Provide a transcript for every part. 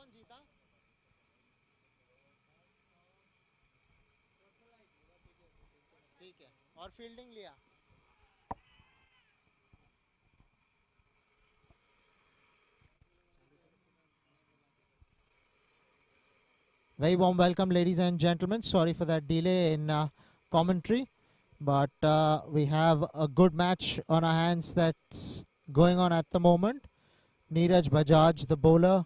कौन जीता? ठीक है, और फील्डिंग लिया? Very warm welcome, ladies and gentlemen. Sorry for that delay in commentary, but we have a good match on our hands that's going on at the moment. Neeraj Bajaj, the bowler.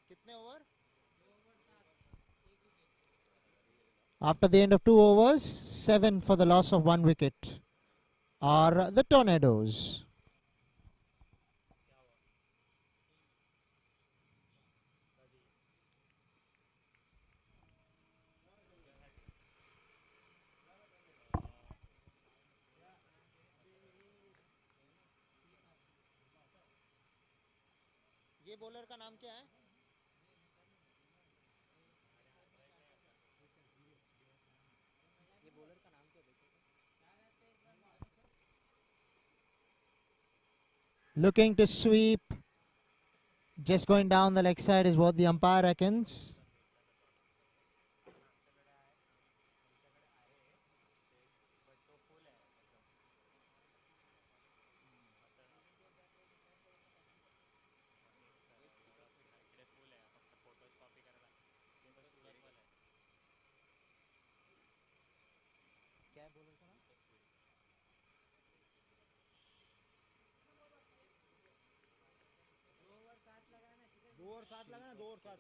कितने over? After the end of 2 overs, 7 for the loss of 1 wicket are the Tornadoes. ये bowler का नाम क्या है? ये bowler का नाम क्या है? Looking to sweep. Just going down the leg side is what the umpire reckons. दो और सात लगा ना, 2 और 7.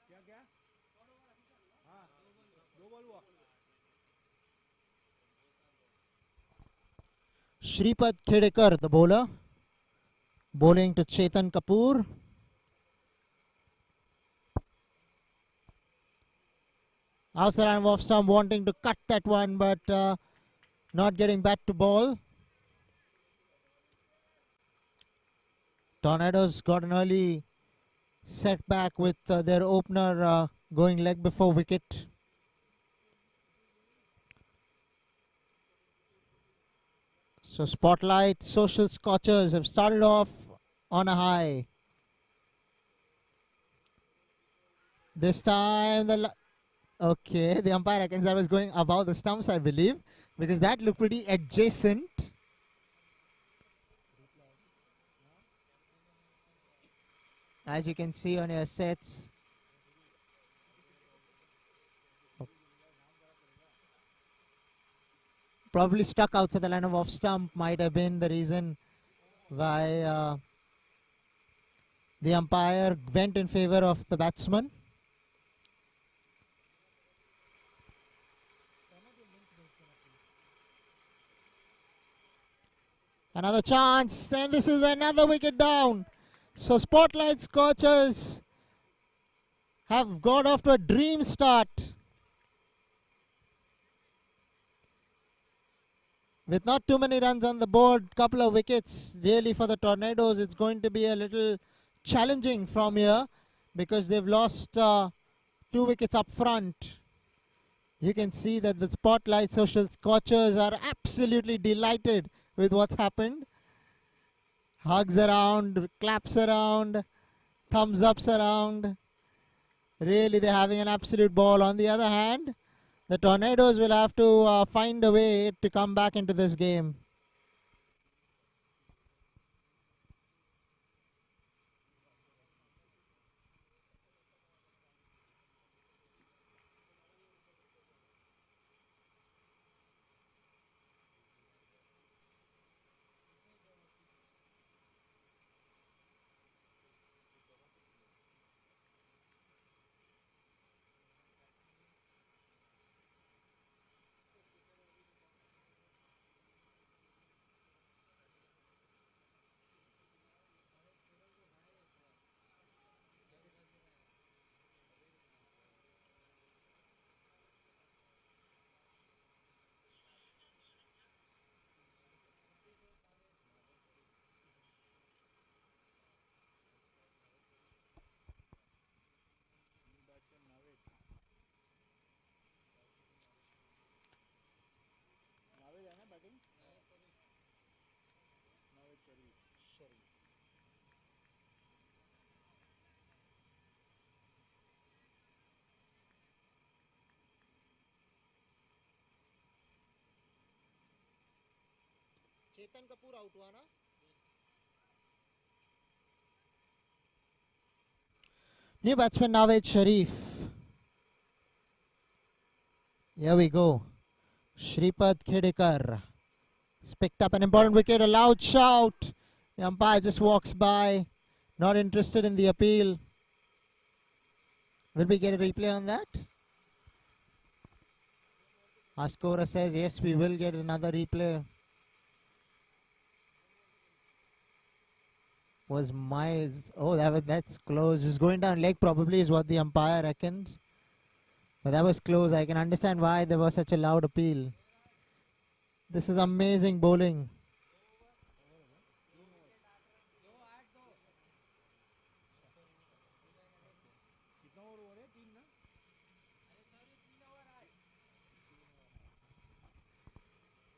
क्या क्या? हाँ, 2 बॉल हुआ. Shripad Khedekar, the bowler, bowling to Chetan Kapoor. Outside and off stump, wanting to cut that one, but not getting back to ball. Tornadoes got an early setback with their opener going leg before wicket. So Spottlight, Social Scorchers have started off on a high. This time okay, the umpire reckons that was going above the stumps, I believe, because that looked pretty adjacent. As you can see on your sets. Probably stuck outside the line of off stump might have been the reason why the umpire went in favor of the batsman. Another chance, and this is another wicket down. So Spottlight Scorchers have got off to a dream start. With not too many runs on the board, couple of wickets really for the Tornadoes. It's going to be a little challenging from here because they've lost 2 wickets up front. You can see that the Spottlight Social Scorchers are absolutely delighted with what's happened. Hugs around, claps around, thumbs ups around. Really, they're having an absolute ball. On the other hand, the Tornadoes will have to find a way to come back into this game. New batsman Nawaz Sharif. Here we go. Shripad Khedekar has picked up an important wicket. A loud shout. The umpire just walks by. Not interested in the appeal. Will we get a replay on that? Our scorer says yes, we will get another replay. Was Mize? Oh, that's close. Just going down leg probably is what the umpire reckoned. But that was close. I can understand why there was such a loud appeal. This is amazing bowling.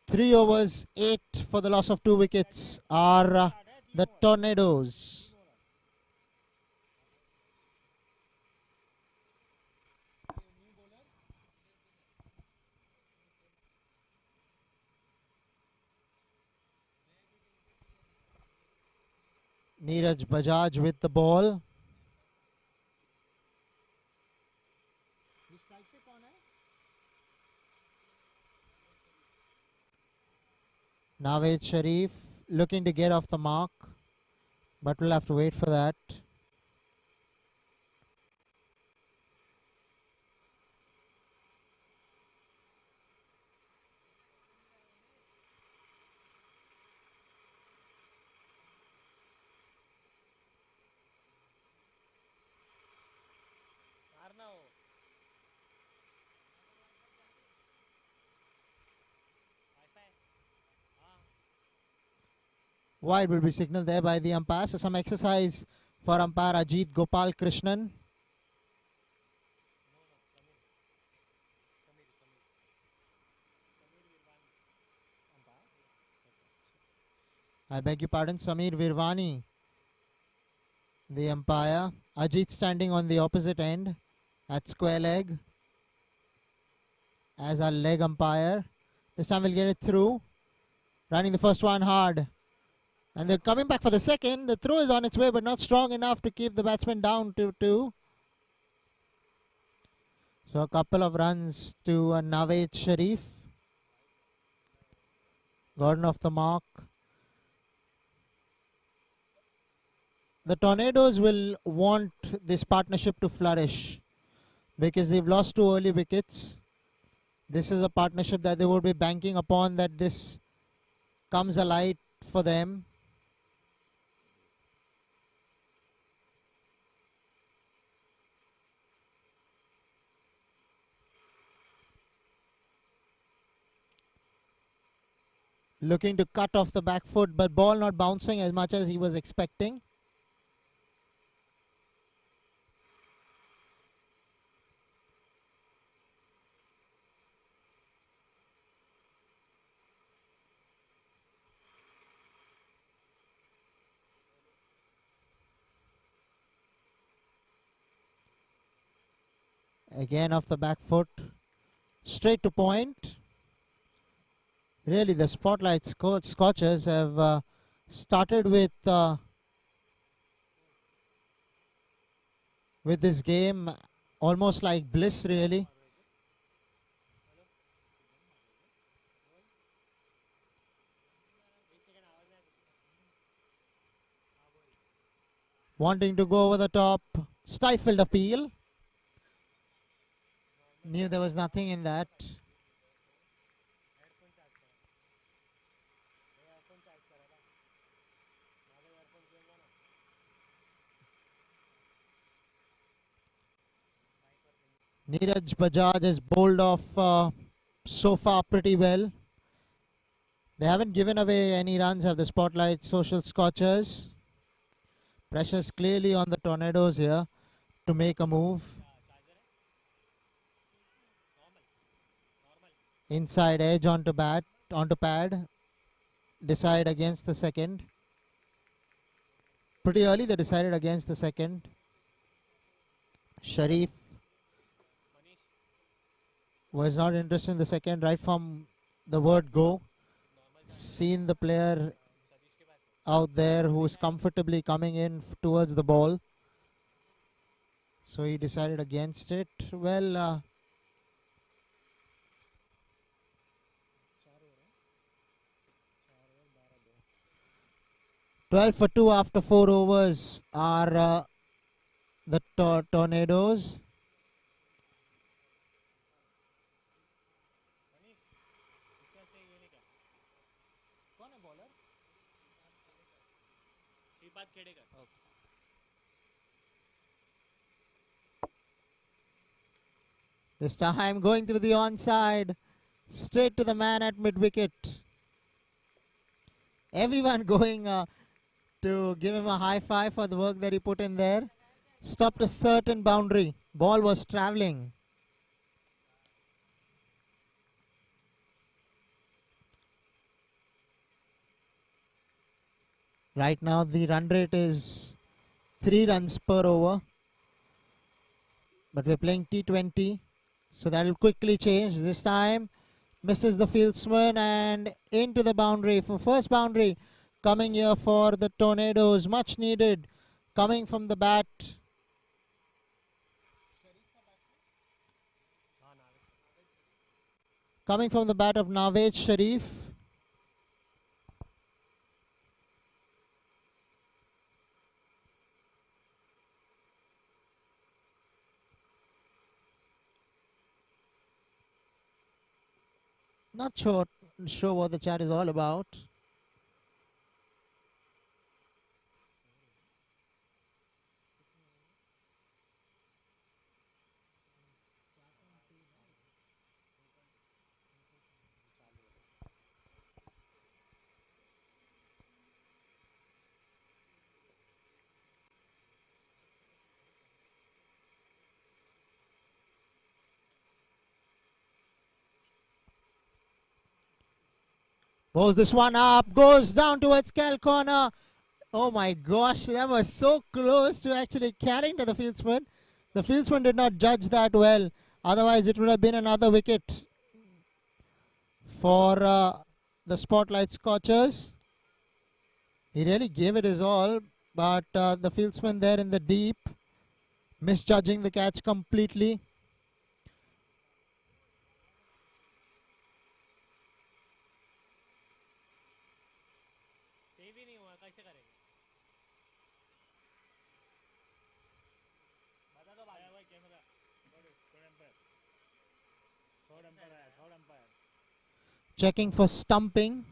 Three overs, 8 for the loss of 2 wickets are the Tornadoes. Neeraj Bajaj with the ball. Nawaz Sharif looking to get off the mark, but we'll have to wait for that. Wide will be signaled there by the umpire. So some exercise for umpire Ajit Gopal Krishnan. I beg your pardon, Samir Virvani, the umpire. Ajit standing on the opposite end at square leg as our leg umpire. This time we'll get it through. Running the first one hard. And they're coming back for the second. The throw is on its way, but not strong enough to keep the batsman down to 2. So a couple of runs to Nawaz Sharif. Gordon off the mark. The Tornadoes will want this partnership to flourish because they've lost 2 early wickets. This is a partnership that they will be banking upon, that this comes alight for them. Looking to cut off the back foot, but ball not bouncing as much as he was expecting. Again off the back foot, straight to point. Really, the Spottlight Scorchers have started with this game almost like bliss, really. Wanting to go over the top, stifled appeal. Knew there was nothing in that. Neeraj Bajaj has bowled off so far pretty well. They haven't given away any runs, have the Spottlight Social Scorchers. Pressure's clearly on the Tornadoes here to make a move. Inside edge onto pad. Decide against the second. Pretty early they decided against the second. Sharif was not interested in the second right from the word go. seen the player out there who is comfortably coming in towards the ball. So he decided against it. Well, 12 for 2 after 4 overs are the Tornadoes. This time going through the onside, straight to the man at mid-wicket. Everyone going to give him a high five for the work that he put in there. Stopped a certain boundary. Ball was travelling. Right now the run rate is 3 runs per over. But we're playing T20. So that will quickly change. This time misses the fieldsman and into the boundary for first boundary coming here for the Tornadoes. Much needed coming from the bat. Coming from the bat of Nawaz Sharif. Not sure what the chat is all about. Bowls this one up, goes down towards Cal corner. Oh my gosh, that was so close to actually carrying to the fieldsman. The fieldsman did not judge that well. Otherwise, it would have been another wicket for the Spottlight Scorchers. He really gave it his all, but the fieldsman there in the deep, misjudging the catch completely. Checking for stumping.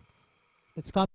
It's come.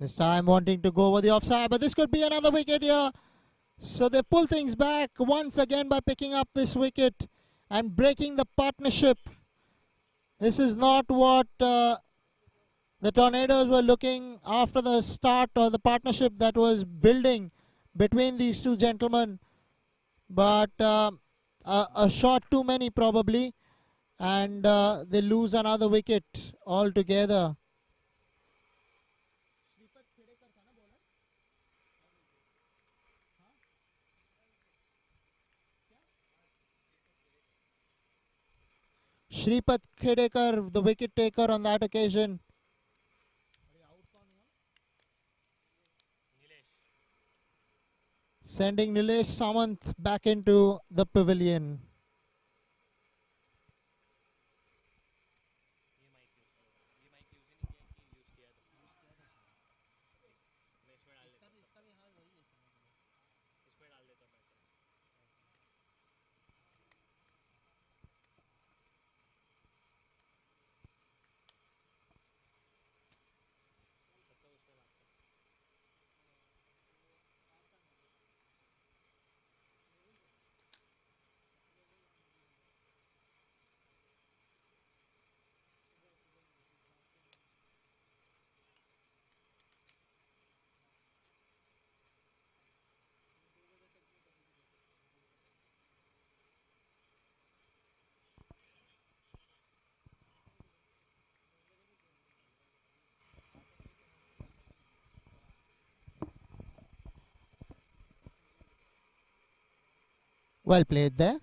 This time wanting to go over the offside, but this could be another wicket here. So they pull things back once again by picking up this wicket and breaking the partnership. This is not what the Tornadoes were looking after the start or the partnership that was building between these two gentlemen. But a shot too many probably, and they lose another wicket altogether. Mca Bkc, the wicket taker on that occasion. Sending Nilesh Samant back into the pavilion. Well played there.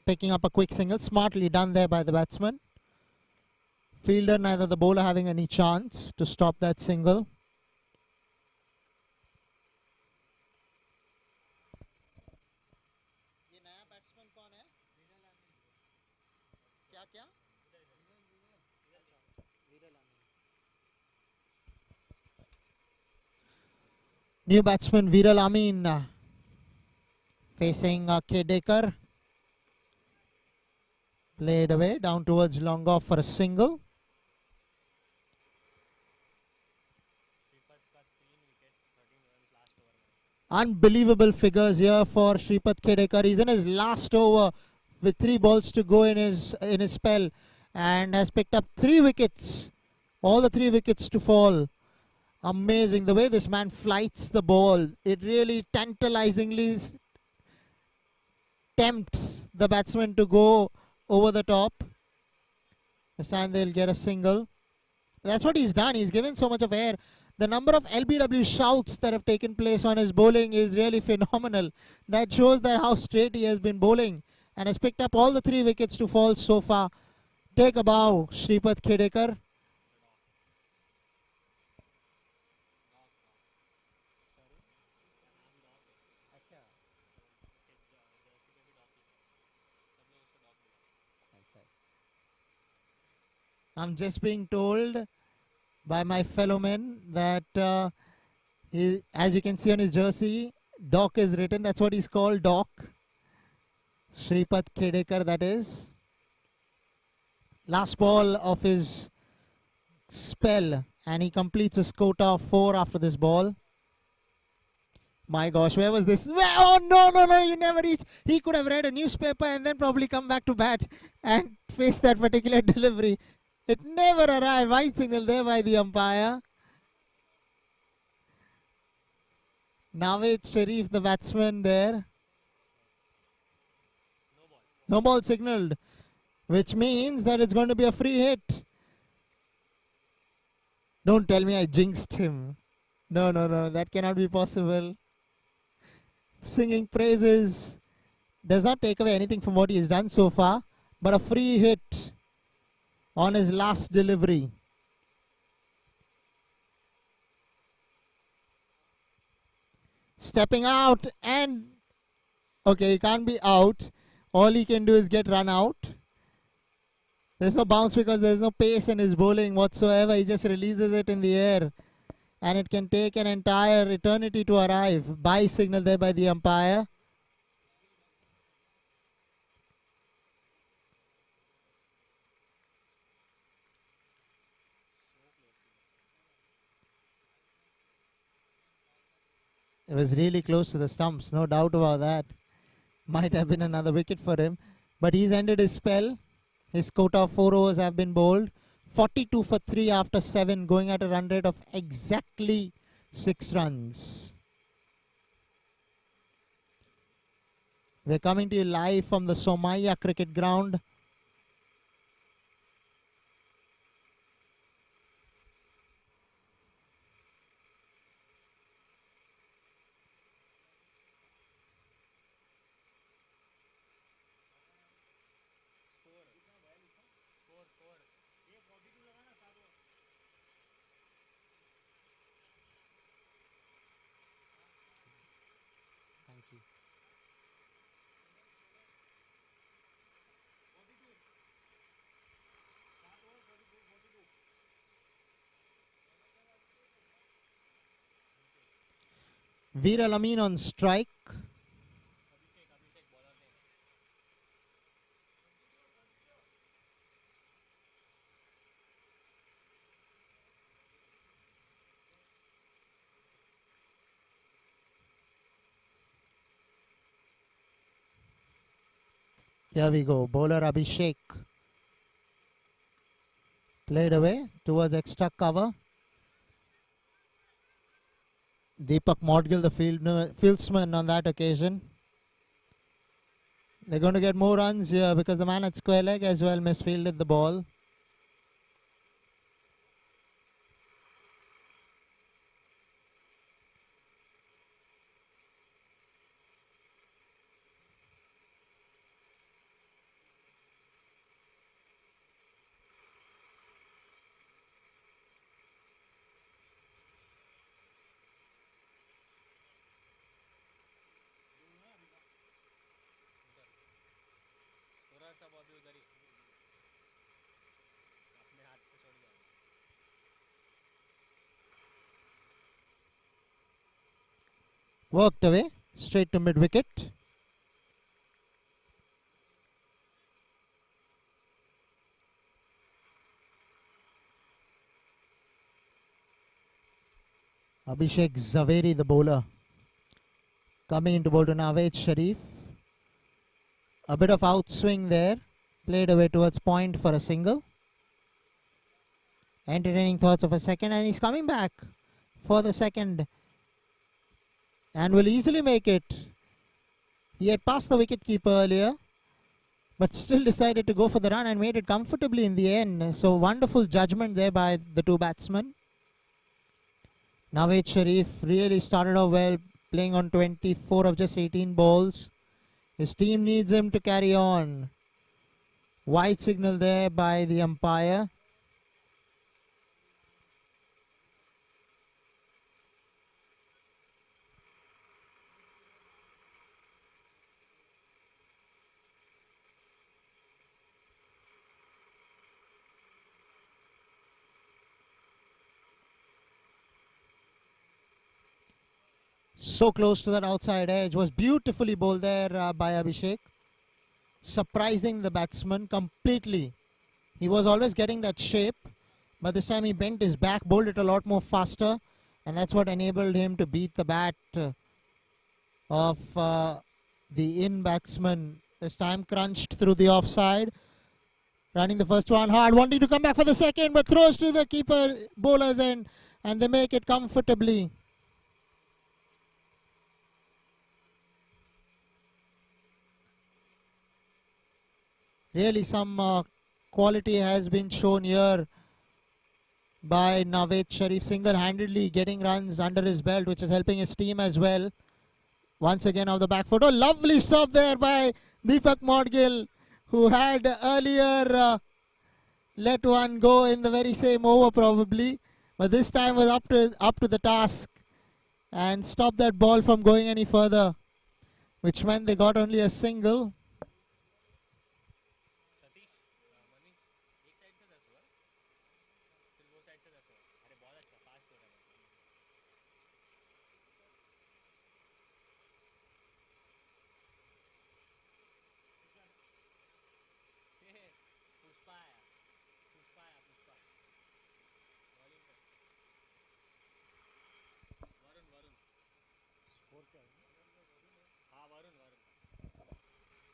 Picking up a quick single. Smartly done there by the batsman. Fielder, neither the bowler having any chance to stop that single. New batsman Viral Amin facing Kedekar. Played away down towards long off for a single. Unbelievable figures here for Mca Bkc. He's in his last over with 3 balls to go in his spell and has picked up 3 wickets. All the 3 wickets to fall. Amazing the way this man flights the ball. It really tantalizingly tempts the batsman to go over the top. This time they'll get a single. That's what he's done. He's given so much of air. The number of LBW shouts that have taken place on his bowling is really phenomenal. That shows that how straight he has been bowling and has picked up all the 3 wickets to fall so far. Take a bow, Mca Bkc. I'm just being told by my fellow men that as you can see on his jersey, Doc is written. That's what he's called, Doc. Mca Bkc, that is. Last ball of his spell, and he completes his quota of 4 after this ball. My gosh, where was this? Oh, no, you never reached. He could have read a newspaper and then probably come back to bat and face that particular delivery. It never arrived. White signal there by the umpire. Nawaz Sharif, the batsman there. No ball signaled, which means that it's going to be a free hit. Don't tell me I jinxed him. No, that cannot be possible. Singing praises does not take away anything from what he has done so far, but a free hit on his last delivery. Stepping out, and okay, he can't be out. All he can do is get run out. There's no bounce because there's no pace in his bowling whatsoever. He just releases it in the air, and it can take an entire eternity to arrive. Bye signal there by the umpire. It was really close to the stumps, no doubt about that. Might have been another wicket for him. But he's ended his spell. His quota of 4 overs have been bowled. 42 for 3 after 7, going at a run rate of exactly 6 runs. We're coming to you live from the Somaiya cricket ground. Veer Amin on strike. Here we go. Bowler Abhishek. Played away towards extra cover. Deepak Modgill, the fieldsman on that occasion. They're going to get more runs here because the man at square leg as well misfielded the ball. Worked away, straight to mid-wicket. Abhishek Zaveri, the bowler, coming into bowl to Nawaz Sharif. A bit of outswing there. Played away towards point for a single. Entertaining thoughts of a second, and he's coming back for the second and will easily make it. He had passed the wicketkeeper earlier, but still decided to go for the run and made it comfortably in the end. So wonderful judgment there by the two batsmen. Nawaz Sharif really started off well, playing on 24 of just 18 balls. His team needs him to carry on. Wide signal there by the umpire. So close to that outside edge. Was beautifully bowled there by Abhishek. Surprising the batsman completely. He was always getting that shape, but this time he bent his back, bowled it a lot more faster, and that's what enabled him to beat the bat of the in batsman. This time crunched through the offside. Running the first one hard, wanting to come back for the second, but throws to the keeper bowler's end, and they make it comfortably. Really some quality has been shown here by Nawaz Sharif, single-handedly getting runs under his belt, which is helping his team as well. Once again off the back foot. Oh, lovely stop there by Deepak Modgill, who had earlier let one go in the very same over probably, but this time was up to the task and stopped that ball from going any further, which meant they got only a single.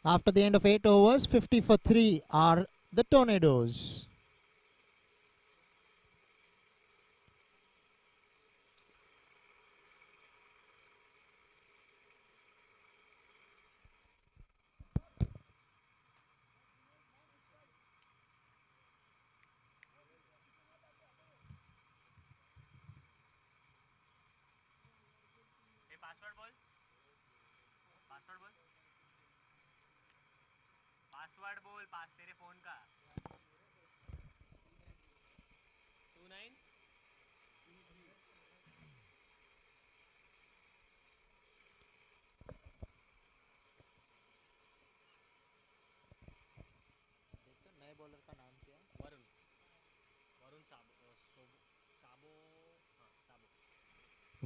After the end of 8 overs, 50 for 3 are the Tornadoes.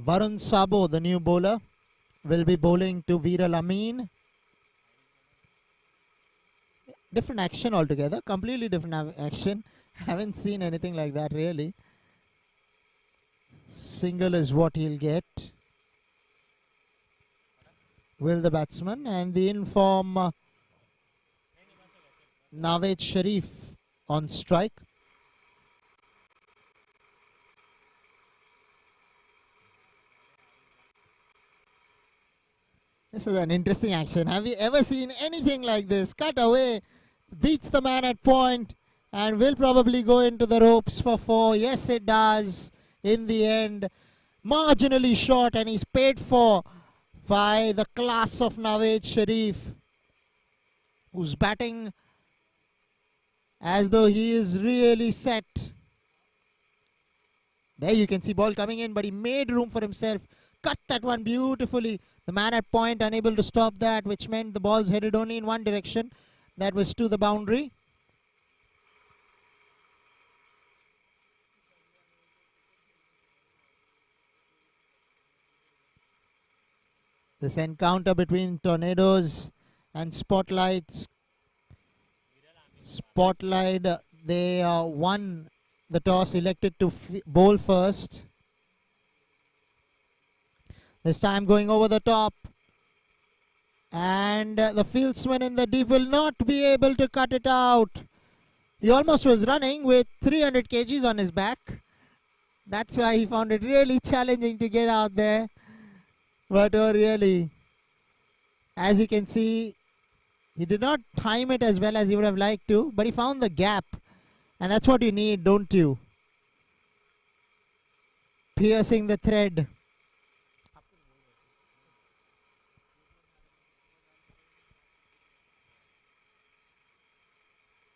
Varun Sabo, the new bowler, will be bowling to Viral Amin. Different action altogether, completely different action. Haven't seen anything like that really. Single is what he'll get. Will the batsman, and the in-form Nawaz Sharif on strike. This is an interesting action. Have you ever seen anything like this? Cut away, beats the man at point, and will probably go into the ropes for 4. Yes, it does. In the end, marginally short, and he's paid for by the class of Nawaz Sharif, who's batting as though he is really set. There you can see ball coming in, but he made room for himself. Cut that one beautifully. The man at point unable to stop that, which meant the ball's headed only in one direction. That was to the boundary. This encounter between Tornadoes and Spottlight. Spottlight, they won the toss, elected to bowl first. This time going over the top. And the fieldsman in the deep will not be able to cut it out. He almost was running with 300 kgs on his back. That's why he found it really challenging to get out there. But oh really, as you can see, he did not time it as well as he would have liked to, but he found the gap. And that's what you need, don't you? Piercing the thread.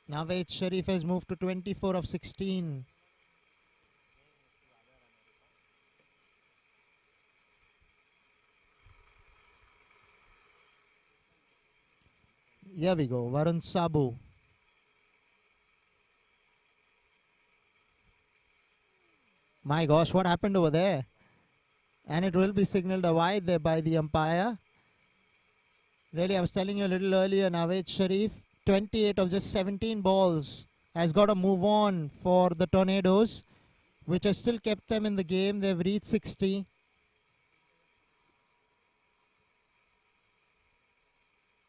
Nawaz Sharif has moved to 24 of 16. Here we go, Varun Sabo. My gosh, what happened over there? And it will be signaled a wide there by the umpire. Really, I was telling you a little earlier, Nawaz Sharif, 28 of just 17 balls, has got to move on for the Tornadoes, which has still kept them in the game. They've reached 60.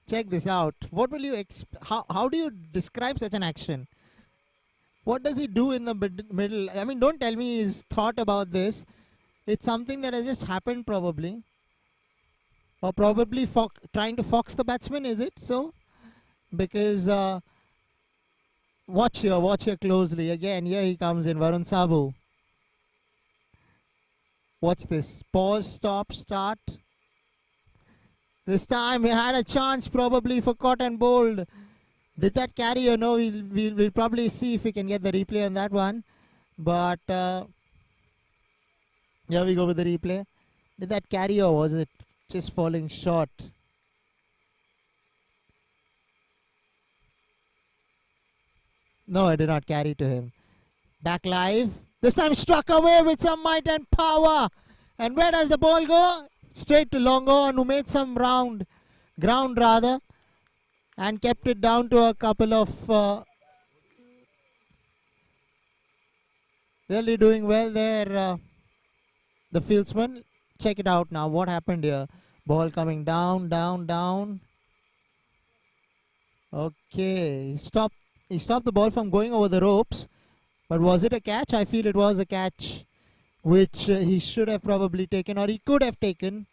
Check this out. What will you how do you describe such an action? What does he do in the middle? I mean, don't tell me he's thought about this. It's something that has just happened probably. Or probably trying to fox the batsman, is it so? Because watch here closely. Again, here he comes in, Varun Sabo. Watch this. Pause, stop, start. This time he had a chance probably for caught and bowled. Did that carry or no? We'll probably see if we can get the replay on that one. But here we go with the replay. Did that carry or was it just falling short? No, it did not carry to him. Back live. This time struck away with some might and power. And where does the ball go? Straight to long on, who made some ground rather, and kept it down to a couple of really doing well there, the fieldsman. Check it out now. What happened here? Ball coming down, down, down. Okay, he stopped the ball from going over the ropes. But was it a catch? I feel it was a catch which he should have probably taken, or he could have taken.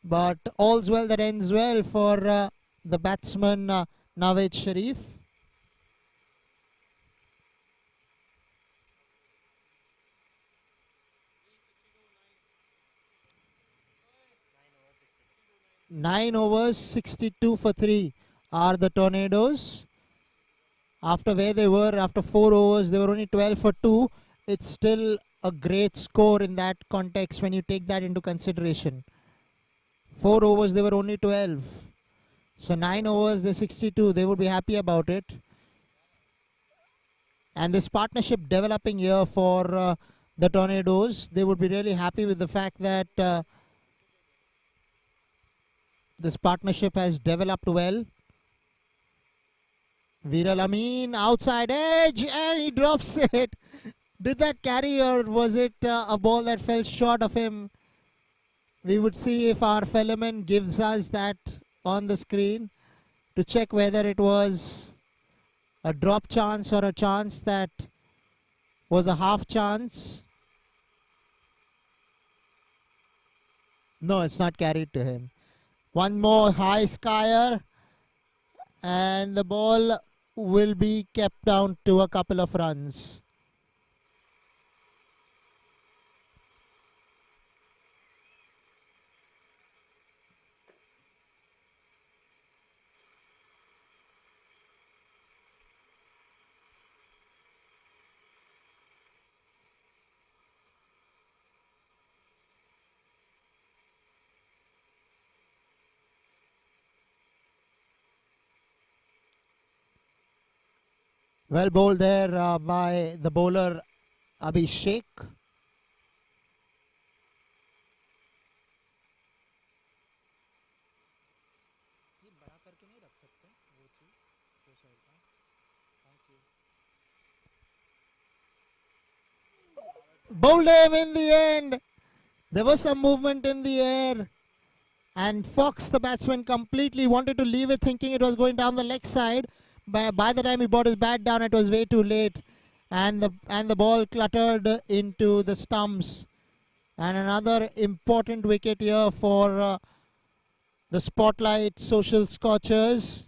But all's well that ends well for the batsman Nawaz Sharif. Nine overs, 62 for 3 are the Tornadoes. After where they were, after 4 overs, they were only 12 for 2. It's still a great score in that context when you take that into consideration. 4 overs, they were only 12. So 9 overs, they're 62. They would be happy about it. And this partnership developing here for the Tornadoes, they would be really happy with the fact that this partnership has developed well. Viral Amin, outside edge, and he drops it. Did that carry, or was it a ball that fell short of him? We would see if our fellowman gives us that on the screen to check whether it was a drop chance or a chance that was a half chance. No, it's not carried to him. One more high skyer, and the ball will be kept down to a couple of runs. Well bowled there by the bowler Abhishek. Bowled him in the end. There was some movement in the air. And Fox, the batsman, completely wanted to leave it, thinking it was going down the leg side. By the time he brought his bat down, it was way too late. And the ball cluttered into the stumps. And another important wicket here for the Spottlight Social Scorchers.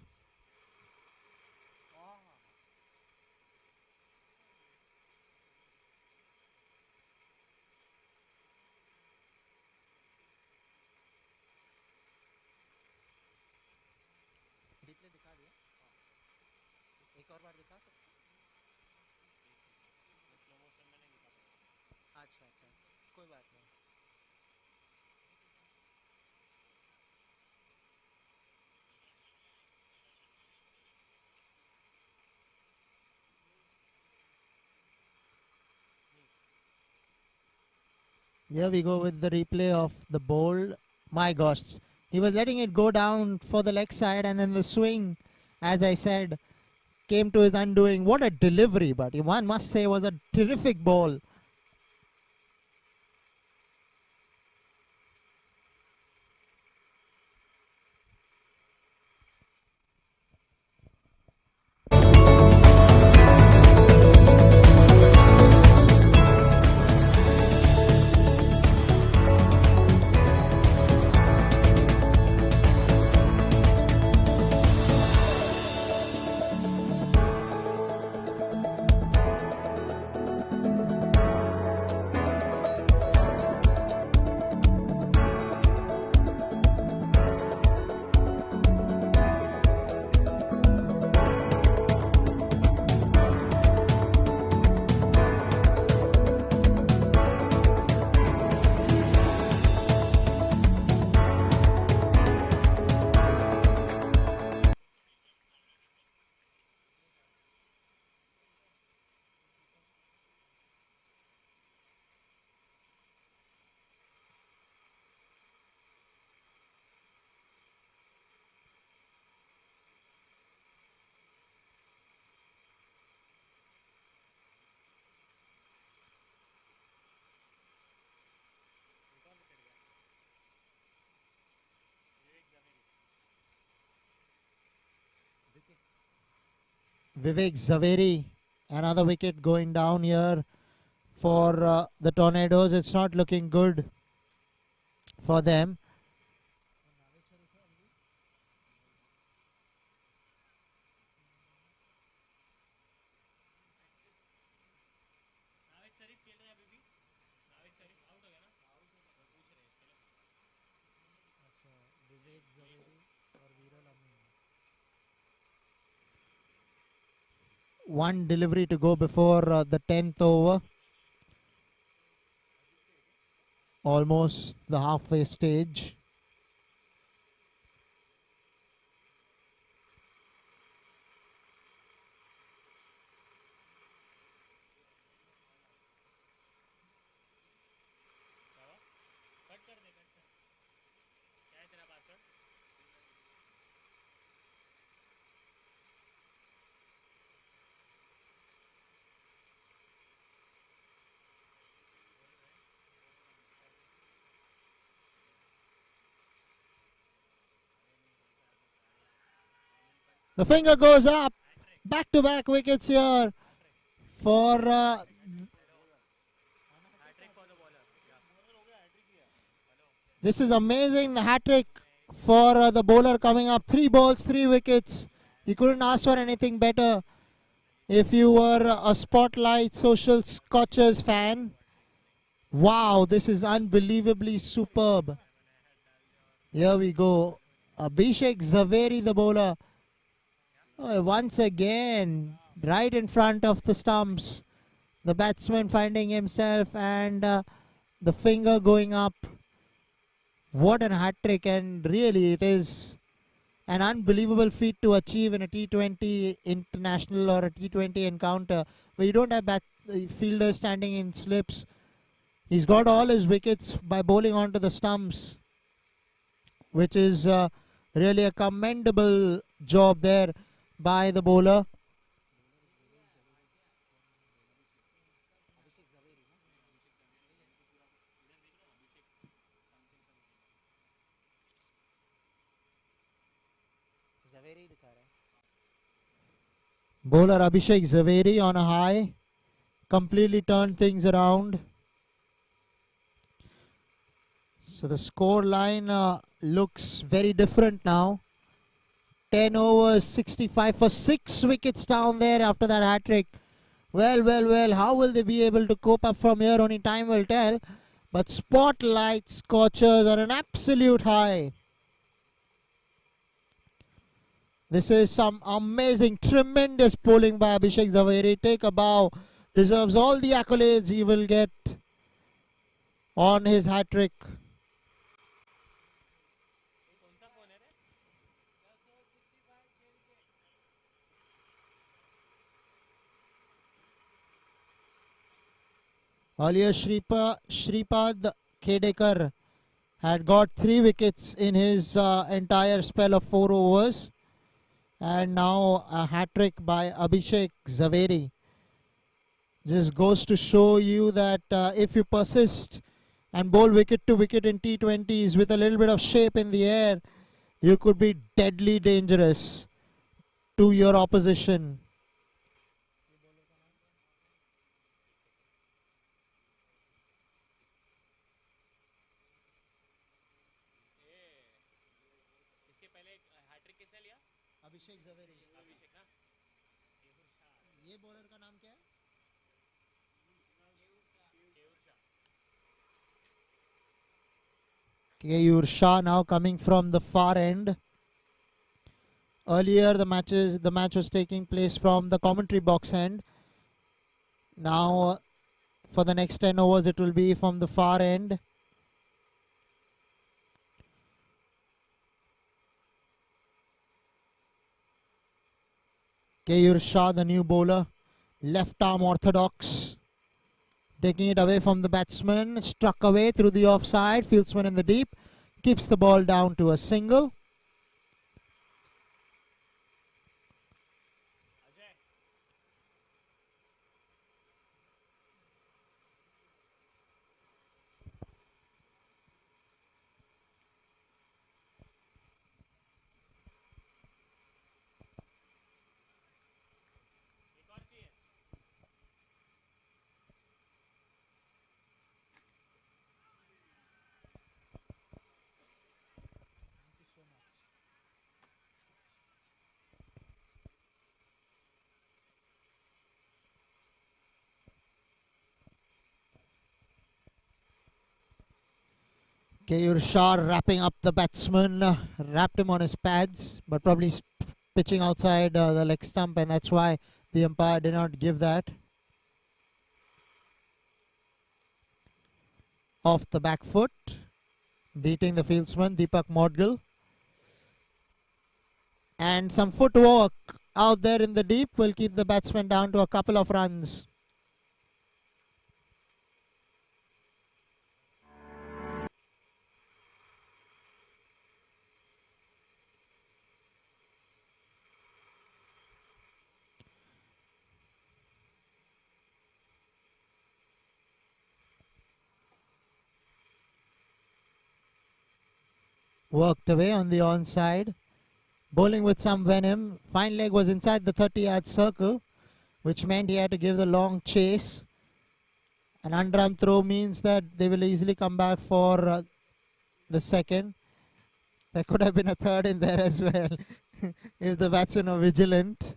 Here we go with the replay of the bowl. My gosh, he was letting it go down for the leg side, and then the swing, as I said, came to his undoing. What a delivery, but one must say was a terrific ball. Vivek Zaveri, another wicket going down here for the Tornadoes. It's not looking good for them. One delivery to go before the 10th over. Almost the halfway stage. The finger goes up. Back-to-back wickets here for this is amazing. The hat-trick for the bowler coming up. 3 balls, 3 wickets. You couldn't ask for anything better if you were a Spottlight Social Scorchers fan. Wow, this is unbelievably superb. Here we go. Abhishek Zaveri, the bowler. Once again, right in front of the stumps. The batsman finding himself and the finger going up. What an hat-trick, and really it is an unbelievable feat to achieve in a T20 international or a T20 encounter where you don't have fielders standing in slips. He's got all his wickets by bowling onto the stumps, which is really a commendable job there by the bowler. Bowler Abhishek Zaveri on a high, completely turned things around. So the score line looks very different now. 10 overs, 65 for 6 wickets down there after that hat-trick. Well, how will they be able to cope up from here? Only time will tell. But Spottlight Scorchers are an absolute high. This is some amazing, tremendous bowling by Abhishek Zaveri. Take a bow. Deserves all the accolades he will get on his hat-trick. Earlier, Shripad Kedekar had got 3 wickets in his entire spell of 4 overs. And now a hat-trick by Abhishek Zaveri. Just goes to show you that if you persist and bowl wicket to wicket in T20s with a little bit of shape in the air, you could be deadly dangerous to your opposition. अभिषेक जवेरी ये bowler का नाम क्या है? Keyur Shah now coming from the far end. Earlier the match was taking place from the commentary box end. Now for the next 10 overs it will be from the far end. Keyur Shah, the new bowler, left arm orthodox, taking it away from the batsman, struck away through the offside, fieldsman in the deep, keeps the ball down to a single. Keyur Shah wrapping up the batsman, wrapped him on his pads, but probably pitching outside the leg stump, and that's why the umpire did not give that. Off the back foot, beating the fieldsman Deepak Modgil. And some footwork out there in the deep will keep the batsman down to a couple of runs. Worked away on the onside. Bowling with some venom. Fine leg was inside the 30-yard circle, which meant he had to give the long chase. An underarm throw means that they will easily come back for the second. There could have been a third in there as well if the batsmen are vigilant.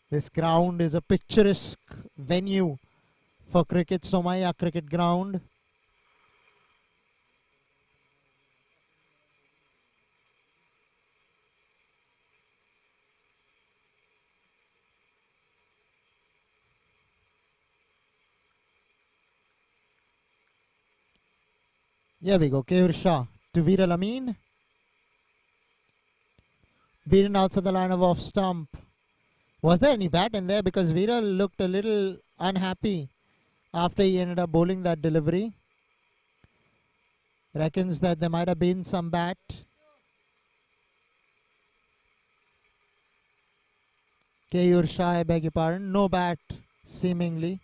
This ground is a picturesque venue for cricket, Somaiya Cricket Ground. Here we go, Keyur Shah to Viral Amin. Beaten outside the line of off stump. Was there any bat in there? Because Viral looked a little unhappy after he ended up bowling that delivery. Reckons that there might have been some bat. Keyur Shah, I beg your pardon. No bat, seemingly.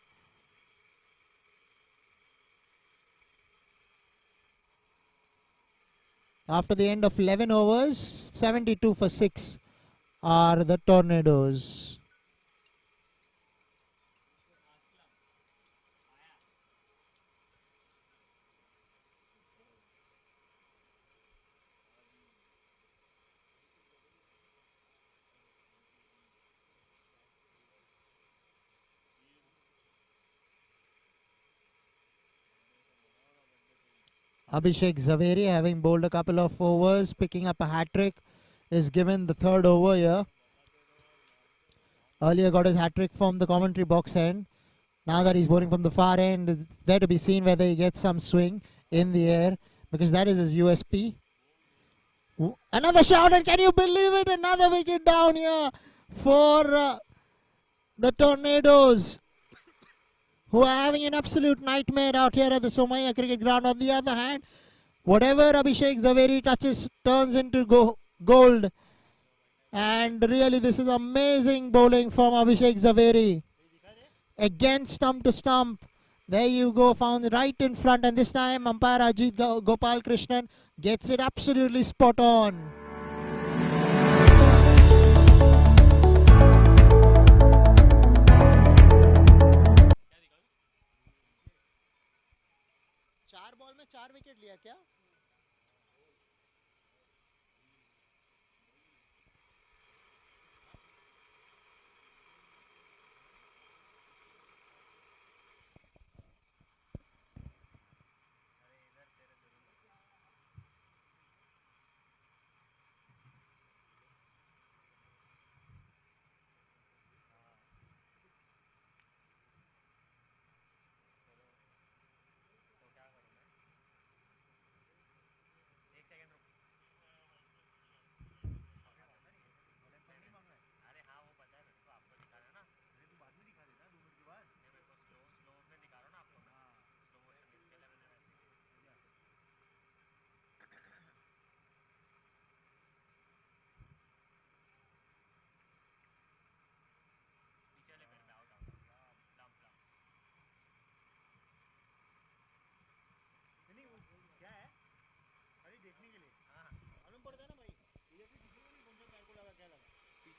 After the end of 11 overs, 72 for 6 are the Tornadoes. Abhishek Zaveri, having bowled a couple of overs, picking up a hat-trick, is given the third over here. Earlier got his hat-trick from the commentary box end. Now that he's bowling from the far end, it's there to be seen whether he gets some swing in the air, because that is his USP. Another shot, and can you believe it? Another wicket down here for the Tornadoes, who are having an absolute nightmare out here at the Somaiya Cricket Ground. On the other hand, whatever Abhishek Zaveri touches turns into gold. And really, this is amazing bowling from Abhishek Zaveri. Again, stump to stump. There you go, found right in front. And this time, umpire Ajit Gopal Krishnan gets it absolutely spot on. Ball में 4 wicket लिया क्या?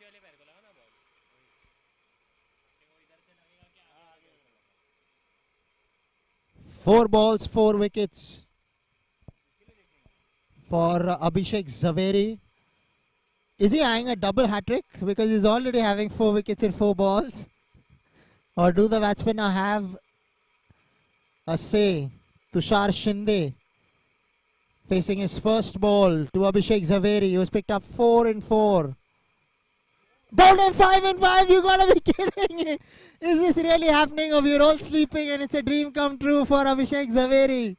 पीछे वाले पैर को लगा ना ball, वो इधर से लगेगा कि आगे लगेगा। 4 balls, 4 wickets for Abhishek Zaveri. Is he eyeing a double hat-trick because he's already having 4 wickets in 4 balls? Or do the batsmen now have a say Tushar Shinde facing his first ball to Abhishek Zaveri, who was picked up 4 and 4. Bowled him 5 and 5. You gotta be kidding me. Is this really happening, or we're all sleeping and it's a dream come true for Abhishek Zaveri?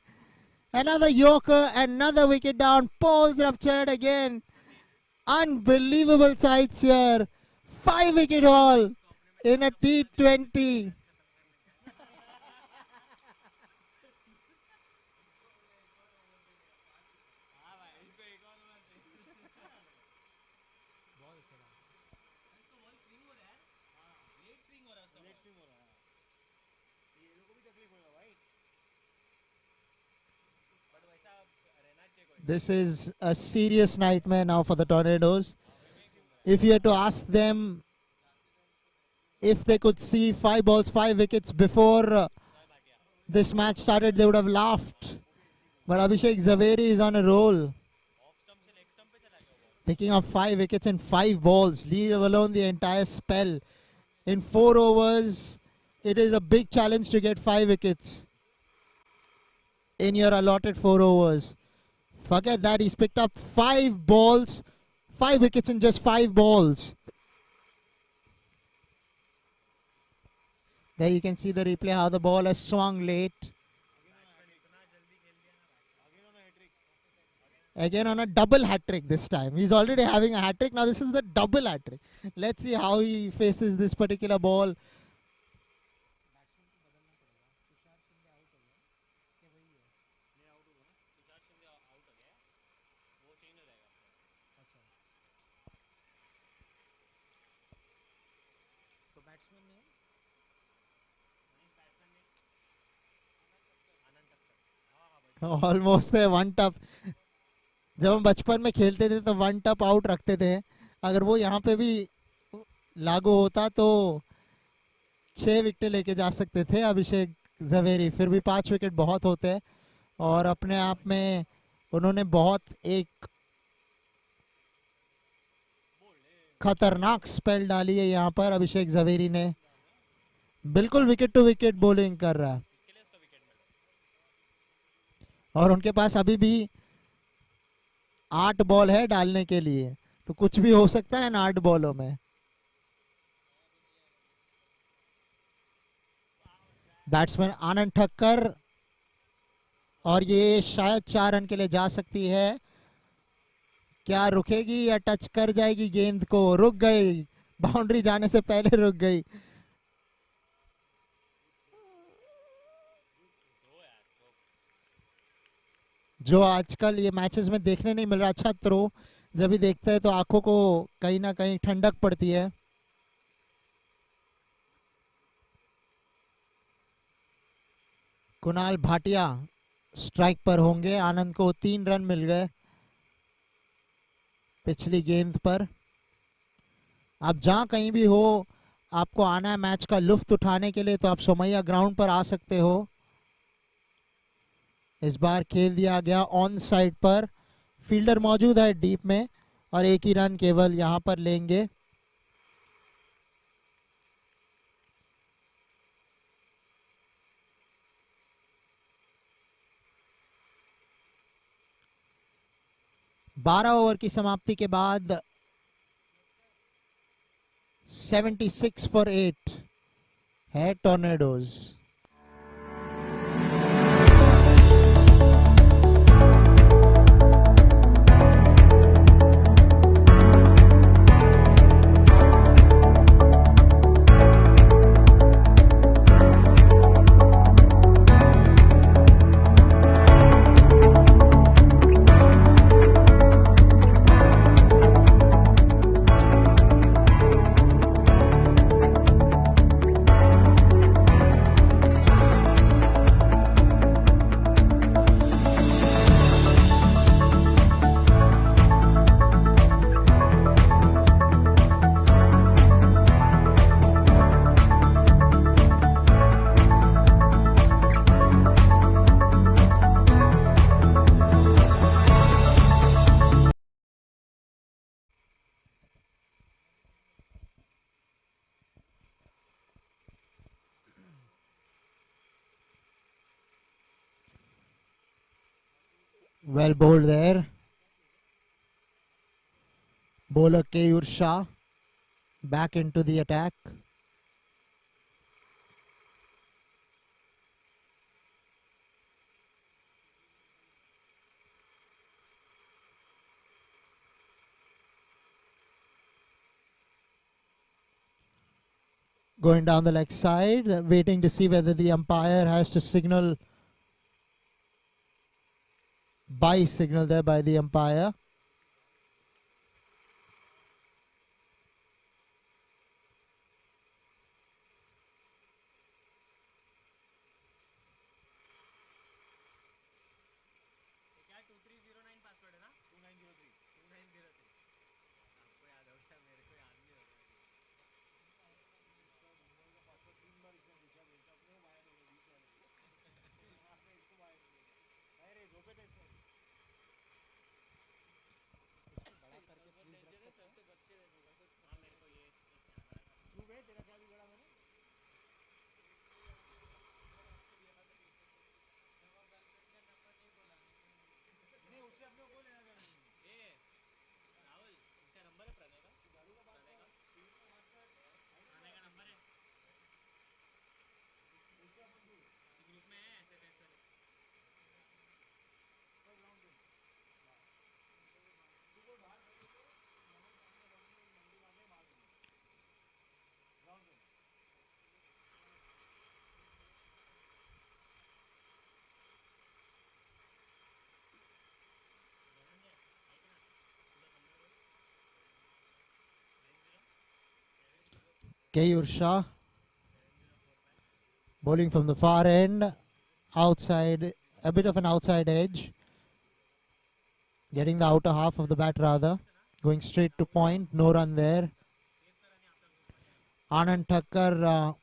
Another yorker, another wicket down. Poles ruptured again. Unbelievable sights here. 5 wicket haul in a T20. This is a serious nightmare now for the Tornadoes. If you had to ask them if they could see 5 balls, 5 wickets before this match started, they would have laughed. But Abhishek Zaveri is on a roll, picking up 5 wickets in 5 balls, leave alone the entire spell. In 4 overs, it is a big challenge to get 5 wickets in your allotted 4 overs. Forget that, he's picked up 5 balls, 5 wickets in just 5 balls. There you can see the replay, how the ball has swung late. Again on a double hat-trick this time. He's already having a hat-trick. Now this is the double hat-trick. Let's see how he faces this particular ball. Almost है one टप. जब हम बचपन में खेलते थे तो one टप out रखते थे. अगर वो यहाँ पे भी लागू होता तो 6 विकेट लेके जा सकते थे अभिषेक जवेरी. फिर भी 5 विकेट बहुत होते हैं और अपने आप में उन्होंने बहुत एक खतरनाक स्पेल डाली है यहाँ पर. अभिषेक जवेरी ने बिल्कुल विकेट टू विकेट बॉलिंग कर रहा है और उनके पास अभी भी 8 बॉल है डालने के लिए, तो कुछ भी हो सकता है इन 8 बॉलों में. बैट्समैन आनंद ठक्कर, और ये शायद 4 रन के लिए जा सकती है. क्या रुकेगी या टच कर जाएगी गेंद को? रुक गई, बाउंड्री जाने से पहले रुक गई. जो आजकल ये मैचेस में देखने नहीं मिल रहा. अच्छा थ्रो, जब भी देखते हैं तो आंखों को कहीं ना कहीं ठंडक पड़ती है. कुणाल भाटिया स्ट्राइक पर होंगे. आनंद को 3 रन मिल गए पिछली गेंद पर. आप जहां कहीं भी हो, आपको आना है मैच का लुत्फ उठाने के लिए, तो आप सोमैया ग्राउंड पर आ सकते हो. इस बार खेल दिया गया ऑन साइड पर. फील्डर मौजूद है डीप में और 1 ही रन केवल यहां पर लेंगे. बारह ओवर की समाप्ति के बाद 76 फॉर 8 है tornadoes. Well bowled there. Bowler Keyur Shah back into the attack. Going down the leg side, waiting to see whether the umpire has to signal. By signal there by the umpire. Keyur Shah bowling from the far end, outside, a bit of an outside edge, getting the outer half of the bat rather, going straight to point, no run there. Anand Thakkar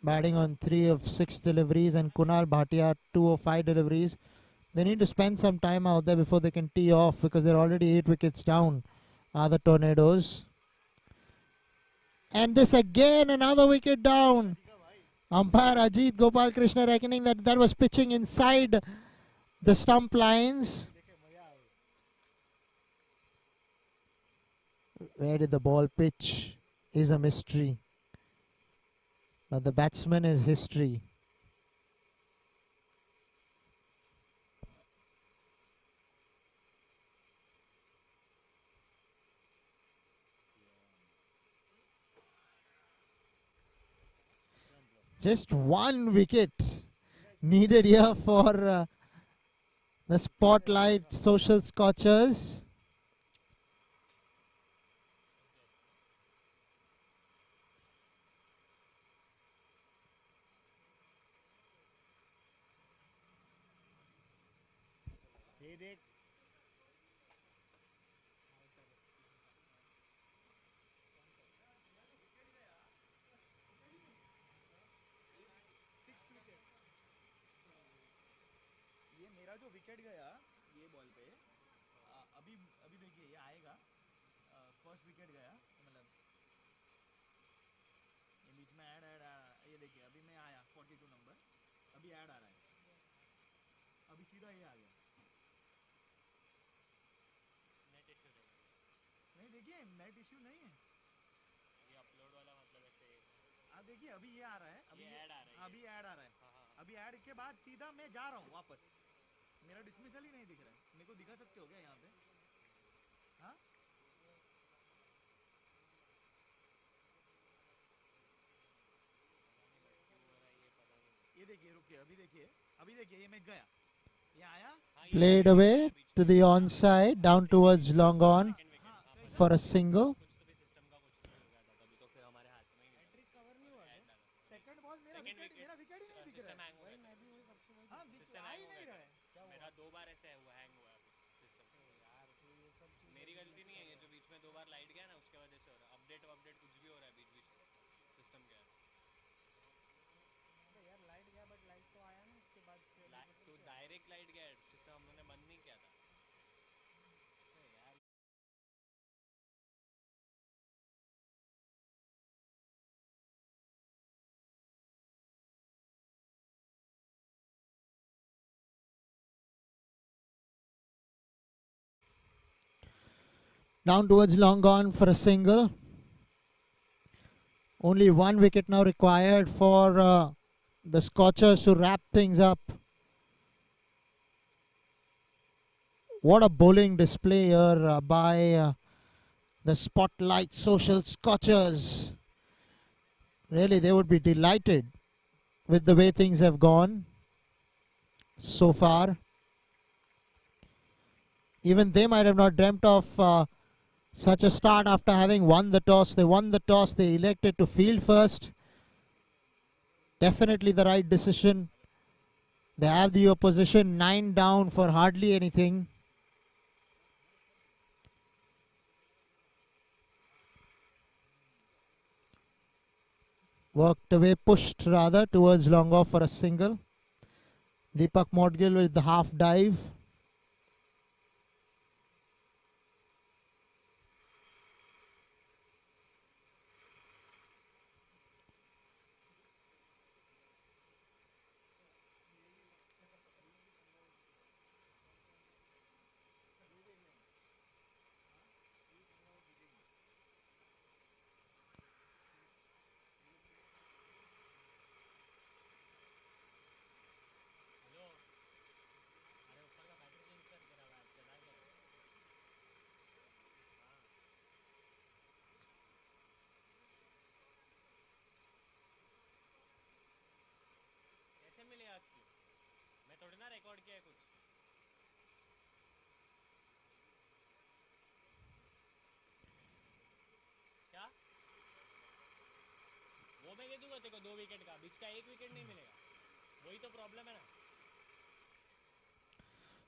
batting on 3 of 6 deliveries, and Kunal Bhatia 2 of 5 deliveries. They need to spend some time out there before they can tee off, because they're already 8 wickets down, the Tornadoes. And this again, another wicket down. Umpire Ajit Gopal Krishna reckoning that that was pitching inside the stump lines. Where did the ball pitch is a mystery. But the batsman is history. Just one wicket needed here for the Spottlight Social Scorchers. Played away to the onside, down towards long on for a single. Down towards long on for a single. Only 1 wicket now required for the Scorchers to wrap things up. What a bowling display here by the Spottlight Social Scorchers. Really, they would be delighted with the way things have gone so far. Even they might have not dreamt of such a start after having won the toss. They won the toss. They elected to field first. Definitely the right decision. They have the opposition 9 down for hardly anything. Worked away, pushed rather towards long off for a single. Deepak Modgil with the half dive.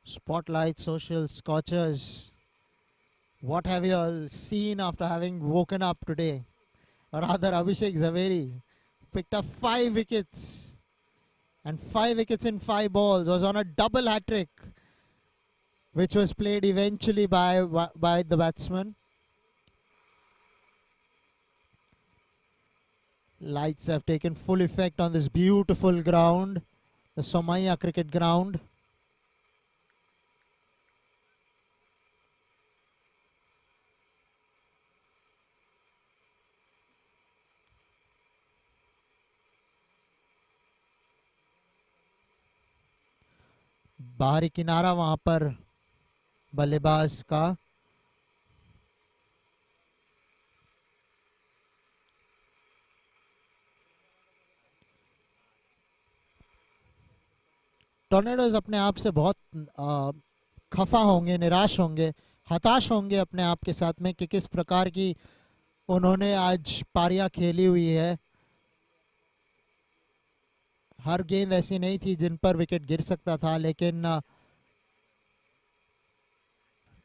Spottlight Social Scorchers. What have you all seen after having woken up today? Or rather, Abhishek Zaveri picked up 5 wickets. And 5 wickets in 5 balls. Was on a double hat-trick, which was played eventually by the batsman. Lights have taken full effect on this beautiful ground, the Somaiya cricket ground. बाहरी किनारा वहां पर बल्लेबाज का। Tornadoes अपने आप से बहुत खफा होंगे, निराश होंगे, हताश होंगे अपने आप के साथ में कि किस प्रकार की उन्होंने आज पारियां खेली हुई है। हर गेंद ऐसी नहीं थी जिन पर विकेट गिर सकता था, लेकिन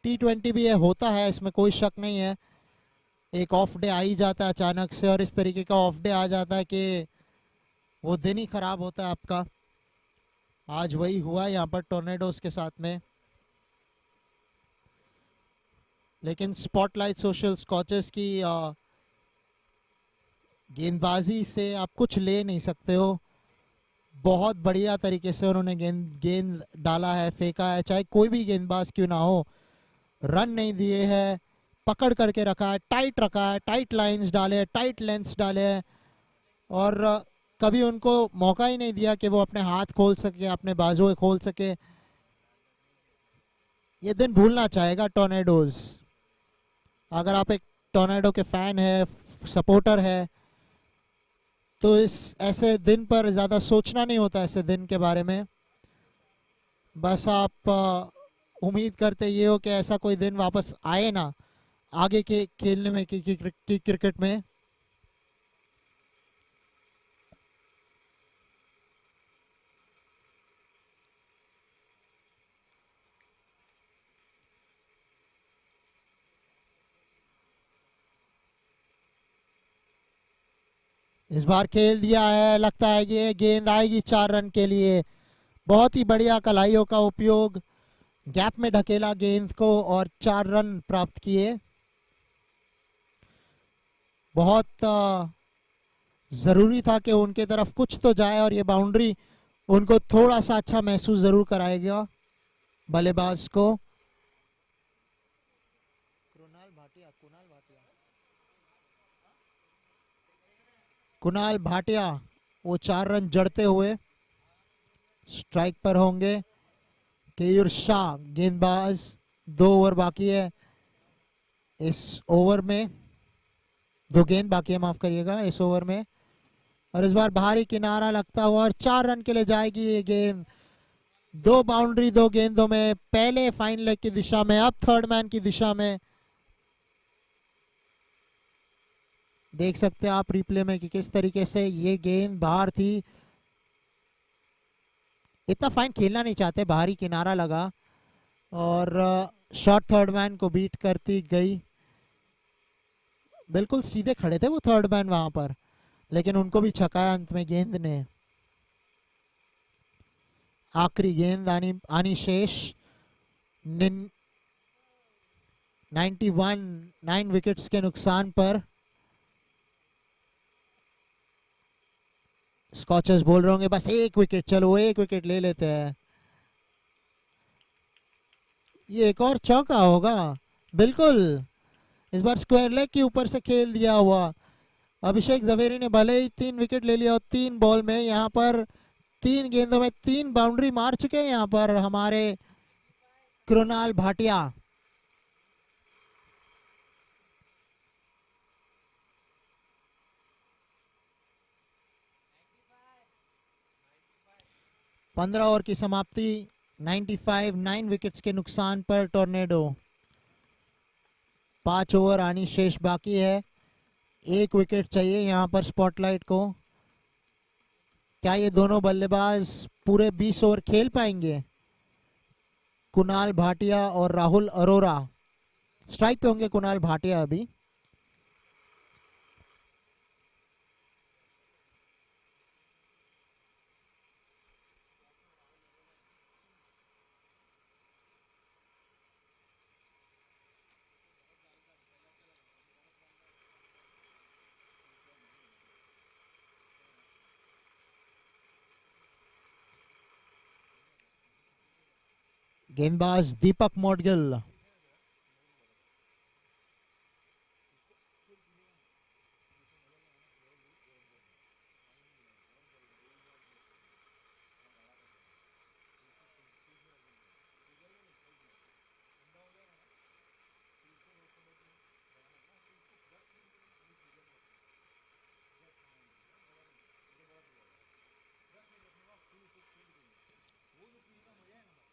T20 भी ये होता है, इसमें कोई शक नहीं है। एक ऑफ डे आ ही जाता है अचानक से, और इस तरीके का ऑफ डे आ जाता है कि वो दिन ही खराब होता है आपका। आज वही हुआ यहाँ पर टॉर्नेडोज के साथ में। लेकिन स्पॉटलाइट सोशल स्कॉचर्स की गेंदबाजी से आप कुछ ले नहीं सकते हो। बहुत बढ़िया तरीके से उन्होंने गेंद डाला है, फेंका है, चाहे कोई भी गेंदबाज क्यों ना हो। रन नहीं दिए हैं, पकड़ करके रखा है, टाइट रखा है, टाइट लाइंस डाले, टाइट लेंथ्स डाले हैं, और कभी उनको मौका ही नहीं दिया कि वो अपने हाथ खोल सके, अपने बाजुएं खोल सके। ये दिन भूलना चाहेगा टॉर्नेडोज। अगर आप एक टॉर्नेडो के फैन है, सपोर्टर है, तो इस ऐसे दिन पर ज़्यादा सोचना नहीं होता, ऐसे दिन के बारे में। बस आप उम्मीद करते ये हो कि ऐसा कोई दिन वापस आए ना आगे के खेलने में की क्रिकेट में। इस बार खेल दिया है, लगता है ये गेंद आएगी 4 रन के लिए। बहुत ही बढ़िया कलाइयों का उपयोग, गैप में ढकेला गेंद को और 4 रन प्राप्त किए। बहुत ज़रूरी था कि उनके तरफ कुछ तो जाए, और ये बाउंड्री उनको थोड़ा सा अच्छा महसूस ज़रूर कराएगा बल्लेबाज को। कुणाल भाटिया वो 4 रन जड़ते हुए स्ट्राइक पर होंगे। केयूर शाह गेंदबाज, 2 ओवर बाकी है इस ओवर में, 2 गेंद बाकी है, माफ करिएगा, इस ओवर में। और इस बार बाहरी किनारा लगता हुआ और 4 रन के लिए जाएगी ये गेंद। 2 बाउंड्री 2 गेंदों में, पहले फाइन लेग की दिशा में, अब थर्ड मैन की दिशा में। देख सकते हैं आप रिप्ले में कि किस तरीके से ये गेंद बाहर थी। इतना फाइन खेलना नहीं चाहते, बाहरी किनारा लगा और शॉर्ट थर्ड मैन को बीट करती गई। बिल्कुल सीधे खड़े थे वो थर्ड मैन वहां पर, लेकिन उनको भी छकाया अंत में गेंद ने। आखिरी गेंद आनी शेष। 9 विकेट्स के नुकसान पर स्कॉचर्स बोल रहे होंगे बस 1 विकेट, चलो 1 विकेट ले लेते हैं। ये एक और चौका होगा, बिल्कुल। इस बार स्क्वायर लेग के ऊपर से खेल दिया हुआ। अभिषेक जवेरी ने भले ही 3 विकेट ले लिया और 3 बॉल में, यहाँ पर 3 गेंदों में 3 बाउंड्री मार चुके हैं यहाँ पर हमारे कुणाल भाटिया। पंद्रह ओवर की समाप्ति, 95, 9 विकेट्स के नुकसान पर टोर्नेडो। 5 ओवर आनी शेष बाकी है, 1 विकेट चाहिए यहाँ पर स्पॉटलाइट को। क्या ये दोनों बल्लेबाज पूरे 20 ओवर खेल पाएंगे? कुणाल भाटिया और राहुल अरोरा। स्ट्राइक पे होंगे कुणाल भाटिया अभी। गेंदबाज दीपक मोडगिल।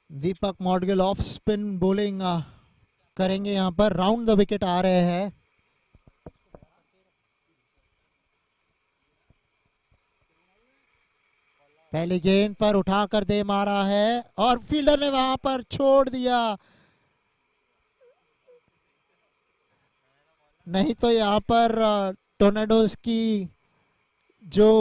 दीपक मोडगिल ऑफ स्पिन बॉलिंग करेंगे यहाँ पर। राउंड द विकेट आ रहे हैं। पहली गेंद पर उठाकर दे मारा है और फील्डर ने वहां पर छोड़ दिया। नहीं तो यहाँ पर टोर्नेडोज की जो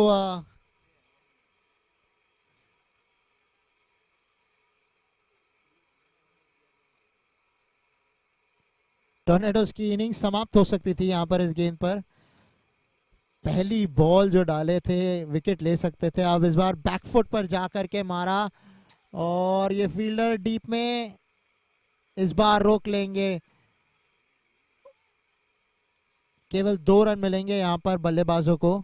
टोर्नेडोज की इनिंग समाप्त हो सकती थी यहाँ पर। इस गेंद पर पहली बॉल जो डाले थे विकेट ले सकते थे। अब इस बार बैकफुट पर जाकर के मारा और ये फील्डर डीप में इस बार रोक लेंगे। केवल 2 रन मिलेंगे यहाँ पर बल्लेबाजों को।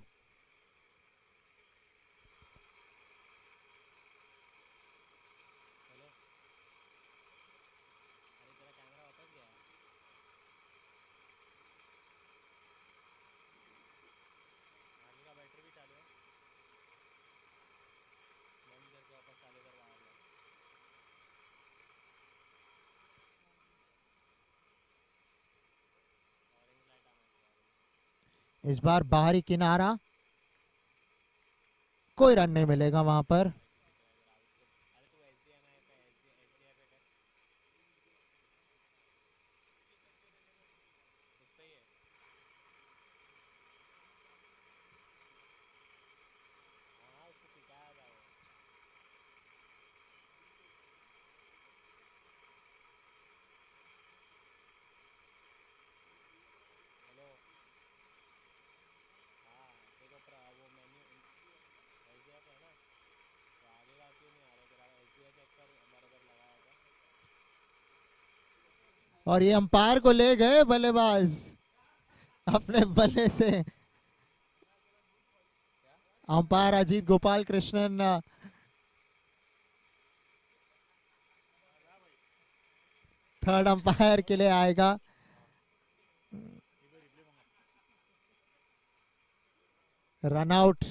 इस बार बाहरी किनारा, कोई रन नहीं मिलेगा वहां पर। और ये अंपायर को ले गए बल्लेबाज अपने बल्ले से। Umpire Ajit Gopal Krishnan third umpire के लिए आएगा. Run out.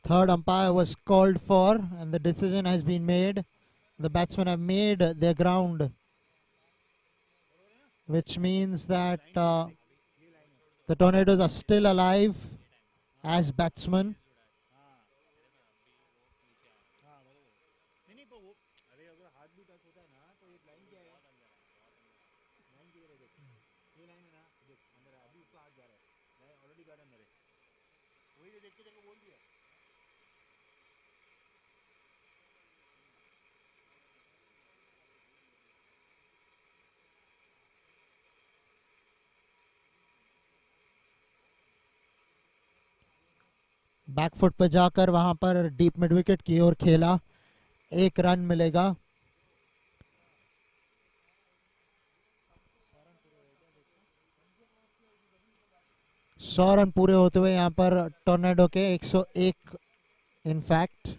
Third umpire was called for, and the decision has been made. The batsmen have made their ground, which means that the Tornadoes are still alive as batsmen. Back foot पे जाकर वहां पर deep mid wicket की ओर खेला. 1 run मिलेगा. 100 run पूरे होते हुए यहाँ पर टोर्नेडो के 101 in fact.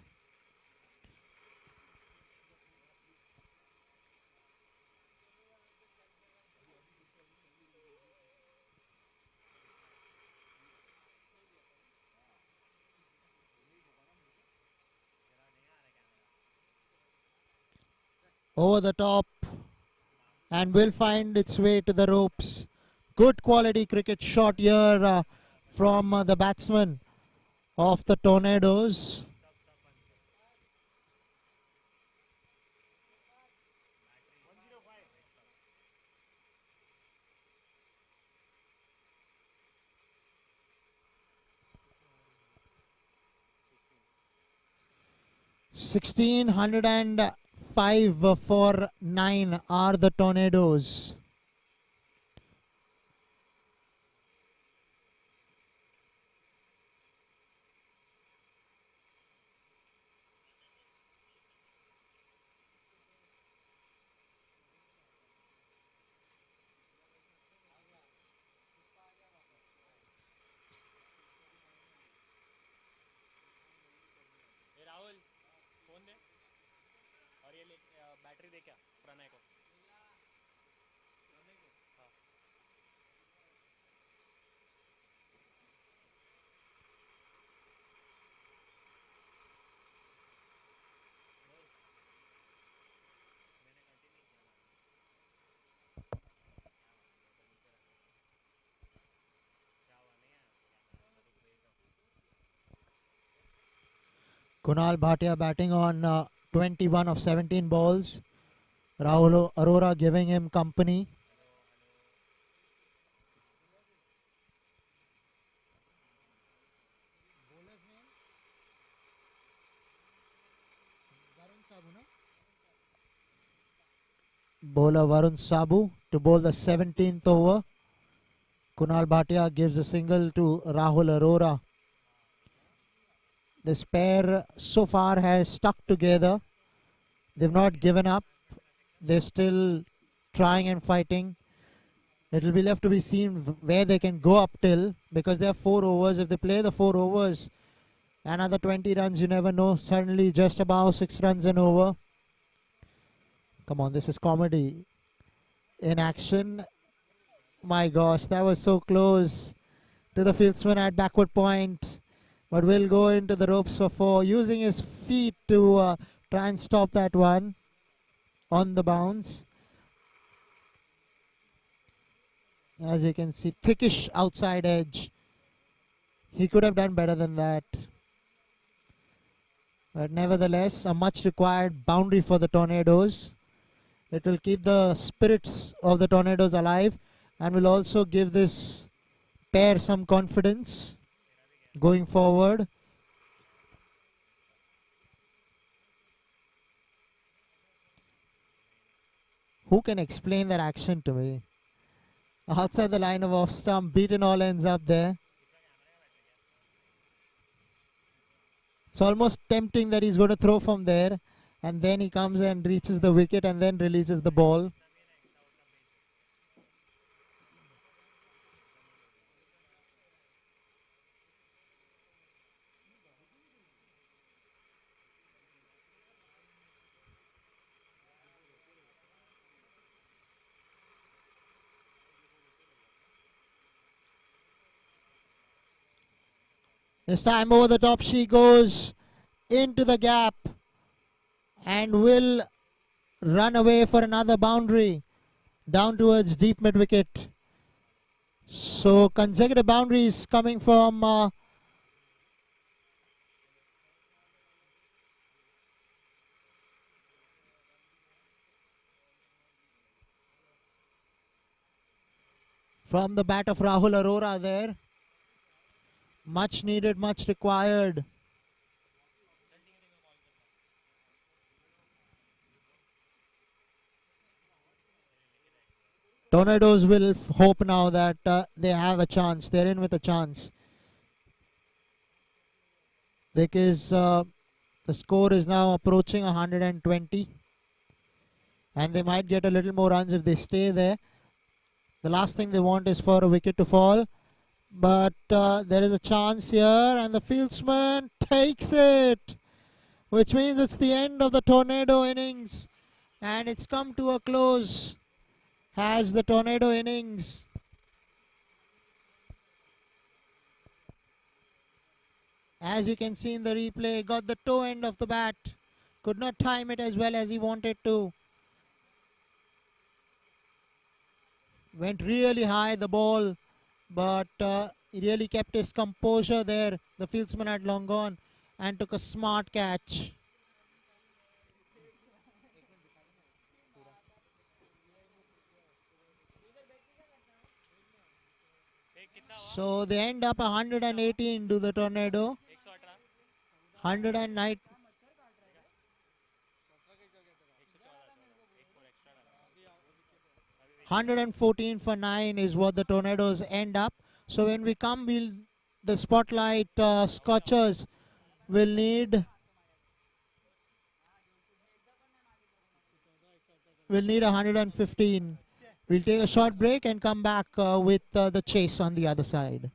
Over the top and will find its way to the ropes. Good quality cricket shot here from the batsman of the Tornadoes. $1,605 for 9 are the Tornadoes. Kunal Bhatia batting on 21 of 17 balls. Rahul Arora giving him company. Bowler Varun Sabu to bowl the 17th over. Kunal Bhatia gives a single to Rahul Arora. This pair so far has stuck together. They've not given up. They're still trying and fighting. It will be left to be seen where they can go up till, because they have 4 overs. If they play the 4 overs, another 20 runs, you never know. Suddenly just about 6 runs and over. Come on, this is comedy in action. My gosh, that was so close to the fieldsman at backward point. But will go into the ropes for 4, using his feet to try and stop that one on the bounce. As you can see, thickish outside edge. He could have done better than that. But nevertheless, a much required boundary for the Tornadoes. It will keep the spirits of the Tornadoes alive and will also give this pair some confidence going forward. Who can explain that action to me? Outside the line of off stump, beaten all ends up there. It's almost tempting that he's going to throw from there, and then he comes and reaches the wicket and then releases the ball. This time over the top she goes into the gap and will run away for another boundary down towards deep mid wicket. So consecutive boundaries coming from the bat of Rahul Arora there. Much needed, much required. Tornadoes will hope now that they have a chance. They're in with a chance. Because the score is now approaching 120. And they might get a little more runs if they stay there. The last thing they want is for a wicket to fall. But there is a chance here, and the fieldsman takes it, which means it's the end of the Tornado innings, and it's come to a close as the Tornado innings as you can see in the replay, got the toe end of the bat, could not time it as well as he wanted to. Went really high the ball, but he really kept his composure there. The fieldsman had long gone and took a smart catch. So they end up 118 to the Tornado. 109. 114 for 9 is what the Tornadoes end up. So when we come, the Spottlight Scorchers will need 115. We'll take a short break and come back with the chase on the other side.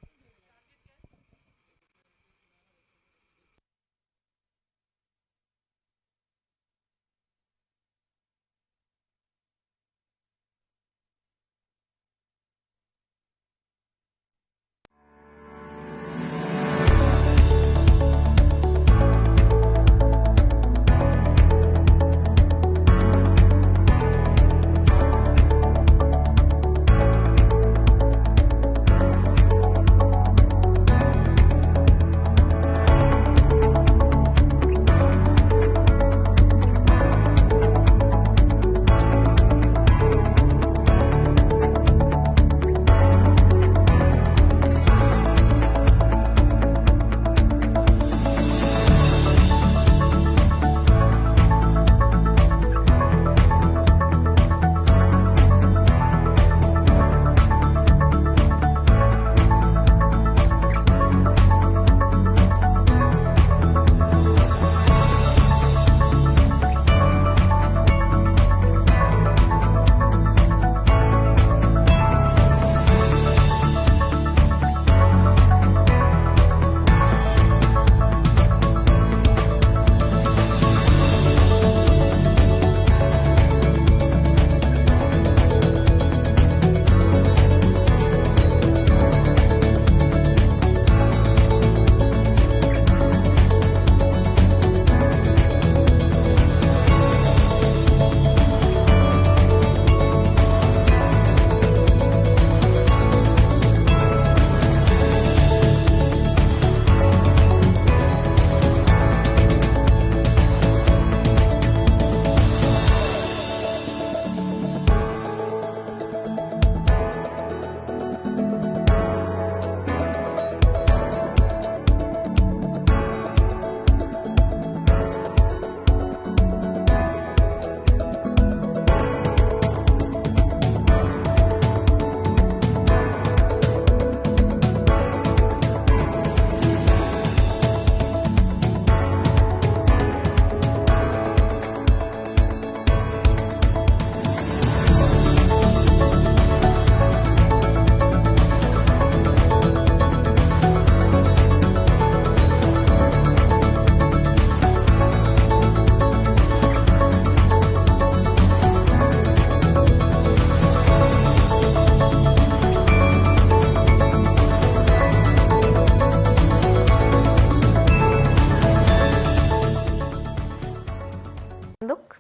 Look,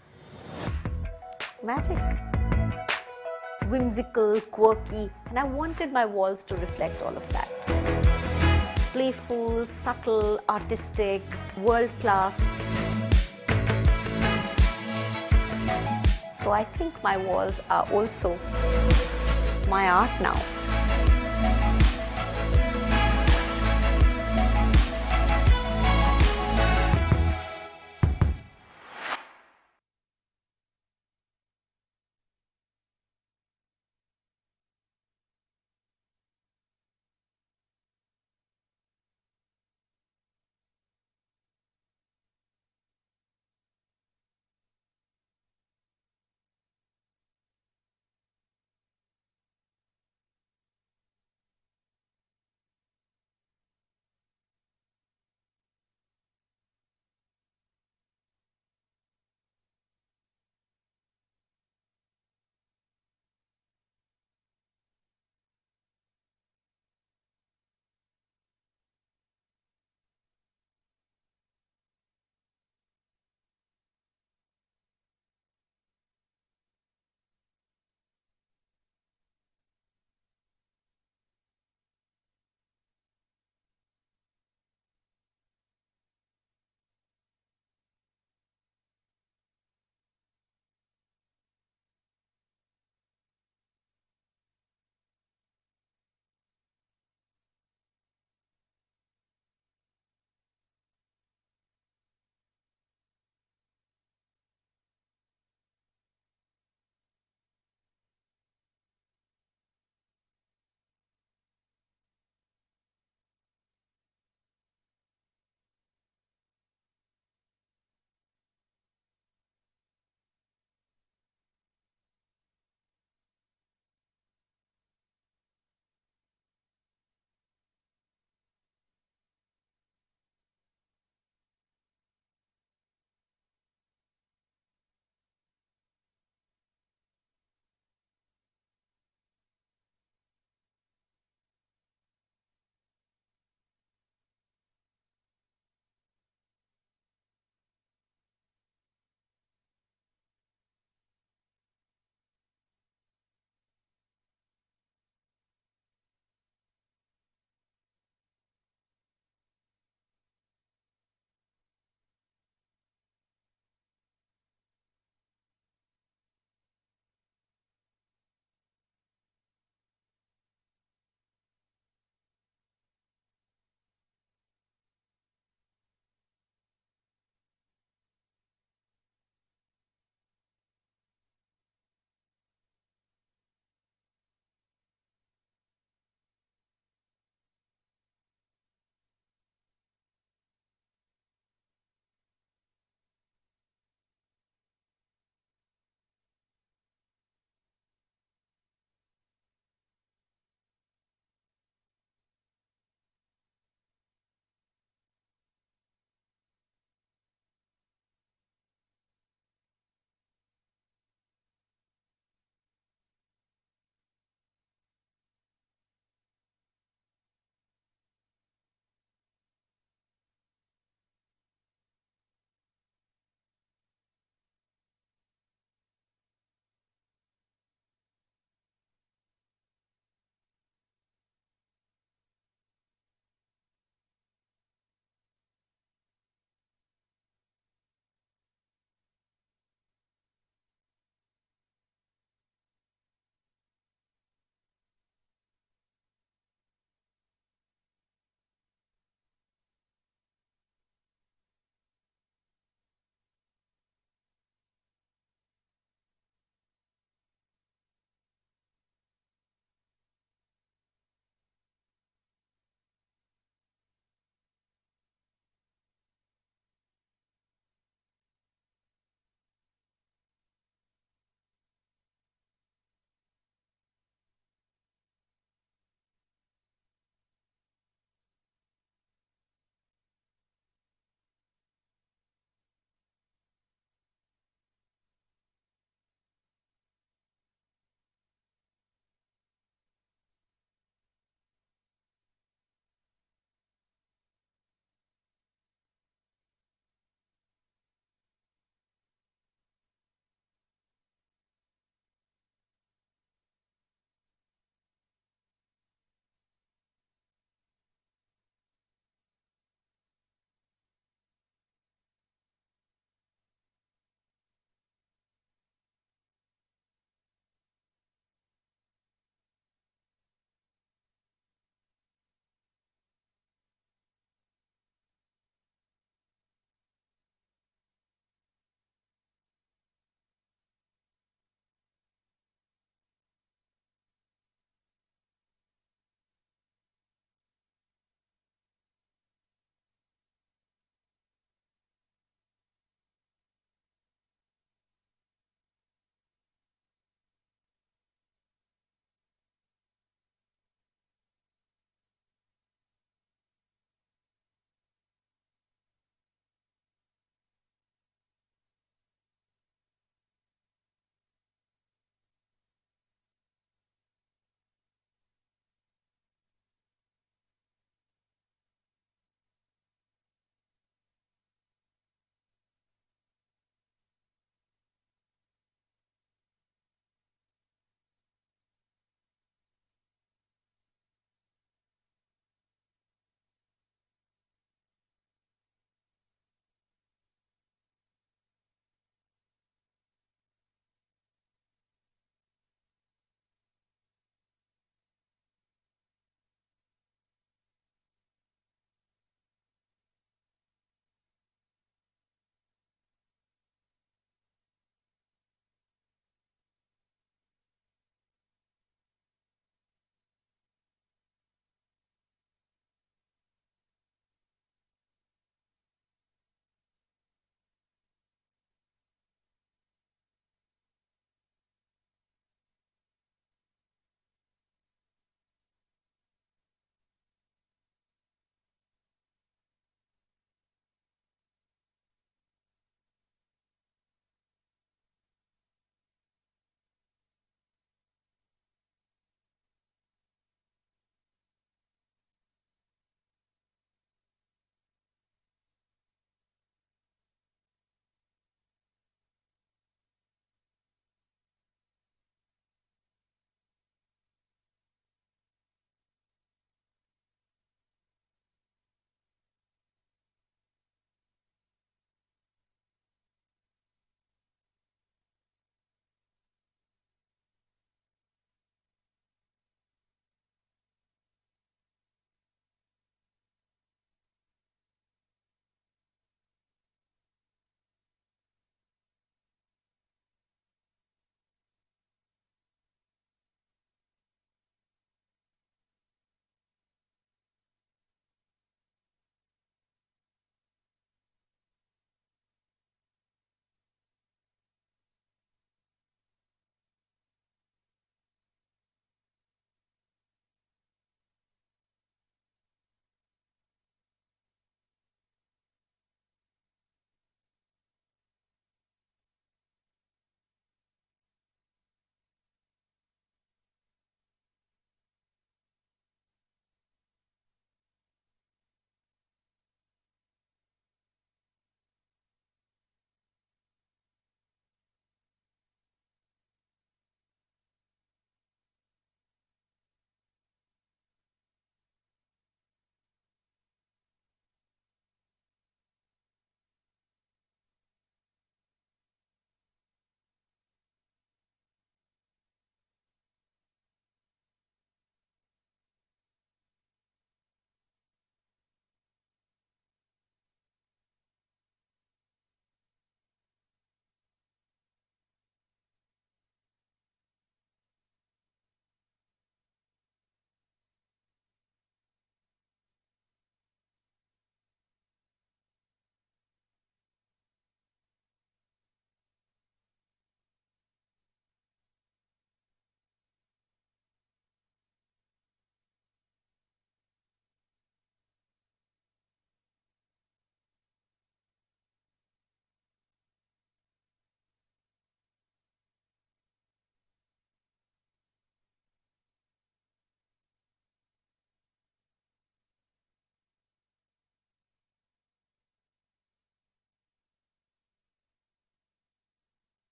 magic. Whimsical, quirky, and I wanted my walls to reflect all of that. Playful, subtle, artistic, world-class. So I think my walls are also my art now.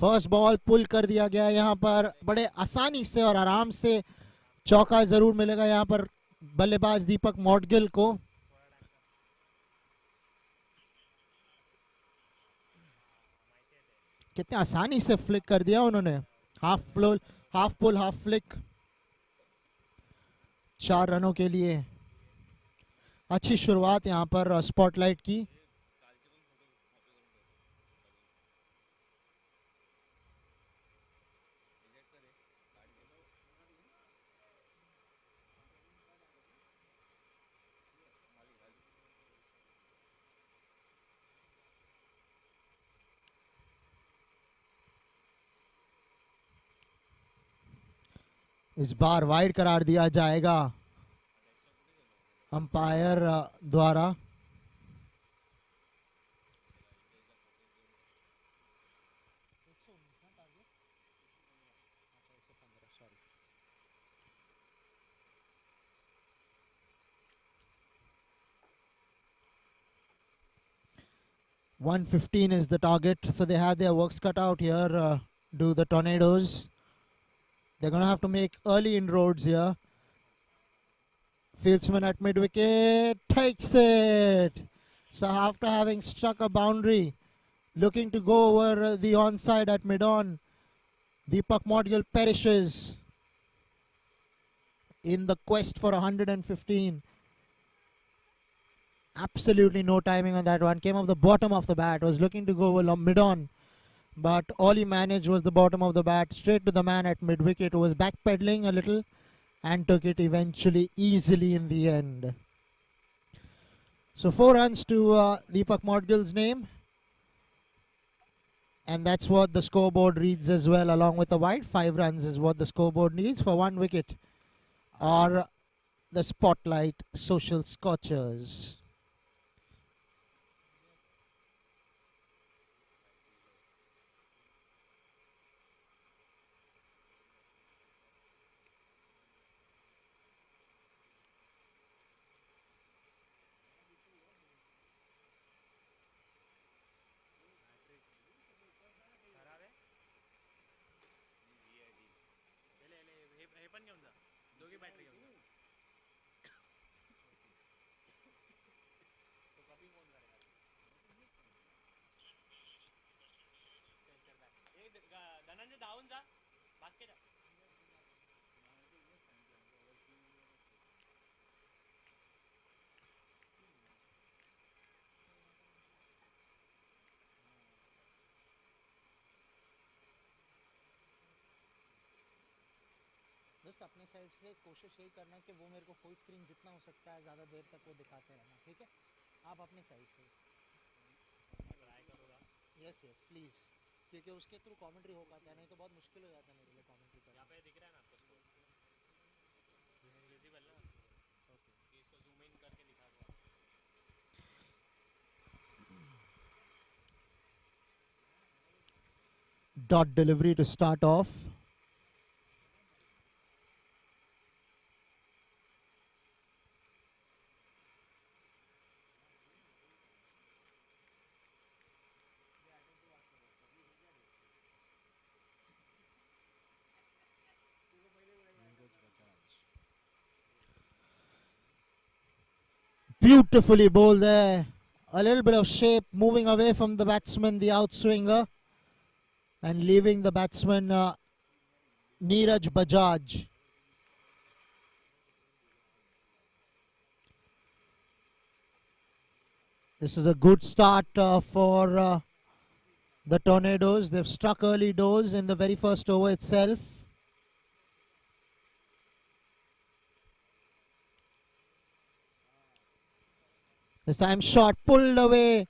First ball pull कर दिया गया यहाँ पर, बड़े आसानी से और आराम से चौका जरूर मिलेगा यहाँ पर बल्लेबाज दीपक मॉडगिल को। कितने आसानी से फ्लिक कर दिया उन्होंने, हाफ पुल हाफ फ्लिक, 4 रनों के लिए। अच्छी शुरुआत यहाँ पर स्पॉटलाइट की। इस बार वाइड करार दिया जाएगा अंपायर द्वारा। $115 is the target, so they have their works cut out here. Do the Tornadoes. They're going to have to make early inroads here. Fieldsman at mid-wicket takes it. So after having struck a boundary, looking to go over the onside at mid-on, Deepak Modgill perishes in the quest for 115. Absolutely no timing on that one. Came off the bottom of the bat. Was looking to go over mid-on, but all he managed was the bottom of the bat, straight to the man at mid-wicket, who was backpedaling a little and took it eventually easily in the end. So 4 runs to Deepak Modgill's name. And that's what the scoreboard reads as well, along with the wide. 5 runs is what the scoreboard needs for 1 wicket. Are the Spottlight Social Scorchers. दोस्त अपने side से कोशिश यही करना कि वो मेरे को फुल स्क्रीन जितना हो सकता है ज़्यादा देर तक वो दिखाते रहना, ठीक है? आप अपने साइड से ट्राई करोगा? यस यस प्लीज़, क्योंकि उसके थ्रू कमेंट्री हो पाता है, नहीं तो बहुत मुश्किल हो जाता है मेरे लिए कमेंट्री करना। यहाँ पे दिख रहा है ना आपको स्कोर? विजिबल ना? ओके, इसको जूम इन करके दिखा दो। Dot delivery to start off. Beautifully bowled there. A little bit of shape, moving away from the batsman, the outswinger, and leaving the batsman Neeraj Bajaj. This is a good start for the Tornadoes. They've struck early doors in the very first over itself. This time shot pulled away.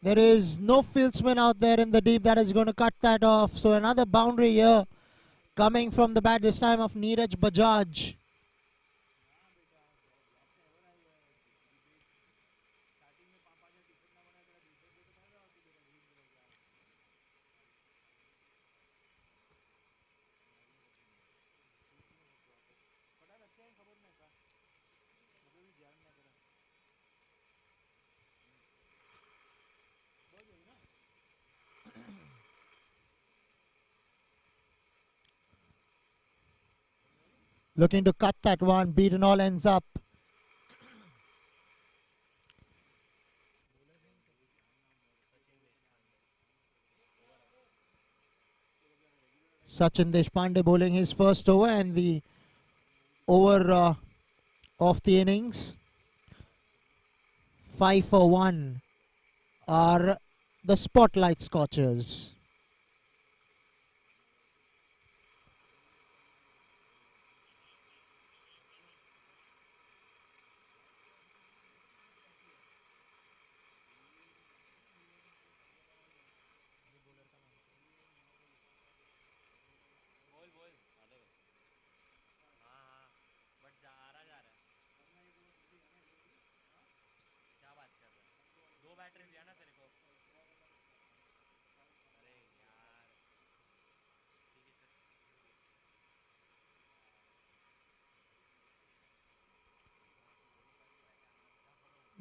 There is no fieldsman out there in the deep that is going to cut that off. So another boundary here coming from the bat, this time of Neeraj Bajaj. Looking to cut that one. Beaten all ends up. Sachin Deshpande bowling his first over and the over of the innings. 5 for 1 are the Spottlight Scorchers.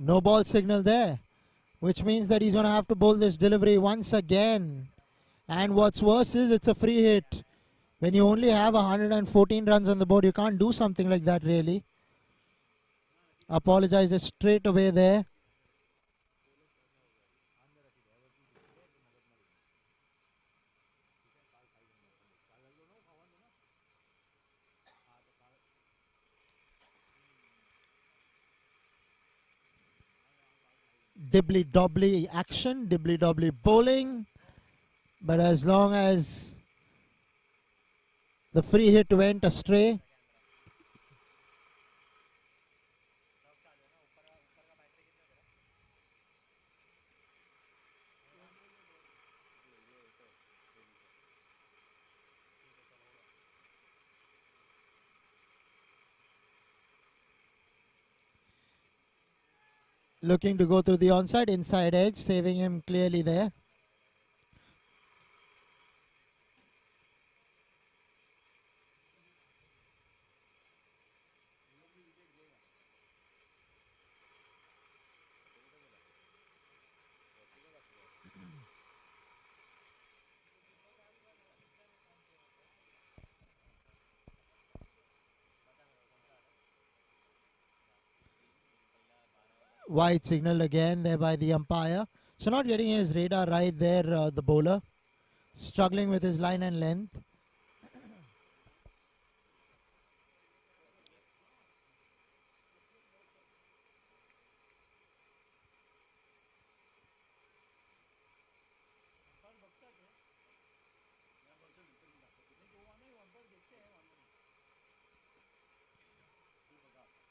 No ball signal there, which means that he's going to have to bowl this delivery once again. And what's worse is it's a free hit. When you only have 114 runs on the board, you can't do something like that really. Apologizes straight away there. Dibbly-dobbly action, dibbly-dobbly bowling. But as long as the free hit went astray, looking to go through the onside, inside edge, saving him clearly there. Wide signal again there by the umpire. So not getting his radar right there, the bowler. Struggling with his line and length.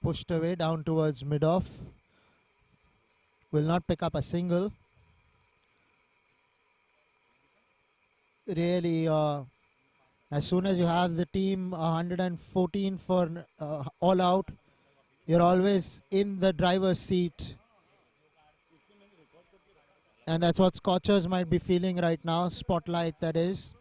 Pushed away down towards mid-off. Will not pick up a single. Really, as soon as you have the team 114 for all out, you're always in the driver's seat. And that's what Scorchers might be feeling right now. Spottlight, that is.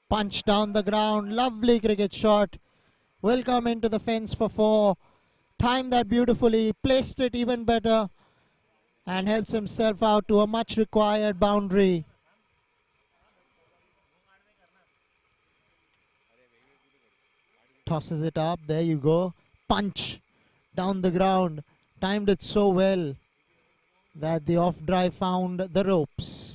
Punch down the ground. Lovely cricket shot. Will come into the fence for 4. Timed that beautifully. Placed it even better. And helps himself out to a much required boundary. Tosses it up. There you go. Punch down the ground. Timed it so well that the off drive found the ropes.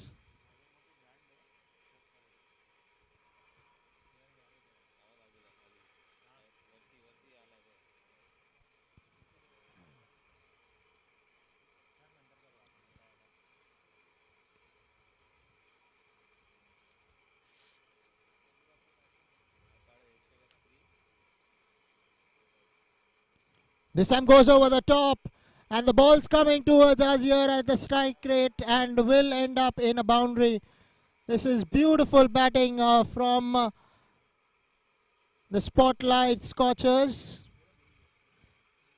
This time goes over the top, and the ball's coming towards us here at the strike rate and will end up in a boundary. This is beautiful batting from the Spottlight Scorchers.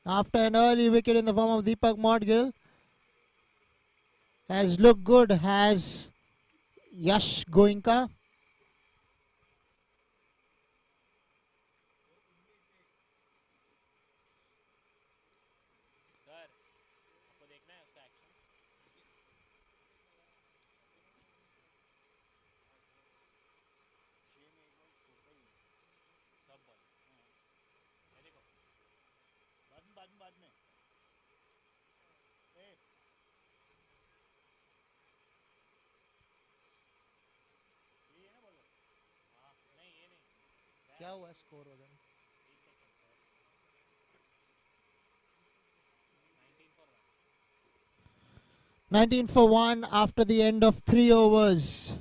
After an early wicket in the form of Deepak Modgill, has looked good, has Yash Goenka. क्या हुआ score हो गया 19 for 1 after the end of 3 overs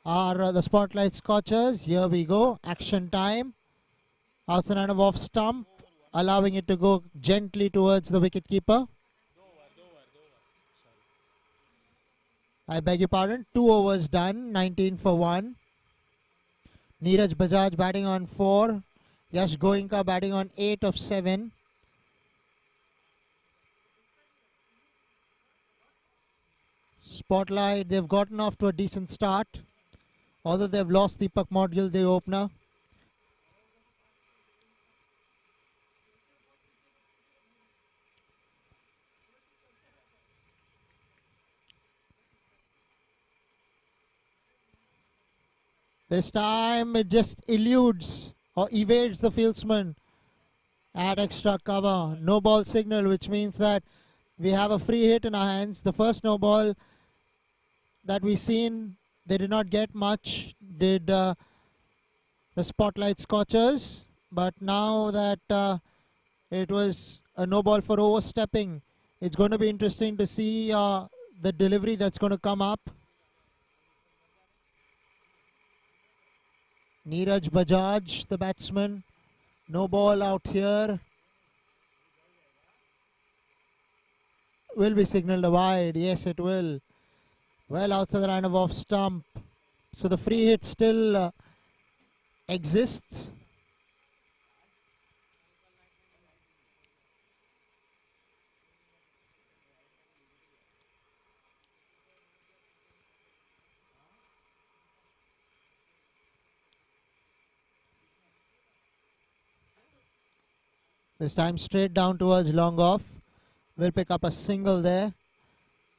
are the Spotlight Scorchers. Here we go. Action time. Outside off stump, allowing it to go gently towards the wicketkeeper. I beg your pardon. 2 overs done. 19 for 1. Neeraj Bajaj batting on 4. Yash Goenka batting on 8 of 7. Spottlight, they've gotten off to a decent start. Although they've lost Deepak Modgil, the opener. This time it just eludes or evades the fieldsman at extra cover. No ball signal, which means that we have a free hit in our hands. The first no ball that we seen, they did not get much, did the Spotlight Scorchers. But now that it was a no ball for overstepping, it's going to be interesting to see the delivery that's going to come up. Neeraj Bajaj, the batsman. No ball out here. Will be signalled wide. Yes, it will. Well outside the line of off stump. So the free hit still exists. This time straight down towards long off. Will pick up a single there.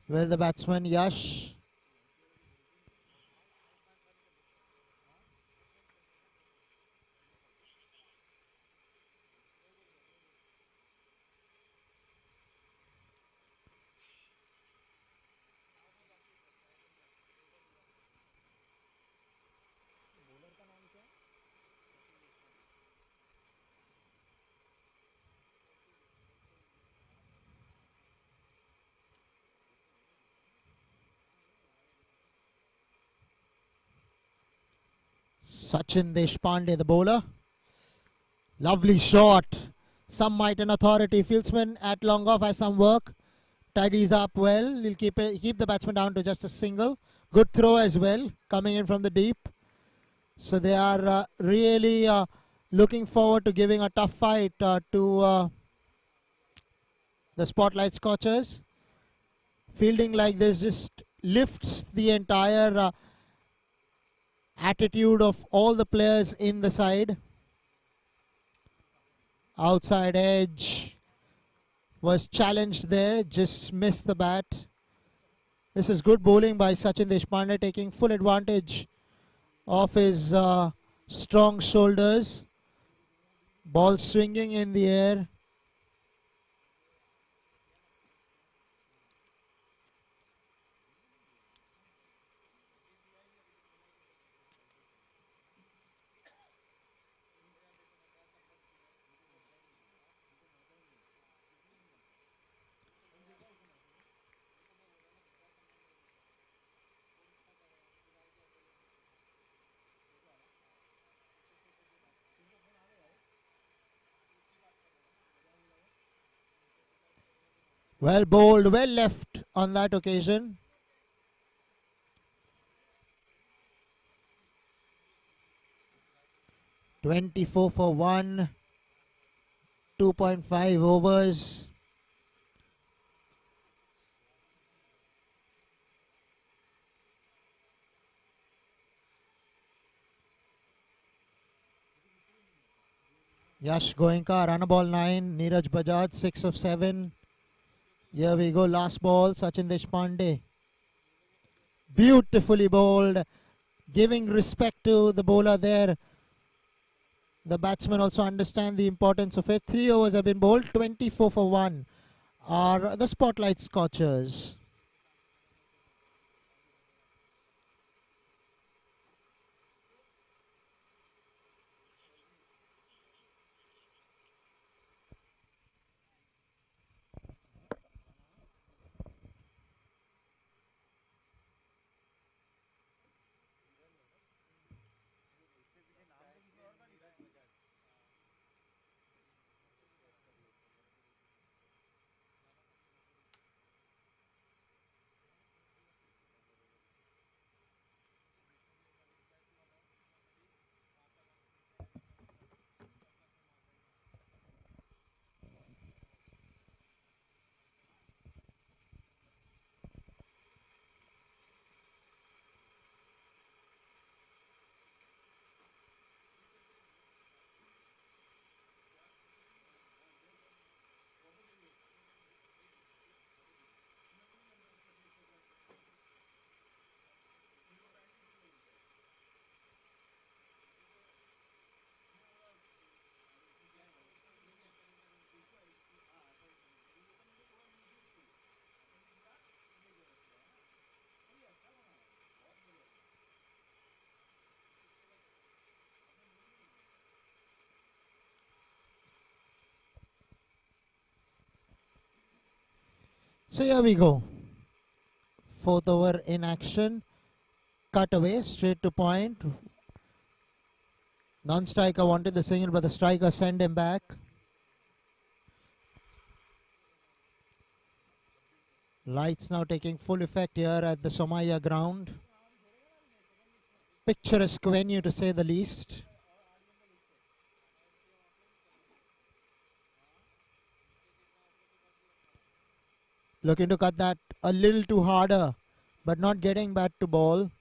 Will the batsman Yash. Sachin Deshpande, the bowler. Lovely shot. Some might and authority. Fieldsman at long off has some work. Tidies up well. He'll keep the batsman down to just a single. Good throw as well, coming in from the deep. So they are really looking forward to giving a tough fight to the Spotlight Scorchers. Fielding like this just lifts the entire attitude of all the players in the side. Outside edge was challenged there, just missed the bat. This is good bowling by Sachin Deshpande, taking full advantage of his strong shoulders. Ball swinging in the air. Well bowled, well left on that occasion. "24 for 1, 2.5 overs. Yash Goenka, run a ball 9. Neeraj Bajaj, 6 of 7. Here we go, last ball, Sachin Deshpande. Beautifully bowled, giving respect to the bowler there. The batsmen also understand the importance of it. 3 overs have been bowled, 24 for 1 are the Spottlight Scorchers. So here we go. 4th over in action. Cut away, straight to point. Non-striker wanted the single, but the striker sent him back. Lights now taking full effect here at the Somaya ground. Picturesque venue to say the least. Looking to cut that a little too harder, but not getting back to ball.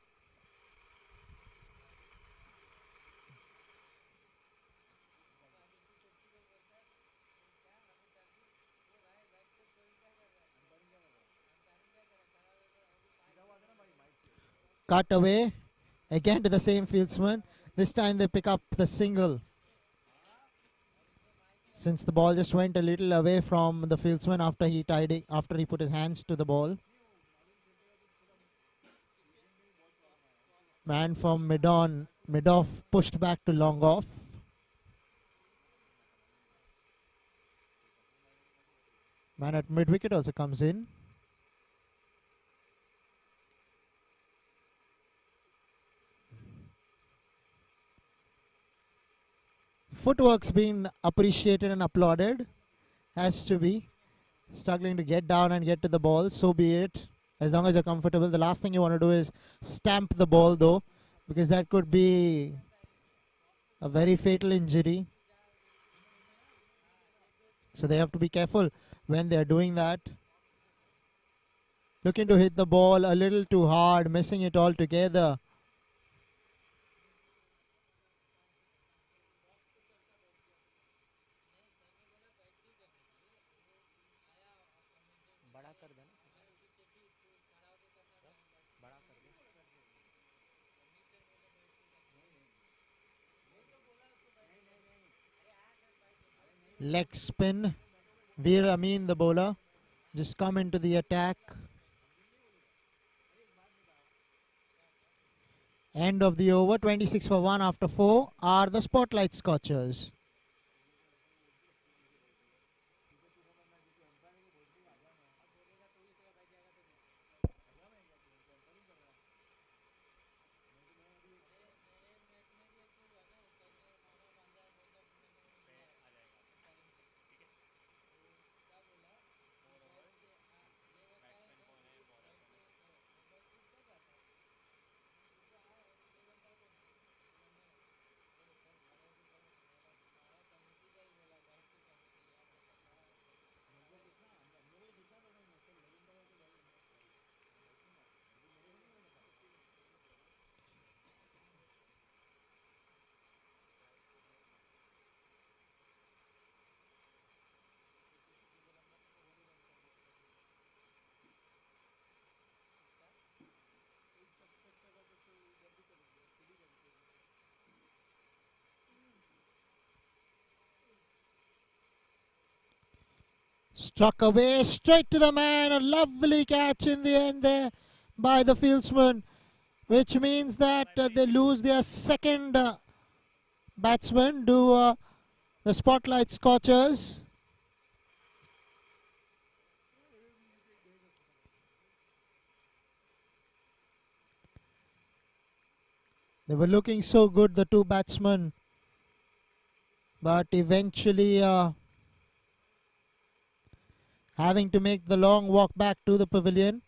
Cut away. Again to the same fieldsman. This time they pick up the single. Since the ball just went a little away from the fieldsman after he put his hands to the ball. Man from mid-off pushed back to long off. Man at mid-wicket also comes in. Footwork's been appreciated and applauded. Has to be. Struggling to get down and get to the ball, so be it. As long as you're comfortable. The last thing you want to do is stamp the ball though, because that could be a very fatal injury. So they have to be careful when they're doing that. Looking to hit the ball a little too hard, missing it altogether. Leg spin. Veer Amin, the bowler, just come into the attack. End of the over. 26 for 1 after 4 are the Spottlight Scorchers. Struck away straight to the man. A lovely catch in the end there by the fieldsman, which means that they lose their second batsman to the Spottlight Scorchers. They were looking so good, the two batsmen, but eventually having to make the long walk back to the pavilion.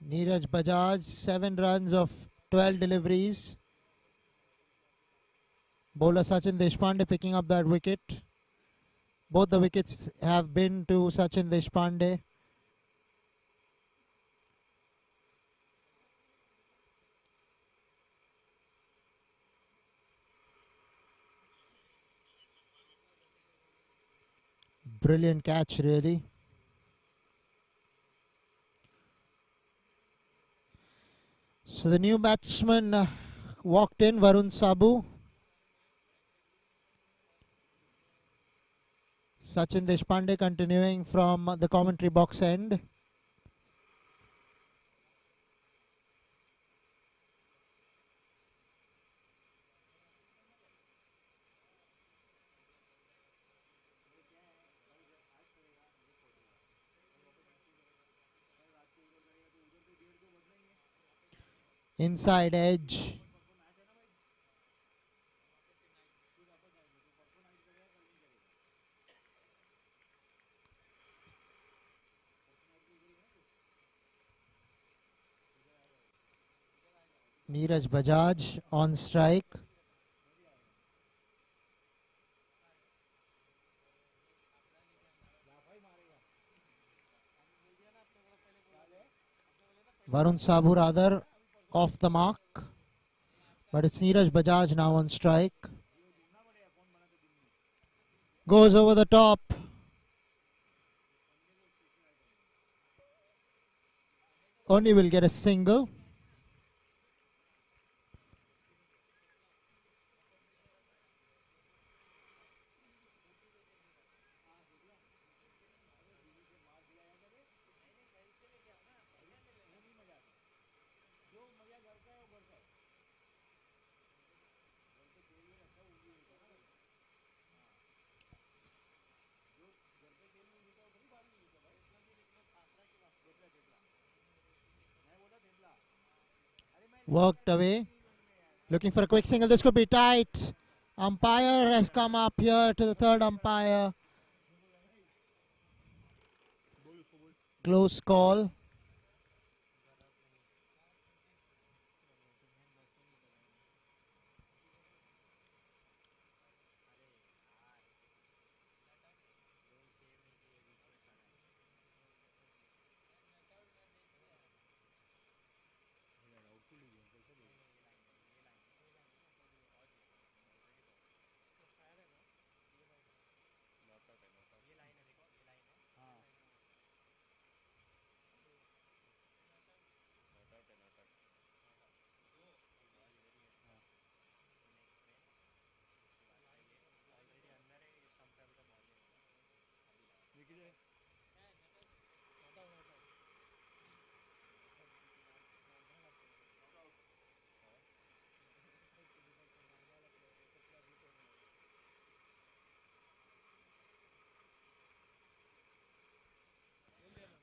Neeraj Bajaj, 7 runs of 12 deliveries. Bowler Sachin Deshpande picking up that wicket. Both the wickets have been to Sachin Deshpande. Brilliant catch, really. So the new batsman walked in, Varun Sabu. Sachin Deshpande continuing from the commentary box end. Inside edge. Neeraj Bajaj on strike. Varun Sabu rather off the mark. But it's Neeraj Bajaj now on strike. Goes over the top. Only will get a single. Worked away. Looking for a quick single. This could be tight. Umpire has come up here to the third umpire. Close call.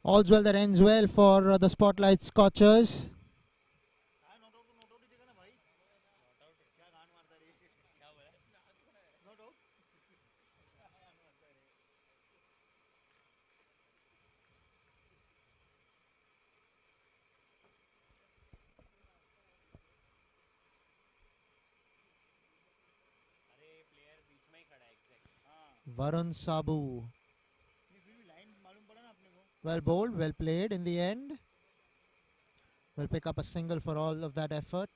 All's well that ends well for the Spottlight Scorchers. Varun Sabu. Well bowled, well played in the end. Will pick up a single for all of that effort.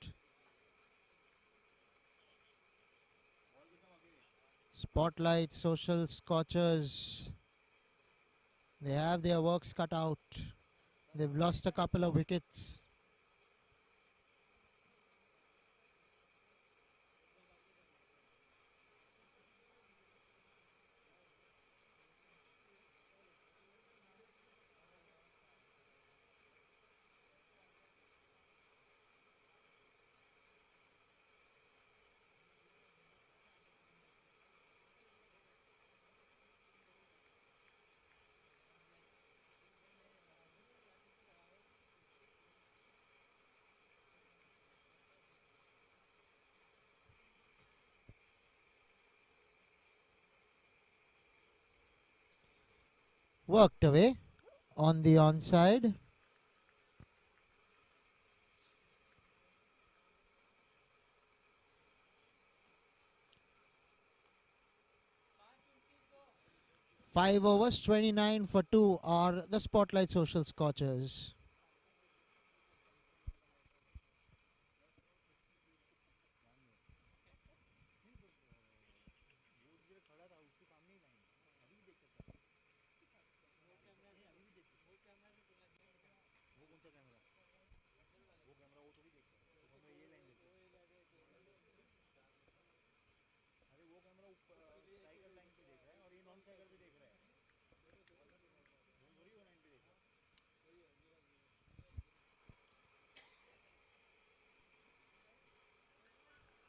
Spottlight Social Scorchers They have their works cut out. They've lost a couple of wickets. Worked away on the onside. Five overs, 29 for 2 are the Spottlight Social Scorchers.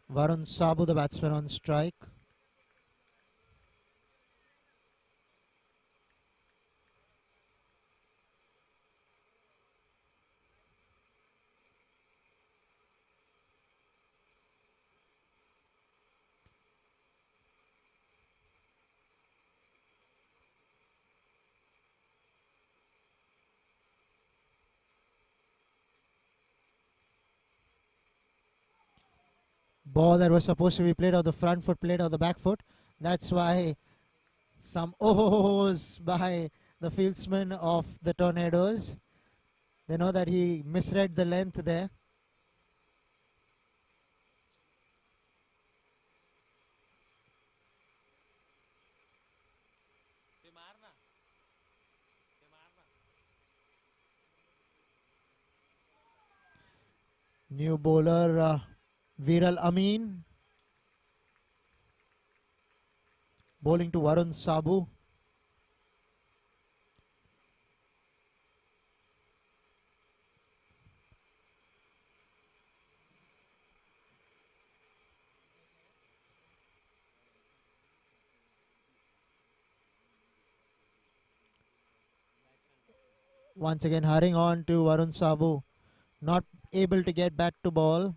Varun Sabu, the batsman, on strike. Ball that was supposed to be played off the front foot, played off the back foot. That's why some O's by the fieldsman of the Tornadoes. They know that he misread the length there. New bowler Viral Amin bowling to Varun Sabu. Once again hurrying on to Varun Sabu, not able to get back to ball.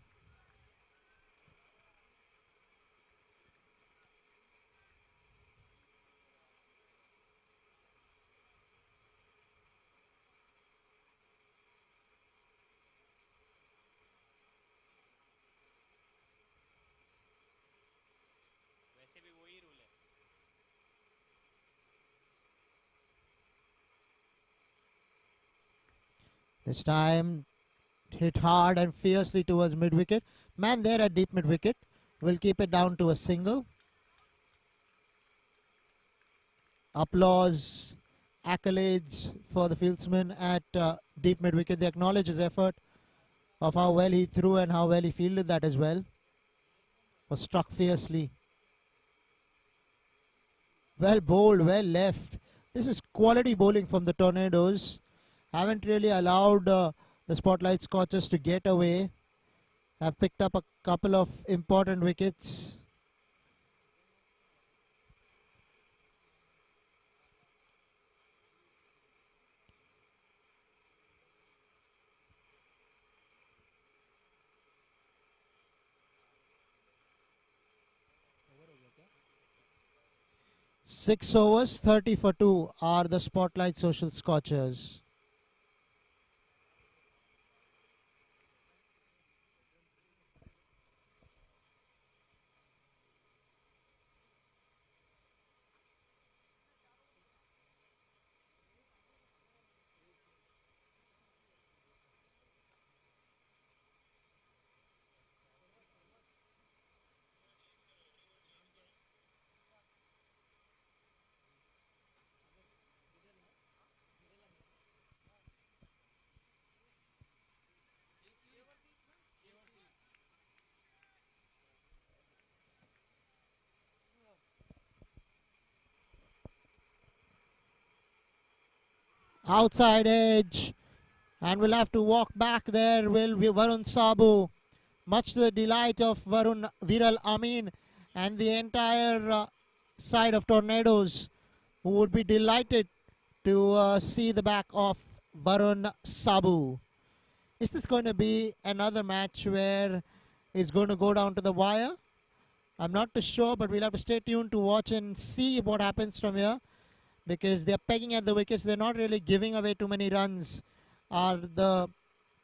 This time hit hard and fiercely towards mid-wicket. Man there at deep mid-wicket will keep it down to a single. Applause, accolades for the fieldsman at deep mid-wicket. They acknowledge his effort of how well he threw and how well he fielded that as well. Was struck fiercely. Well bowled, well left. This is quality bowling from the Tornadoes. Haven't really allowed the Spottlight Scorchers to get away. Have picked up a couple of important wickets. Six overs, 30 for 2 are the Spottlight Social Scorchers. outside edge, and will have to walk back there. Will be Varun Sabu, much to the delight of Viral Amin and the entire side of Tornadoes, who would be delighted to see the back of Varun Sabu. Is this going to be another match where it's going to go down to the wire? I'm not too sure, but we'll have to stay tuned to watch and see what happens from here, because they're pegging at the wickets. They're not really giving away too many runs, are the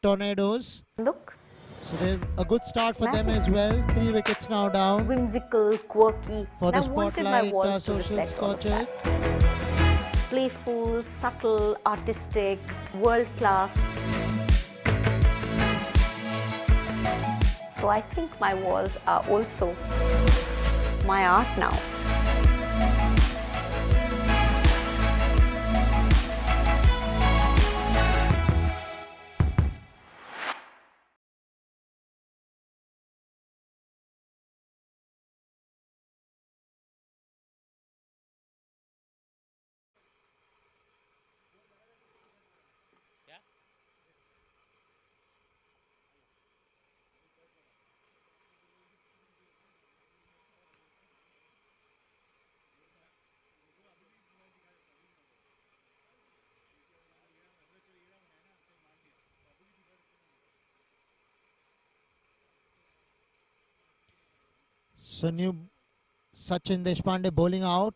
Tornadoes. Look. So they've a good start for them Magic. as well. 3 wickets now down Whimsical, quirky. for the I wanted my Spottlight walls to social reflect all of Scorchers. that. Playful, subtle, artistic, world-class. So I think my walls are also my art now. So new Sachin Deshpande bowling out.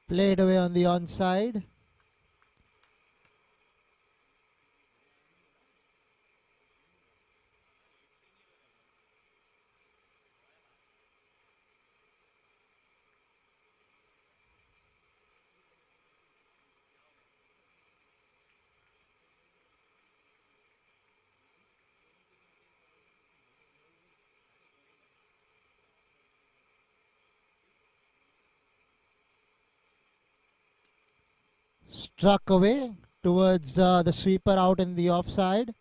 Played away on the onside. Struck away towards the sweeper out in the offside.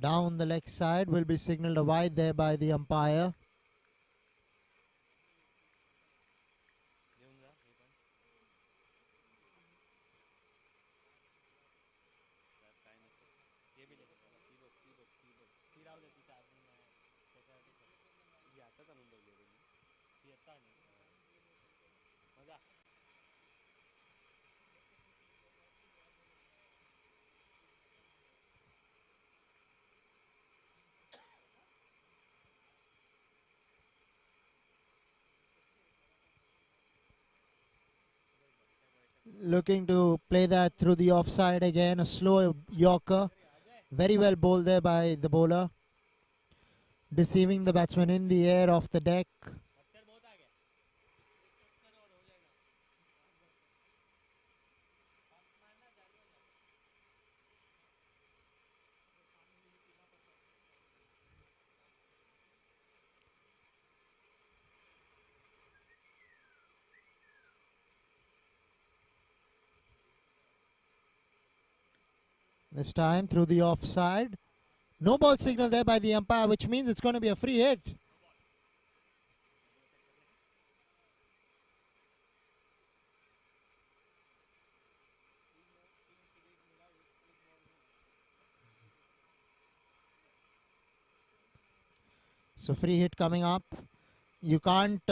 Down the leg side, will be signalled a wide there by the umpire. Looking to play that through the offside again. A slow Yorker. Very well bowled there by the bowler. Deceiving the batsman in the air off the deck. This time through the offside. No ball signal there by the umpire, which means it's going to be a free hit. So free hit coming up. You can't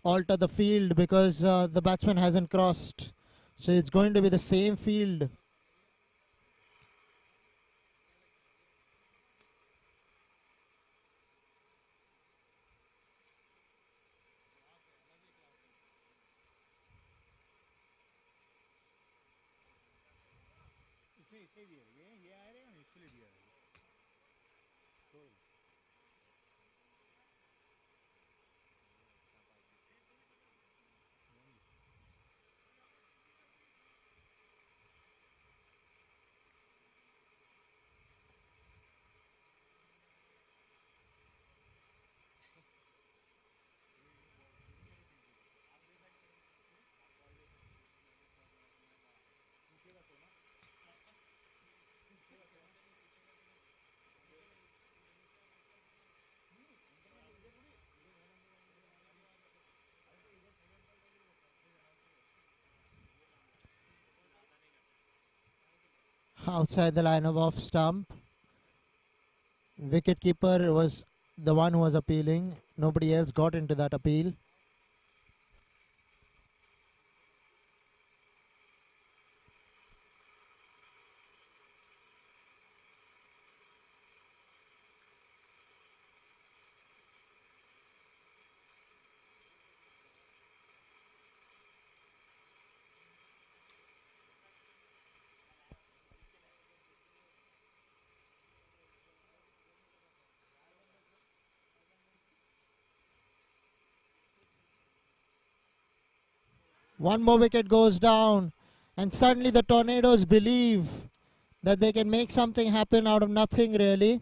alter the field because the batsman hasn't crossed. So it's going to be the same field. Outside the line of off stump. Wicketkeeper was the one who was appealing. Nobody else got into that appeal. One more wicket goes down, and suddenly the Tornadoes believe that they can make something happen out of nothing, really.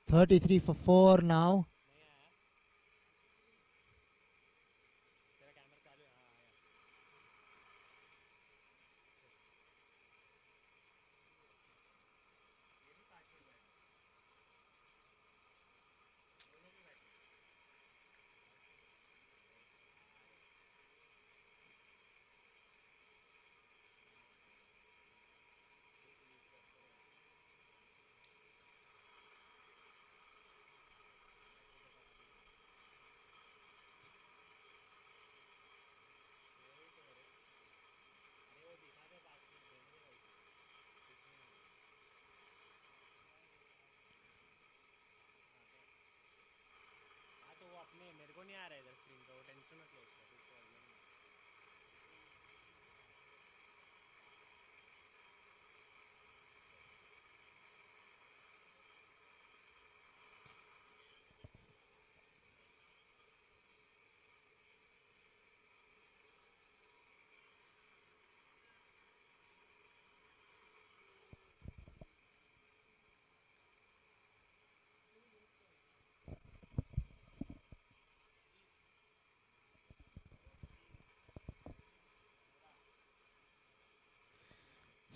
"33 for 4" now.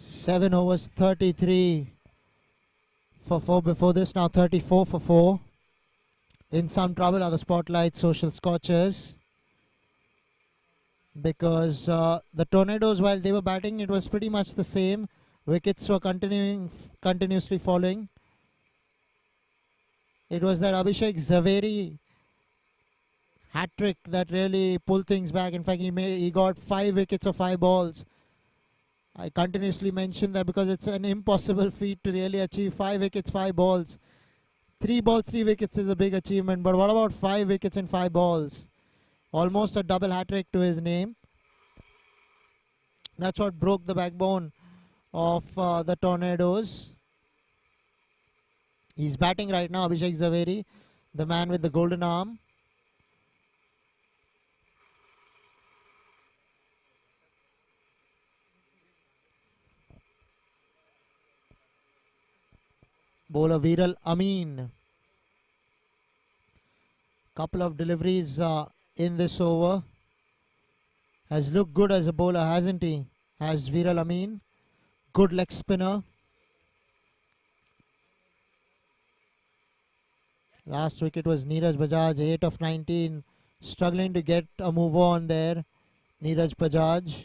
Seven overs, 33 for 4 before this. Now 34 for 4. In some trouble are the Spottlight social Scorchers, because the Tornadoes, while they were batting, it was pretty much the same. Wickets were continuously falling. It was that Abhishek Zaveri hat-trick that really pulled things back. In fact, he got 5 wickets or 5 balls. I continuously mention that because it's an impossible feat to really achieve 5 wickets, 5 balls. 3 balls, 3 wickets is a big achievement, but what about 5 wickets and 5 balls? Almost a double hat-trick to his name. That's what broke the backbone of the Tornadoes. He's batting right now, Abhishek Zaveri, the man with the golden arm. Bowler Viral Amin. Couple of deliveries in this over. Has looked good as a bowler, hasn't he? Has Viral Amin. Good leg spinner. Last wicket was Neeraj Bajaj, 8 of 19. Struggling to get a move on there. Neeraj Bajaj.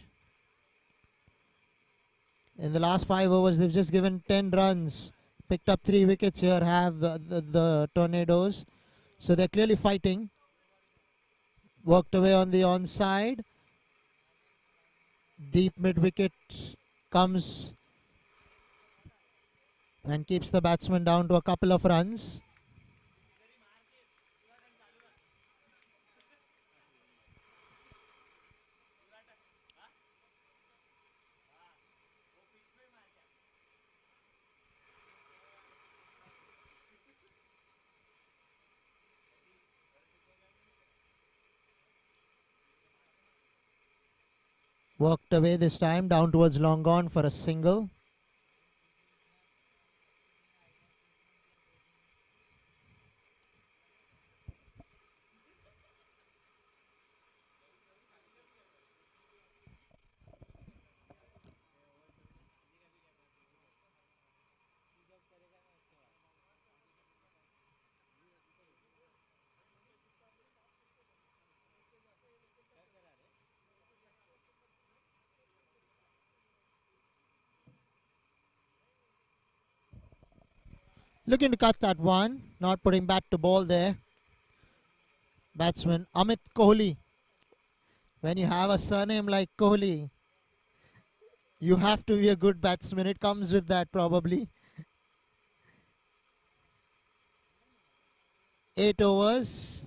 In the last 5 overs, they've just given 10 runs. Picked up 3 wickets here, have the Tornadoes. So they're clearly fighting. Worked away on the onside. Deep mid wicket comes and keeps the batsman down to a couple of runs. Worked away this time, down towards long on for a single. Looking to cut that one, not putting bat to ball there. Batsman Amit Kohli. When you have a surname like Kohli, you have to be a good batsman. It comes with that probably. 8 overs,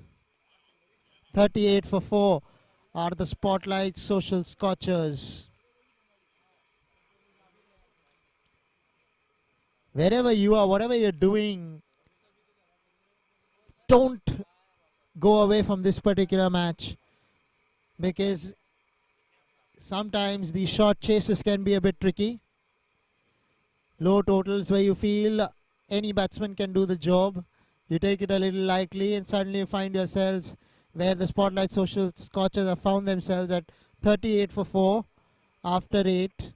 38 for 4 are the Spottlight Social Scorchers. Wherever you are, whatever you're doing, don't go away from this particular match, because sometimes the short chases can be a bit tricky. Low totals where you feel any batsman can do the job. You take it a little lightly and suddenly you find yourselves where the Spottlight Social Scorchers have found themselves at 38 for 4 after 8.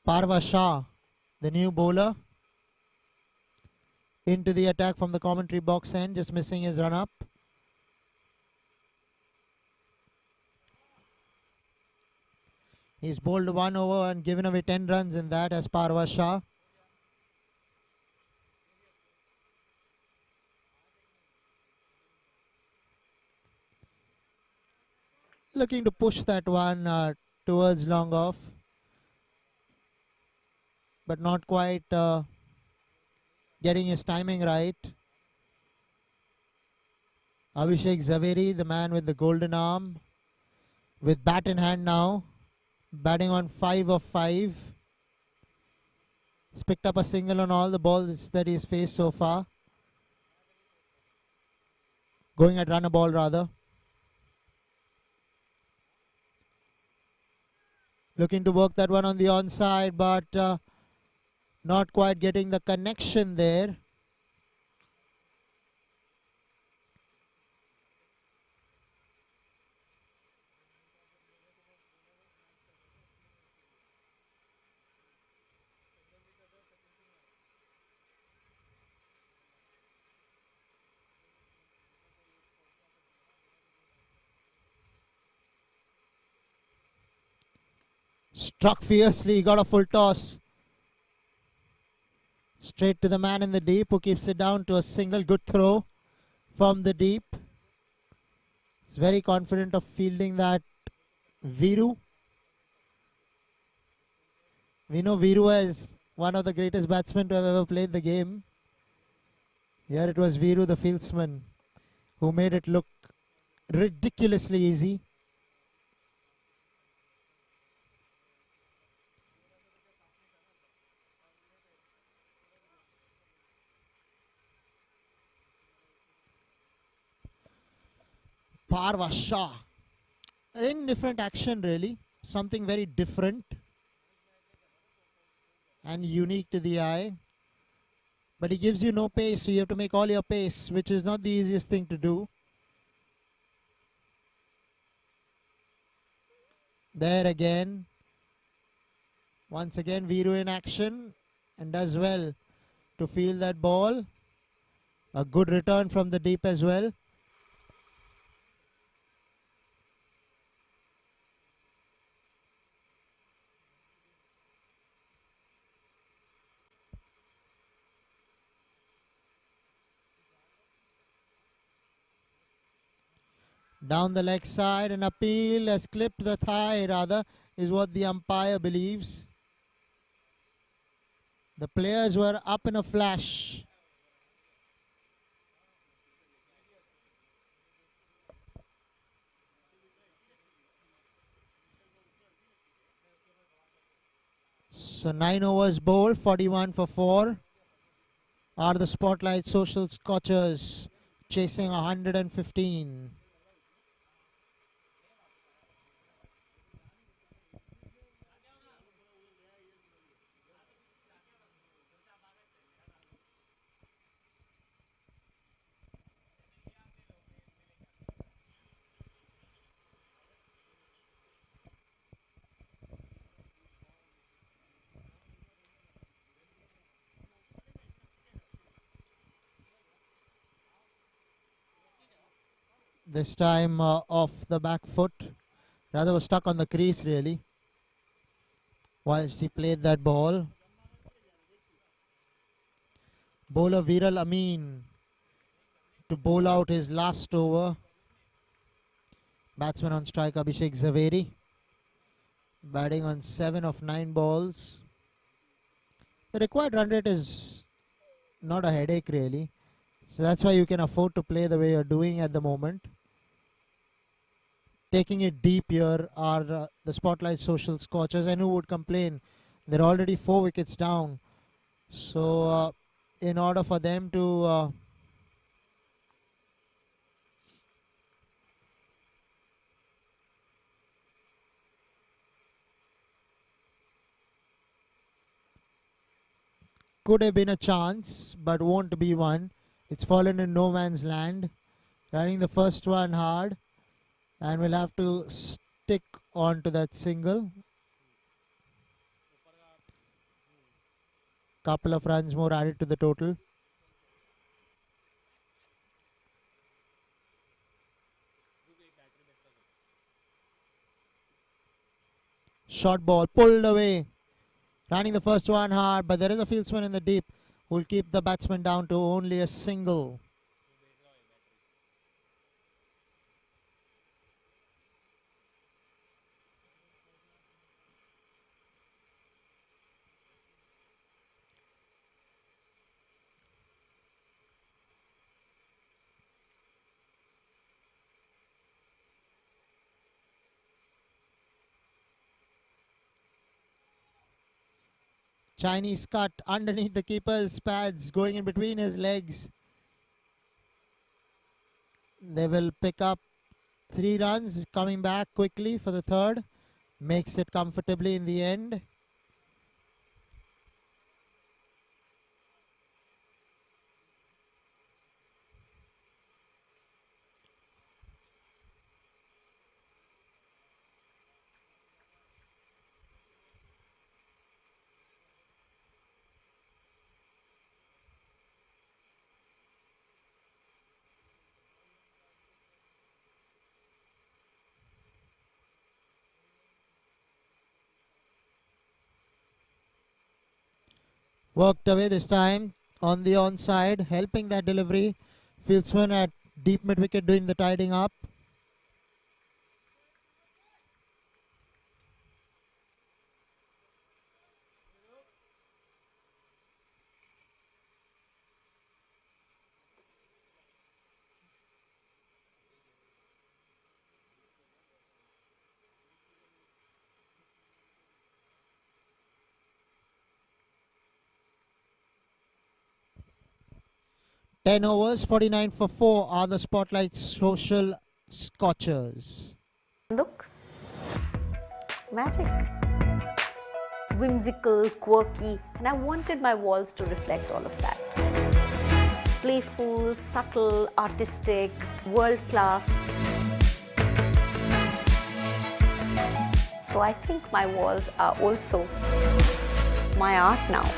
Parva Shah, the new bowler, into the attack from the commentary box end, just missing his run up. He's bowled 1 over and given away 10 runs in that as Parva Shah. Looking to push that one towards long off, but not quite getting his timing right. Abhishek Zaveri, the man with the golden arm, with bat in hand now, batting on 5 of 5. He's picked up a single on all the balls that he's faced so far. Going at run a ball rather. Looking to work that one on the onside, but not quite getting the connection there. Struck fiercely, got a full toss. Straight to the man in the deep, who keeps it down to a single. Good throw from the deep. He's very confident of fielding that Viru. We know Viru as one of the greatest batsmen to have ever played the game. Here it was Viru, the fieldsman, who made it look ridiculously easy. Parva Shah. Indifferent action really. something very different and unique to the eye. But he gives you no pace, so you have to make all your pace, which is not the easiest thing to do. There again. Once again, Viru in action and does well to field that ball. A good return from the deep as well. Down the leg side, an appeal has clipped the thigh, rather, is what the umpire believes. The players were up in a flash. So 9 overs bowled, 41 for 4. Are the Spottlight Social Scorchers chasing 115. This time off the back foot. Rather was stuck on the crease really whilst he played that ball. Bowler Viral Amin to bowl out his last over. Batsman on strike Abhishek Zaveri. Batting on 7 of 9 balls. The required run rate is not a headache really. So that's why you can afford to play the way you're doing at the moment. Taking it deep here are the Spottlight Social Scorchers, and who would complain? They're already 4 wickets down. So in order for them to could have been a chance, but won't be one. It's fallen in no man's land. Running the first one hard, and we'll have to stick on to that single. Couple of runs more added to the total. Short ball pulled away. Running the first one hard, but there is a fieldsman in the deep who will keep the batsman down to only a single. Chinese cut underneath the keeper's pads, going in between his legs. They will pick up 3 runs, coming back quickly for the third. Makes it comfortably in the end. Worked away this time on the onside, helping that delivery. Fieldsman at deep mid wicket doing the tidying up. Ten overs, 49 for 4 are the Spottlight Social Scorchers. Look. magic. Whimsical, quirky, and I wanted my walls to reflect all of that. Playful, subtle, artistic, world-class. So I think my walls are also my art now.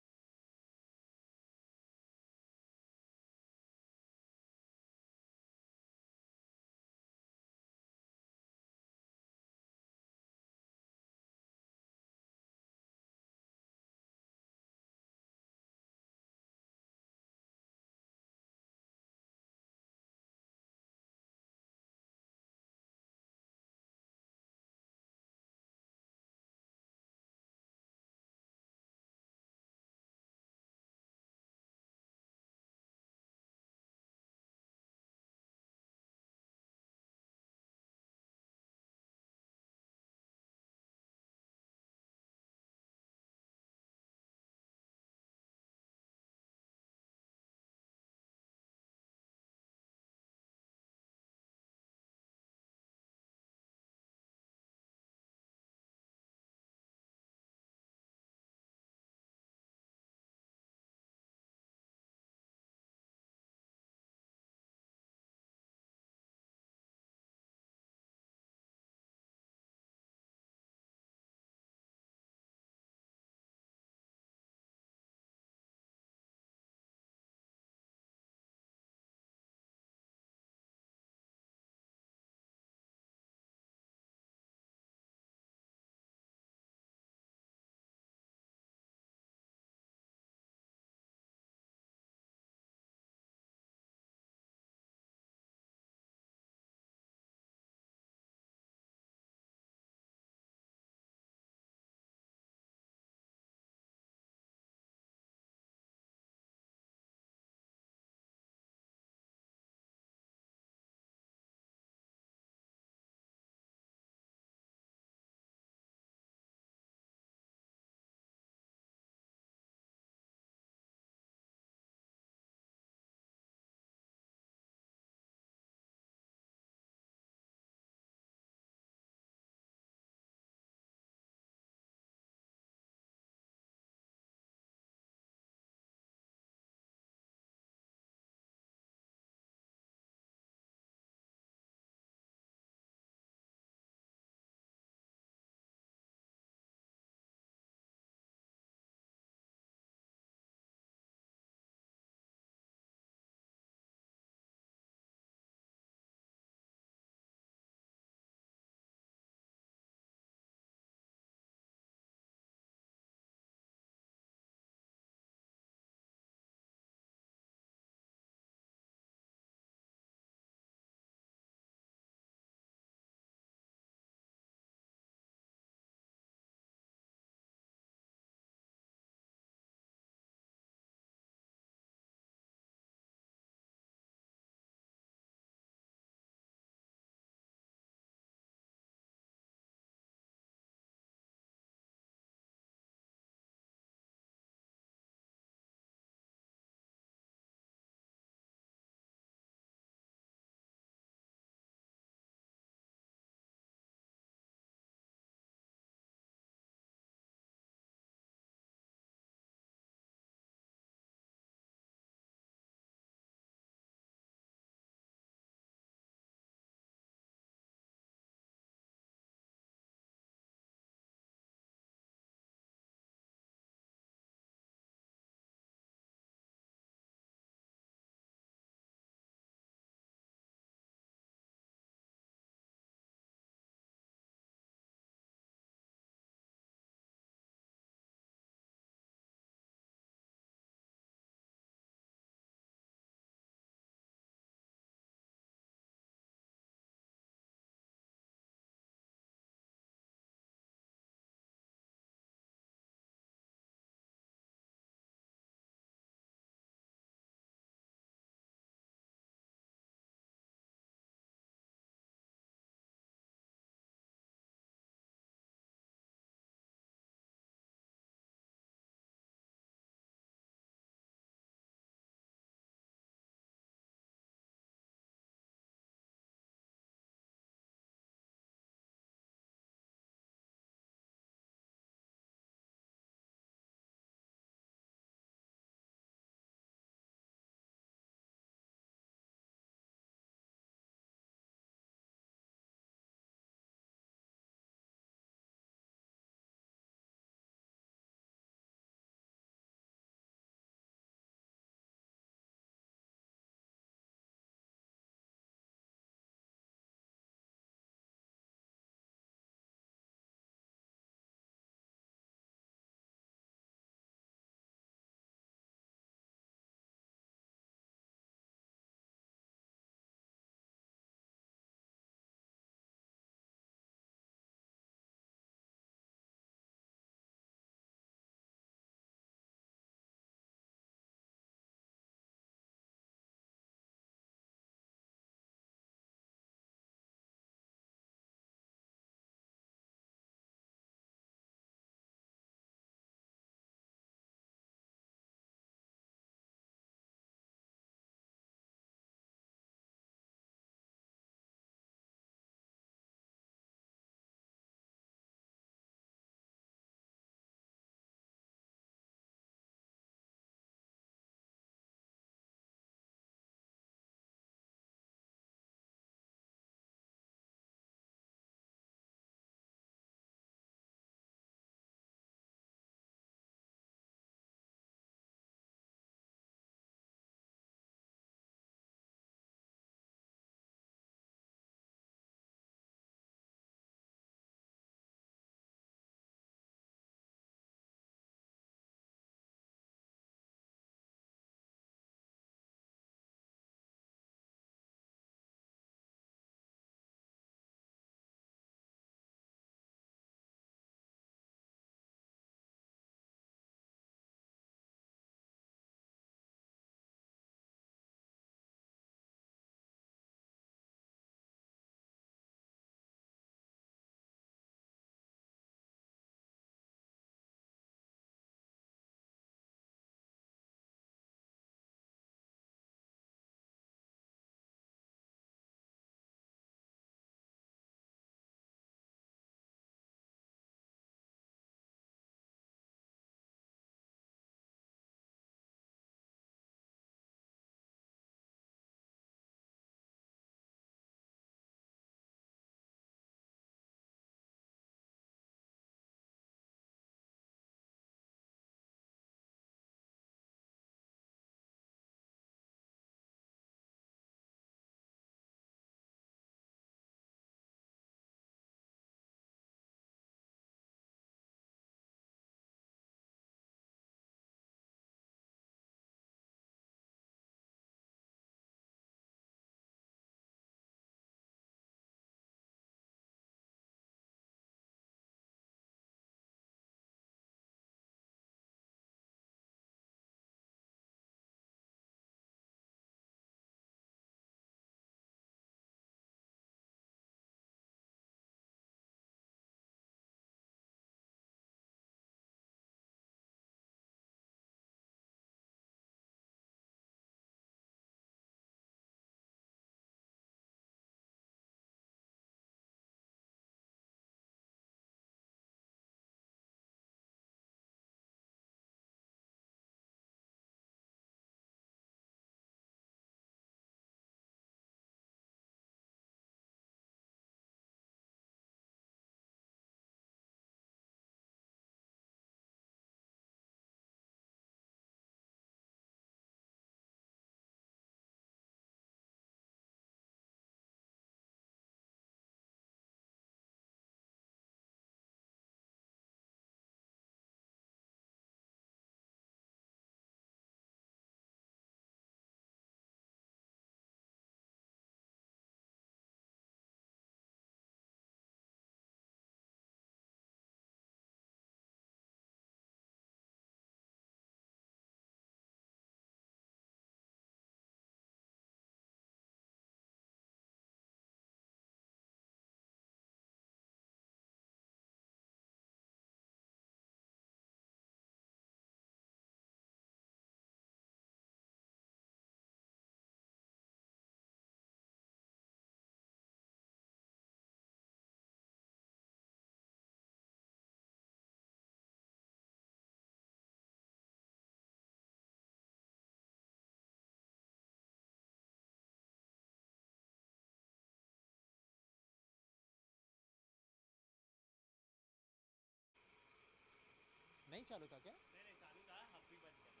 नहीं चालू था क्या? नहीं नहीं चालू था, अब भी बंद करना।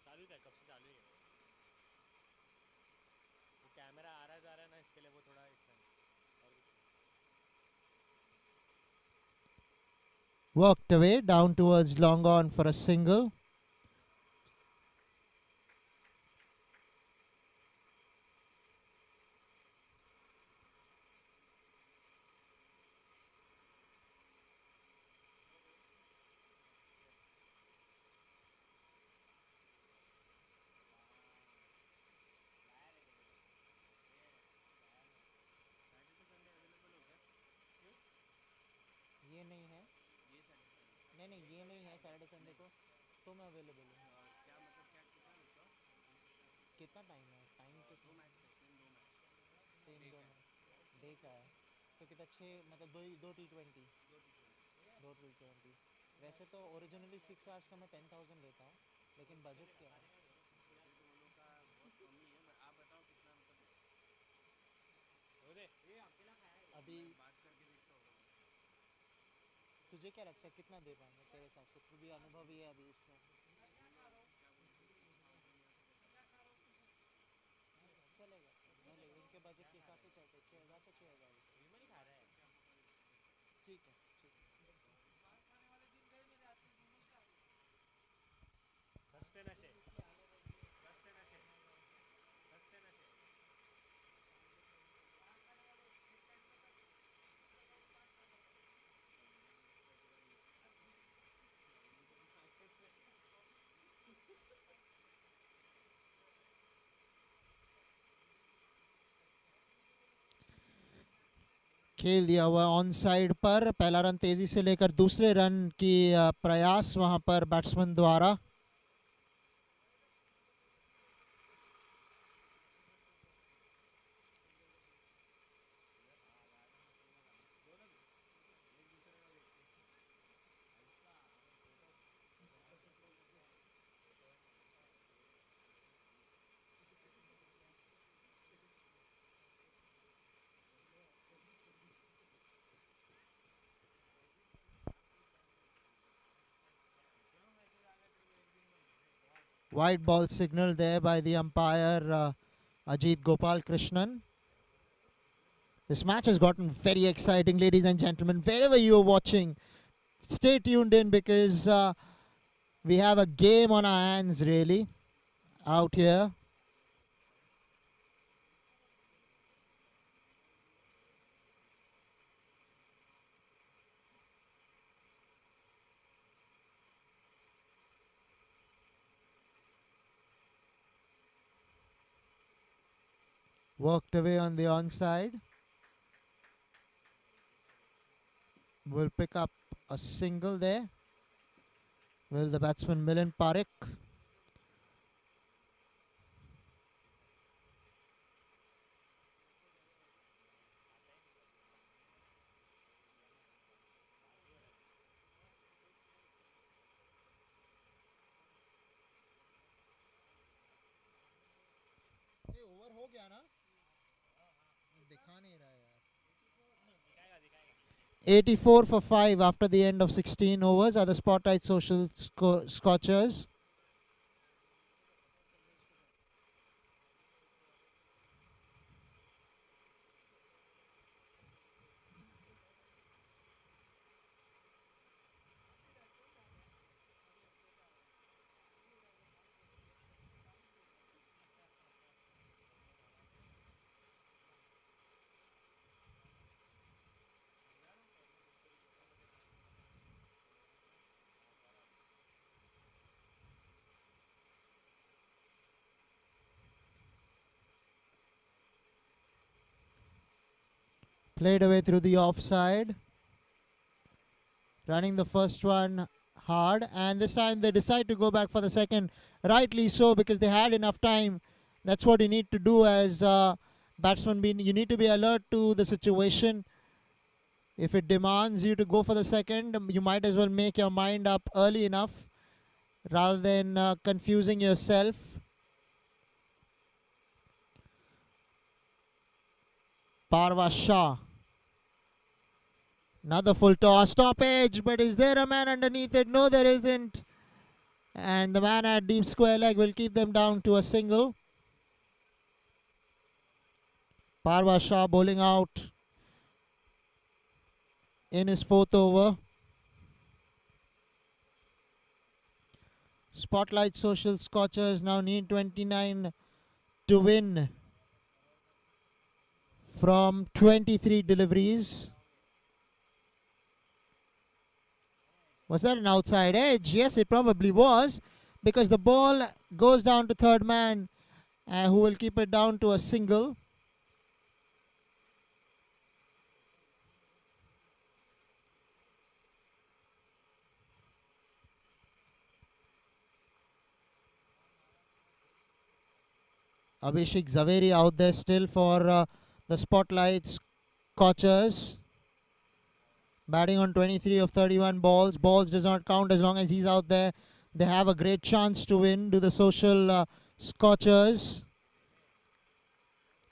चालू था, कब से चालू ही है वो कैमरा आ रहा जा रहा है ना, इसके लिए वो थोड़ा इस टाइम और कुछ Worked away down towards long on for a single. ये नहीं है, नहीं नहीं ये नहीं है सैटरडे संडे को, तो मैं अवेलेबल हूँ। क्या मतलब क्या कितना टाइम है? टाइम तो सेम 2 मैच डे का है, तो कितना 6 मतलब 2 T20 2 T20। वैसे तो ओरिजिनली 6 आवर्स का मैं 10,000 लेता हूँ, लेकिन बजट क्या है? अभी तुझे क्या लगता है कितना दे पाएंगे तेरे हिसाब से? तू भी अनुभवी है अभी इसमें। चलेगा, भले इनके बजट के हिसाब से चलते 6,000 तो 6,000 ठीक है, ठीक है। सस्ते नशे सस्ते नशे सस्ते नशे। खेल दिया हुआ ऑन साइड पर, पहला रन तेजी से लेकर दूसरे रन की प्रयास वहां पर बैट्समैन द्वारा। White ball signal there by the umpire Ajit Gopal Krishnan. This match has gotten very exciting, ladies and gentlemen. Wherever you are watching, stay tuned in because we have a game on our hands really out here. Worked away on the onside. Will pick up a single there. Will the batsman Milind Parekh? Over हो गया ना? दिखा नहीं रहा यार। 84 for 5 after the end of 16 overs are the Spottlight Social Scorchers. Played away through the offside. Running the first one hard, and this time they decide to go back for the second. Rightly so, because they had enough time. That's what you need to do as batsman. You need to be alert to the situation. If it demands you to go for the second, you might as well make your mind up early enough rather than confusing yourself. Parva Shah Another full toss, stoppage, but is there a man underneath it? No, there isn't. And the man at deep square leg will keep them down to a single. Parva Shah bowling out in his fourth over. Spottlight Social Scorchers now need 29 to win from 23 deliveries. Was that an outside edge? Yes, it probably was, because the ball goes down to third man, who will keep it down to a single. Abhishek Zaveri out there still for the Spottlight Scorchers. Batting on 23 of 31 balls. Balls does not count as long as he's out there. They have a great chance to win. Do the Social Scorchers.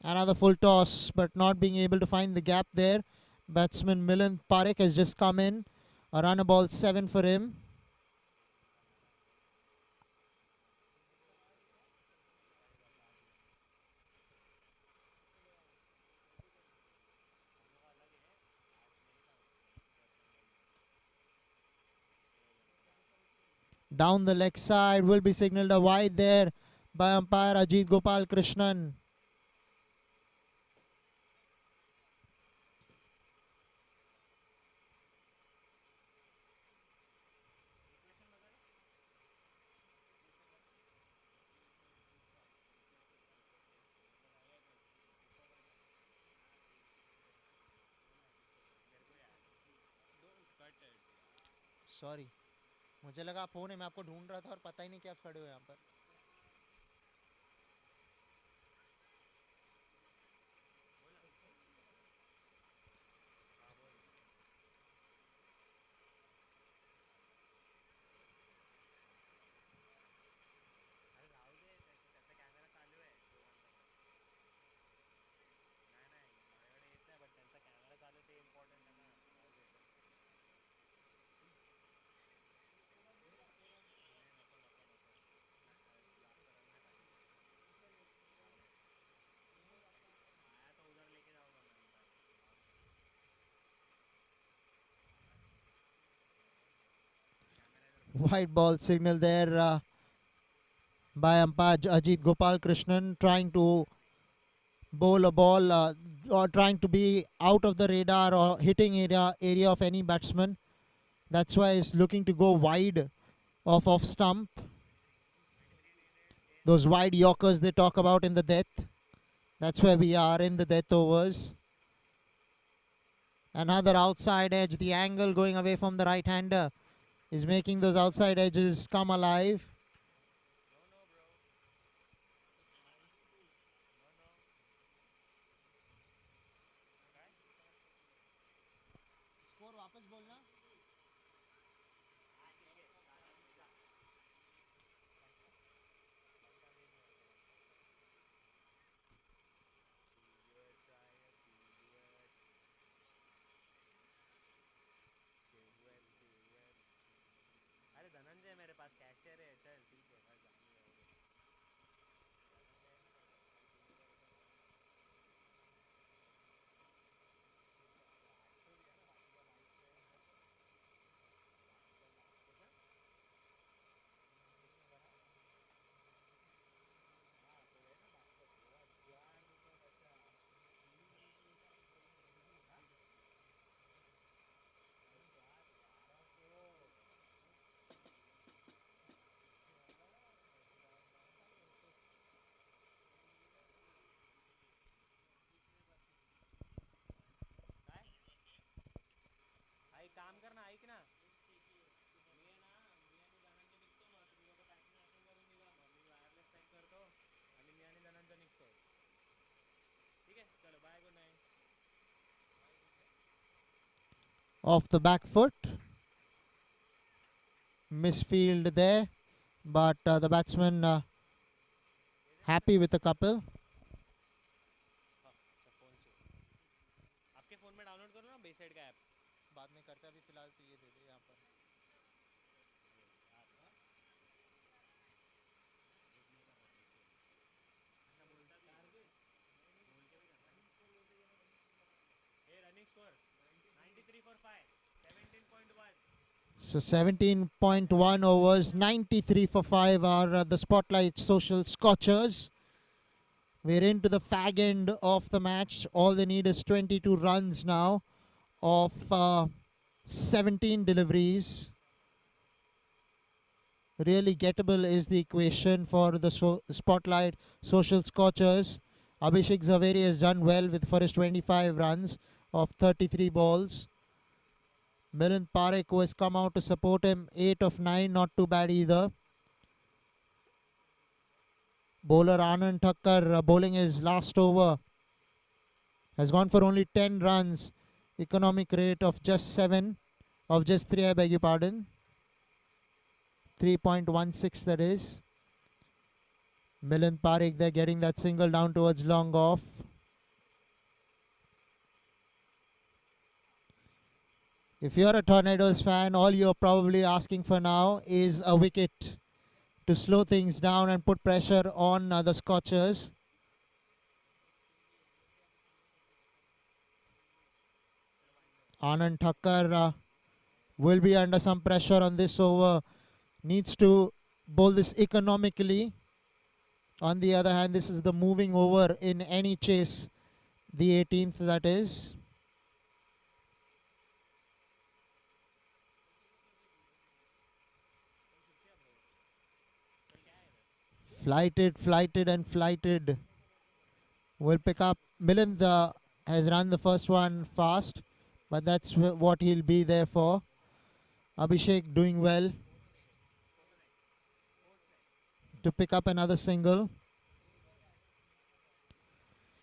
Another full toss, but not being able to find the gap there. Batsman Milind Parekh has just come in. A run, a ball, 7 for him. Down the leg side, will be signalled a wide there by umpire Ajit Gopal Krishnan. Sorry, मुझे लगा आप phone है, मैं आपको ढूंढ रहा था और पता ही नहीं कि आप खड़े हो यहाँ पर. White ball signal there by umpire Ajit Gopal Krishnan, trying to bowl a ball or trying to be out of the radar or hitting area of any batsman. That's why he's looking to go wide off stump. Those wide yorkers they talk about in the death. That's where we are in the death overs. Another outside edge. The angle going away from the right-hander is making those outside edges come alive. अरे धनंजय मेरे पास cashier है, चल ठीक है बस जाने दो. आई काम करना, ऐक ना, मी आहे ना, मी आणि धनंजय निघतो मग, तुम्ही लोक पॅकिंग वॅकिंग करून निघा, मग मी वायरलेस पॅक करतो आणि मी आणि धनंजय निघतो. ठीक आहे, चलो bye, good night. Off the back foot. Misfield there, but the batsman happy with the couple. आपके फ़ोन में डाउनलोड करो ना बेसाइड का ऐप. बाद में करते हैं, अभी फिलहाल तो ये दे दे यहाँ पर. Hey, running score 93 for 5, 17.1. So 17.1 overs, 93 for 5 are the Spottlight Social Scorchers. We're into the fag end of the match. All they need is 22 runs now of 17 deliveries. Really gettable is the equation for the Spottlight Social Scorchers. Abhishek Zaveri has done well with for his 25 runs of 33 balls. Mca Bkc, who has come out to support him, 8 of 9, not too bad either. Bowler Anand Thakkar bowling his last over has gone for only 10 runs. Economic rate of just 3, I beg your pardon. 3.16 that is. Mca Bkc there getting that single down towards long off. If you're a Tornadoes fan, all you're probably asking for now is a wicket to slow things down and put pressure on the Scorchers. Anand Thakkar will be under some pressure on this over. Needs to bowl this economically. On the other hand, this is the moving over in any chase. The 18th, that is. Flighted and flighted. Will pick up. Milind has run the first one fast, but that's what he'll be there for. Abhishek doing well to pick up another single.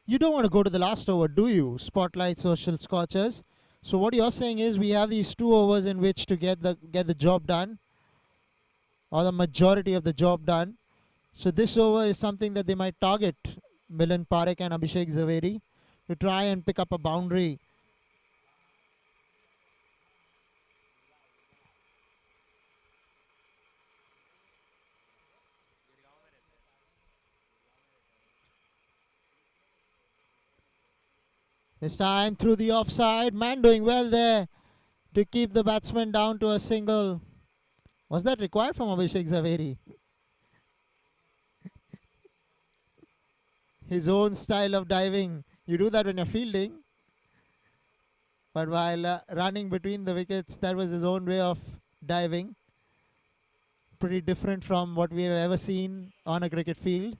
You don't want to go to the last over, do you? Spottlight Social Scorchers. So what you're saying is we have these 2 overs in which to get the job done, or the majority of the job done. So this over is something that they might target Mca Bkc and Abhishek Zaveri to try and pick up a boundary. This time through the offside. Man doing well there to keep the batsman down to a single. Was that required from Abhishek Zaveri? His own style of diving. You do that when you're fielding. But while running between the wickets, that was his own way of diving. Pretty different from what we have ever seen on a cricket field.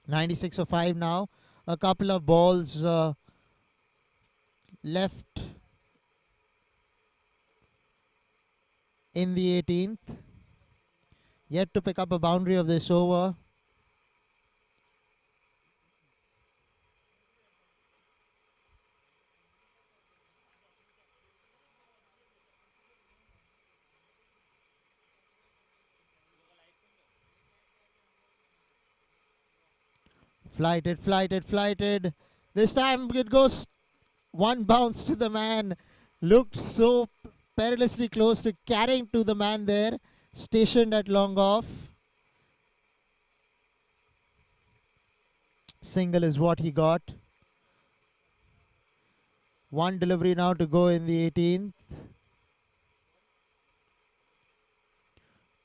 .96 for 5 now. A couple of balls left in the 18th. Yet to pick up a boundary of this over. Flighted. This time it goes one bounce to the man. Looked so perilously close to carrying to the man there, stationed at long off. Single is what he got. One delivery now to go in the 18th.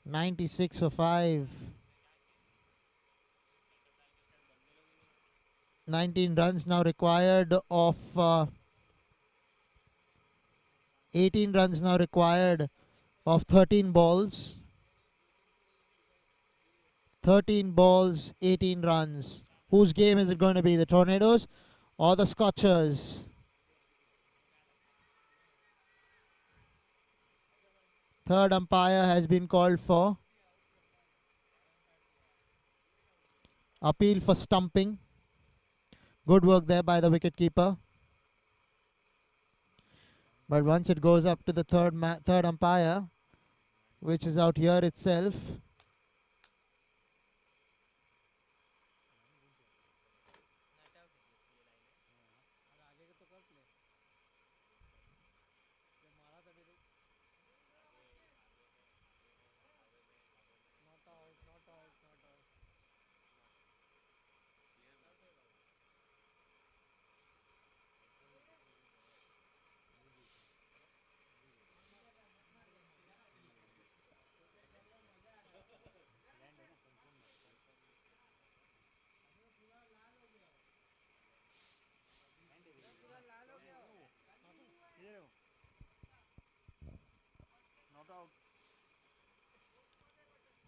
96 for 5. 19 runs now required of 18 runs now required of 13 balls. 13 balls, 18 runs. Whose game is it going to be? The Tornadoes or the Scorchers? Third umpire has been called for. Appeal for stumping. Good work there by the wicketkeeper. But once it goes up to the third umpire, which is out here itself,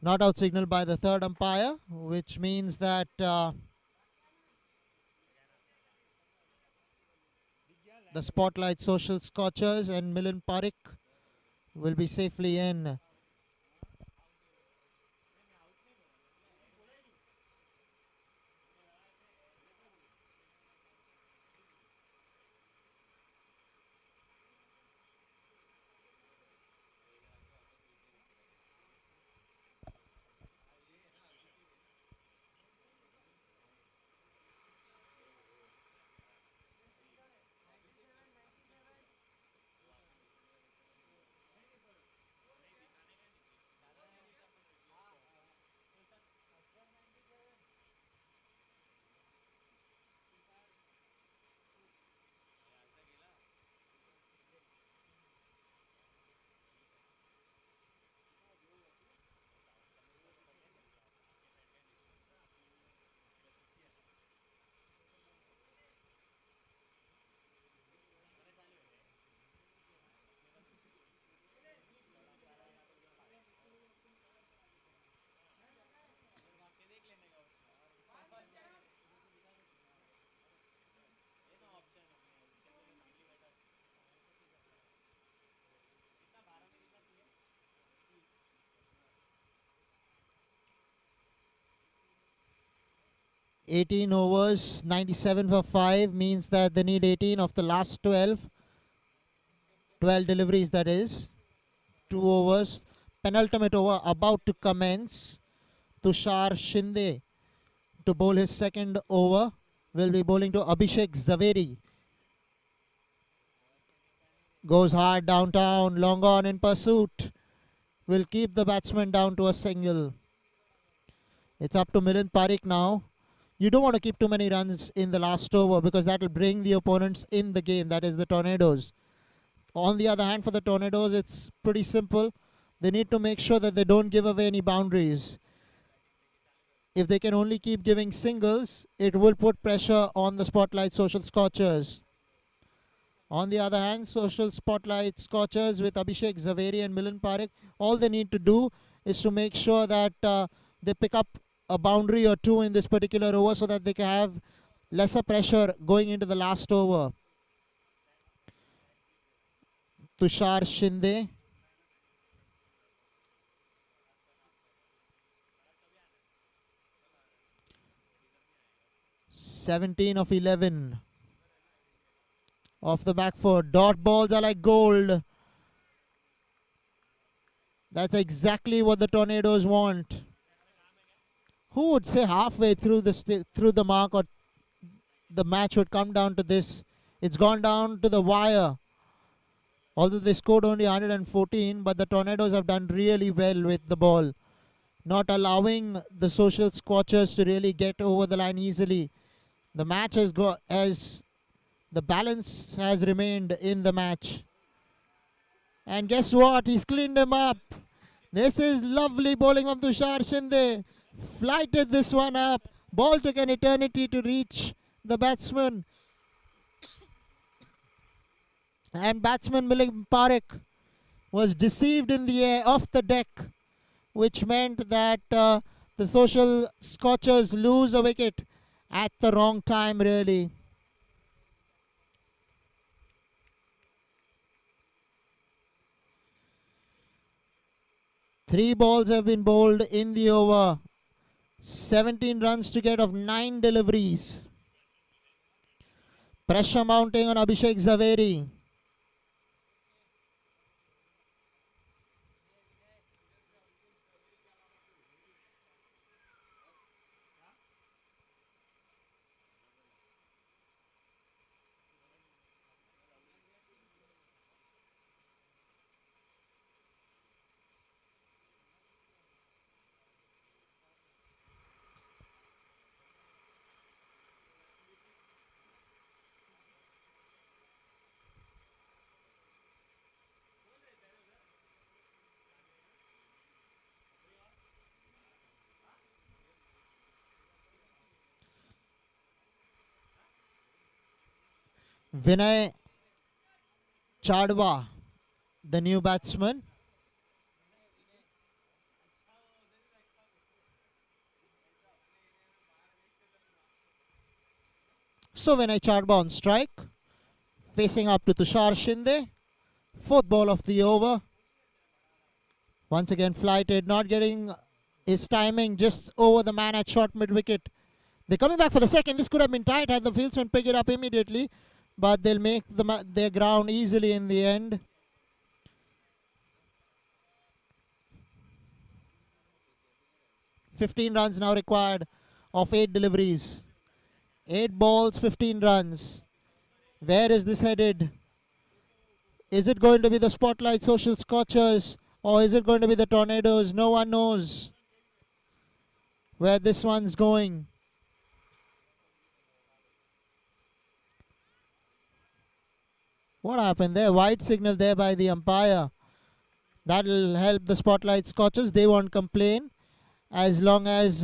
Not out signal by the third umpire, which means that the Spotlight Social Scorchers and Mca Bkc will be safely in. ये ना option अपने इसके अंदर चांगली better 18 overs, 97 for 5 means that they need 18 of the last 12. 12 deliveries, that is. 2 overs. Penultimate over about to commence. Tushar Shinde to bowl his second over. Will be bowling to Abhishek Zaveri. Goes hard downtown. Long on in pursuit. Will keep the batsman down to a single. It's up to Mca Bkc now. You don't want to keep too many runs in the last over because that will bring the opponents in the game. That is the Tornadoes. On the other hand, for the Tornadoes, it's pretty simple. They need to make sure that they don't give away any boundaries. If they can only keep giving singles, it will put pressure on the Spotlight Social Scorchers. On the other hand, Social Spotlight Scorchers with Abhishek Zaveri and Mca Bkc, all they need to do is to make sure that they pick up a boundary or two in this particular over so that they can have lesser pressure going into the last over. Tushar Shinde. (17 of 11) off the back foot. Dot balls are like gold. That's exactly what the Tornadoes want. Who would say halfway through the mark or the match would come down to this? It's gone down to the wire. Although they scored only 114, but the Tornadoes have done really well with the ball, not allowing the Social Scorchers to really get over the line easily. The match has got as the balance has remained in the match. And guess what? He's cleaned him up. This is lovely bowling from Tushar Shinde. Flighted this one up. Ball took an eternity to reach the batsman. And batsman Mca Bkc was deceived in the air off the deck, which meant that the Social Scorchers lose a wicket at the wrong time, really. Three balls have been bowled in the over. 17 runs to get of 9 deliveries. Pressure mounting on Abhishek Zaveri. Vinay Chadwa, the new batsman. So Vinay Chadba on strike. Facing up to Tushar Shinde. Fourth ball of the over. Once again flighted, not getting his timing, just over the man at short mid-wicket. They're coming back for the second. This could have been tight had the fieldsman pick it up immediately. But they'll make their ground easily in the end. "15 runs now required of 8 deliveries. 8 balls, 15 runs. Where is this headed? Is it going to be the Spottlight Social Scorchers or is it going to be the Tornadoes? No one knows where this one's going. What happened there? Wide signal there by the umpire. That'll help the Spottlight Scorchers. They won't complain as long as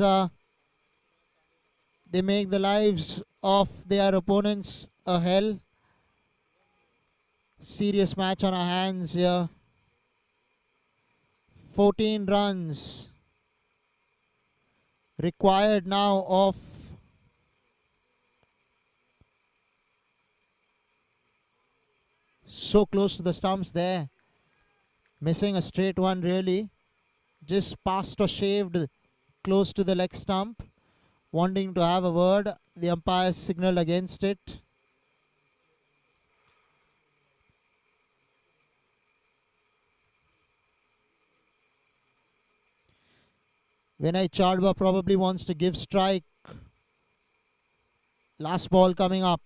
they make the lives of their opponents a hell. Serious match on our hands here. 14 runs required now of so close to the stumps there. Missing a straight one really. Just passed or shaved close to the leg stump. Wanting to have a word. The umpire signaled against it. Vinay Chadba probably wants to give strike. Last ball coming up.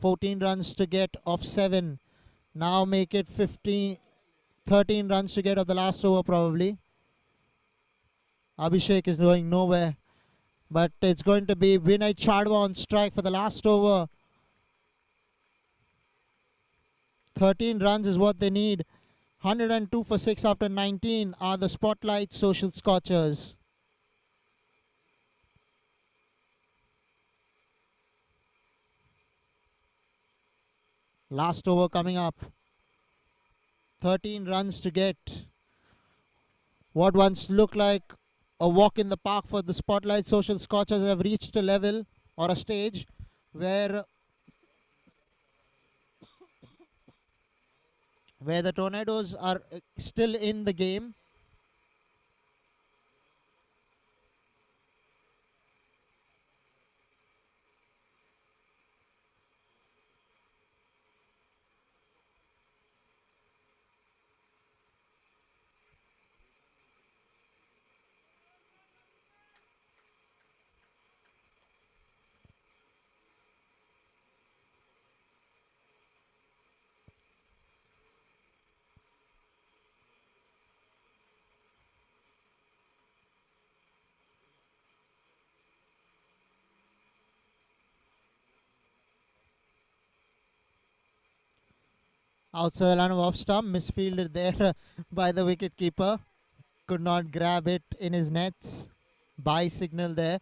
14 runs to get of 7. Now make it 13 runs to get of the last over probably. Abhishek is going nowhere. But it's going to be Vinay Chadba on strike for the last over. 13 runs is what they need. 102 for 6 after 19 are the Spottlight Social Scorchers. Last over coming up. 13 runs to get. What once looked like a walk in the park for the Spottlight Social Scorchers have reached a level or a stage where the Tornadoes are still in the game. Outside the line of off stump, misfielded there by the wicketkeeper. Could not grab it in his nets. Bye signal there.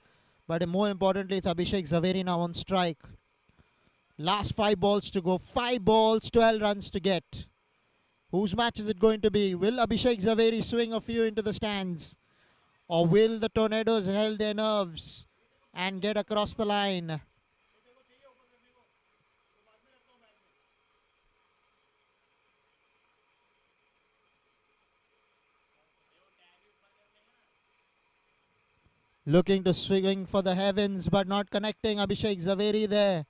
But more importantly, it's Abhishek Zaveri now on strike. Last 5 balls to go. 5 balls, 12 runs to get. Whose match is it going to be? Will Abhishek Zaveri swing a few into the stands? Or will the Tornadoes hold their nerves and get across the line? Looking to swing for the heavens, but not connecting. Abhishek Zaveri there.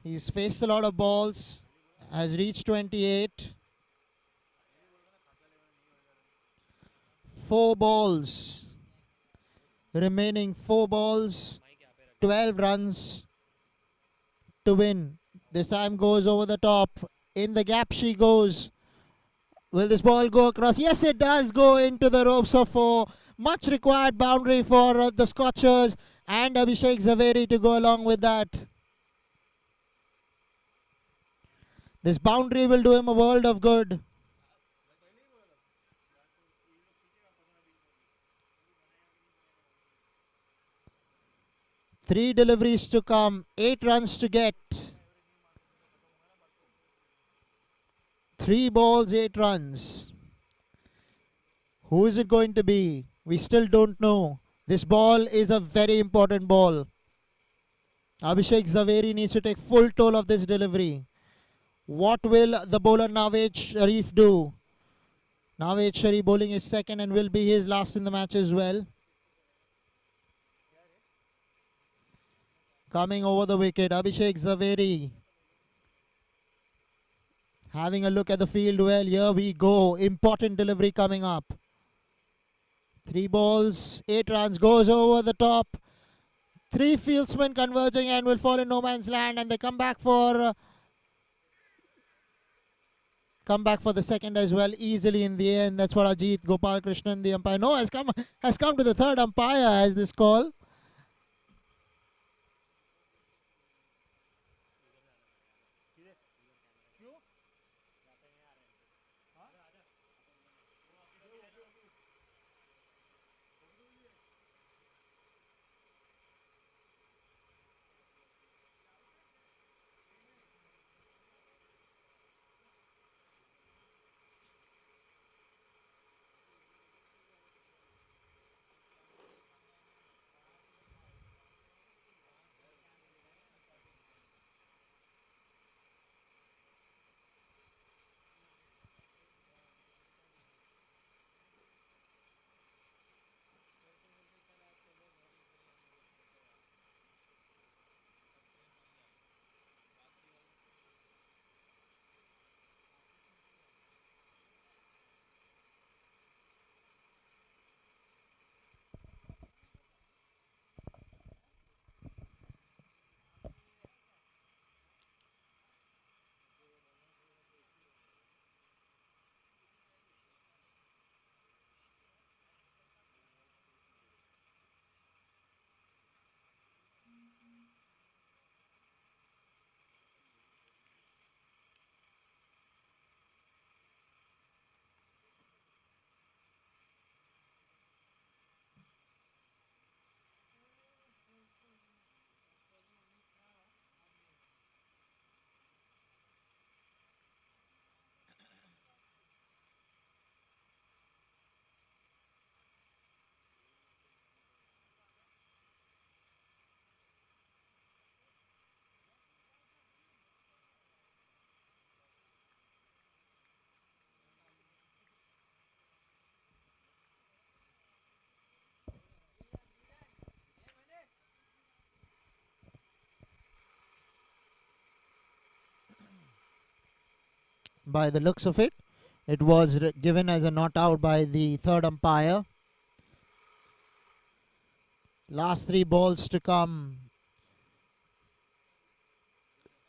He's faced a lot of balls. Has reached 28. 4 balls. Remaining 4 balls. 12 runs to win. This time goes over the top. In the gap she goes. Will this ball go across? Yes, it does go into the ropes of 4. Much required boundary for the Scorchers and Abhishek Zaveri to go along with that. This boundary will do him a world of good. Three deliveries to come, 8 runs to get. 3 balls, 8 runs. Who is it going to be? We still don't know. This ball is a very important ball. Abhishek Zaveri needs to take full toll of this delivery. What will the bowler Nawaz Sharif do? Nawaz Sharif bowling his second and will be his last in the match as well. Coming over the wicket, Abhishek Zaveri. Having a look at the field well. Here we go. Important delivery coming up. 3 balls, 8 runs. Goes over the top. 3 fieldsmen converging and will fall in no man's land. And they come back for the second as well, easily in the end. That's what Ajit Gopal Krishnan, the umpire, has come to the third umpire as this call. By the looks of it, it was given as a not out by the third umpire. Last 3 balls to come.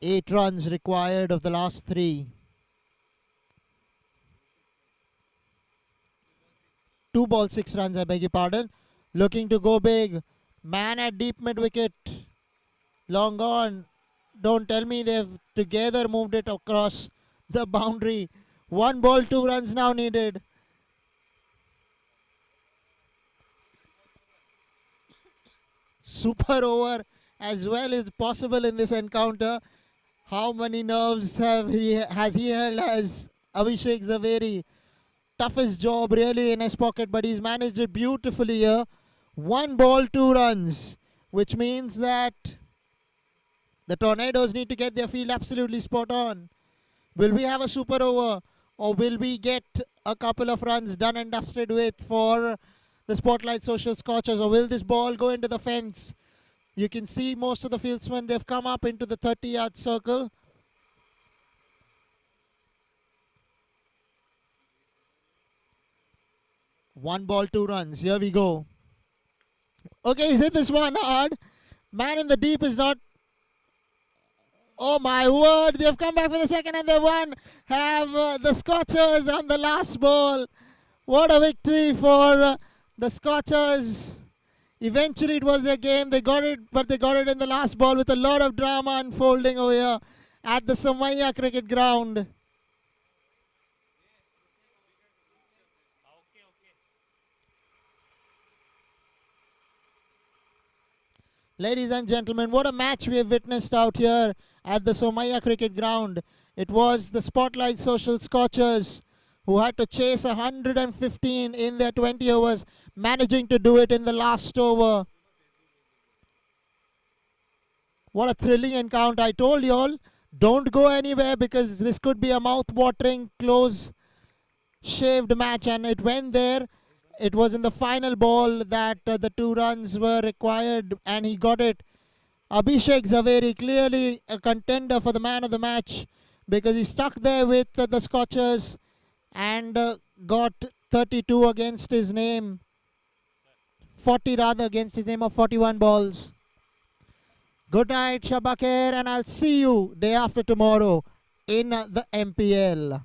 8 runs required of the last 3. 2 balls, 6 runs, I beg your pardon. Looking to go big. Man at deep mid wicket. Long gone. Don't tell me they've together moved it across the boundary. 1 ball, 2 runs now needed. Super over as well is possible in this encounter. How many nerves has he held as Abhishek Zaveri? Toughest job really in his pocket, but he's managed it beautifully here. 1 ball, 2 runs, which means that the Tornadoes need to get their field absolutely spot on. Will we have a super over, or will we get a couple of runs done and dusted with for the Spottlight Social Scorchers, or will this ball go into the fence? You can see most of the fieldsmen, they've come up into the 30-yard circle. One ball, 2 runs. Here we go. Okay, he's hit this one hard. Man in the deep is not... Oh my word, they've come back for the second and they won. Have the Scorchers on the last ball. What a victory for the Scorchers. Eventually it was their game. They got it, but they got it in the last ball with a lot of drama unfolding over here at the Mca cricket ground. Ladies and gentlemen, what a match we have witnessed out here at the Mca cricket ground. It was the Spottlight Social Scorchers who had to chase 115 in their 20 overs, managing to do it in the last over. What a thrilling encounter. I told you all, don't go anywhere because this could be a mouth-watering, close, shaved match, and it went there. It was in the final ball that the 2 runs were required, and he got it. Abhishek Zaveri, clearly a contender for the man of the match because he stuck there with the Scorchers and got 32 against his name. 40 rather against his name of 41 balls. Good night, Shabakir, and I'll see you day after tomorrow in the MPL.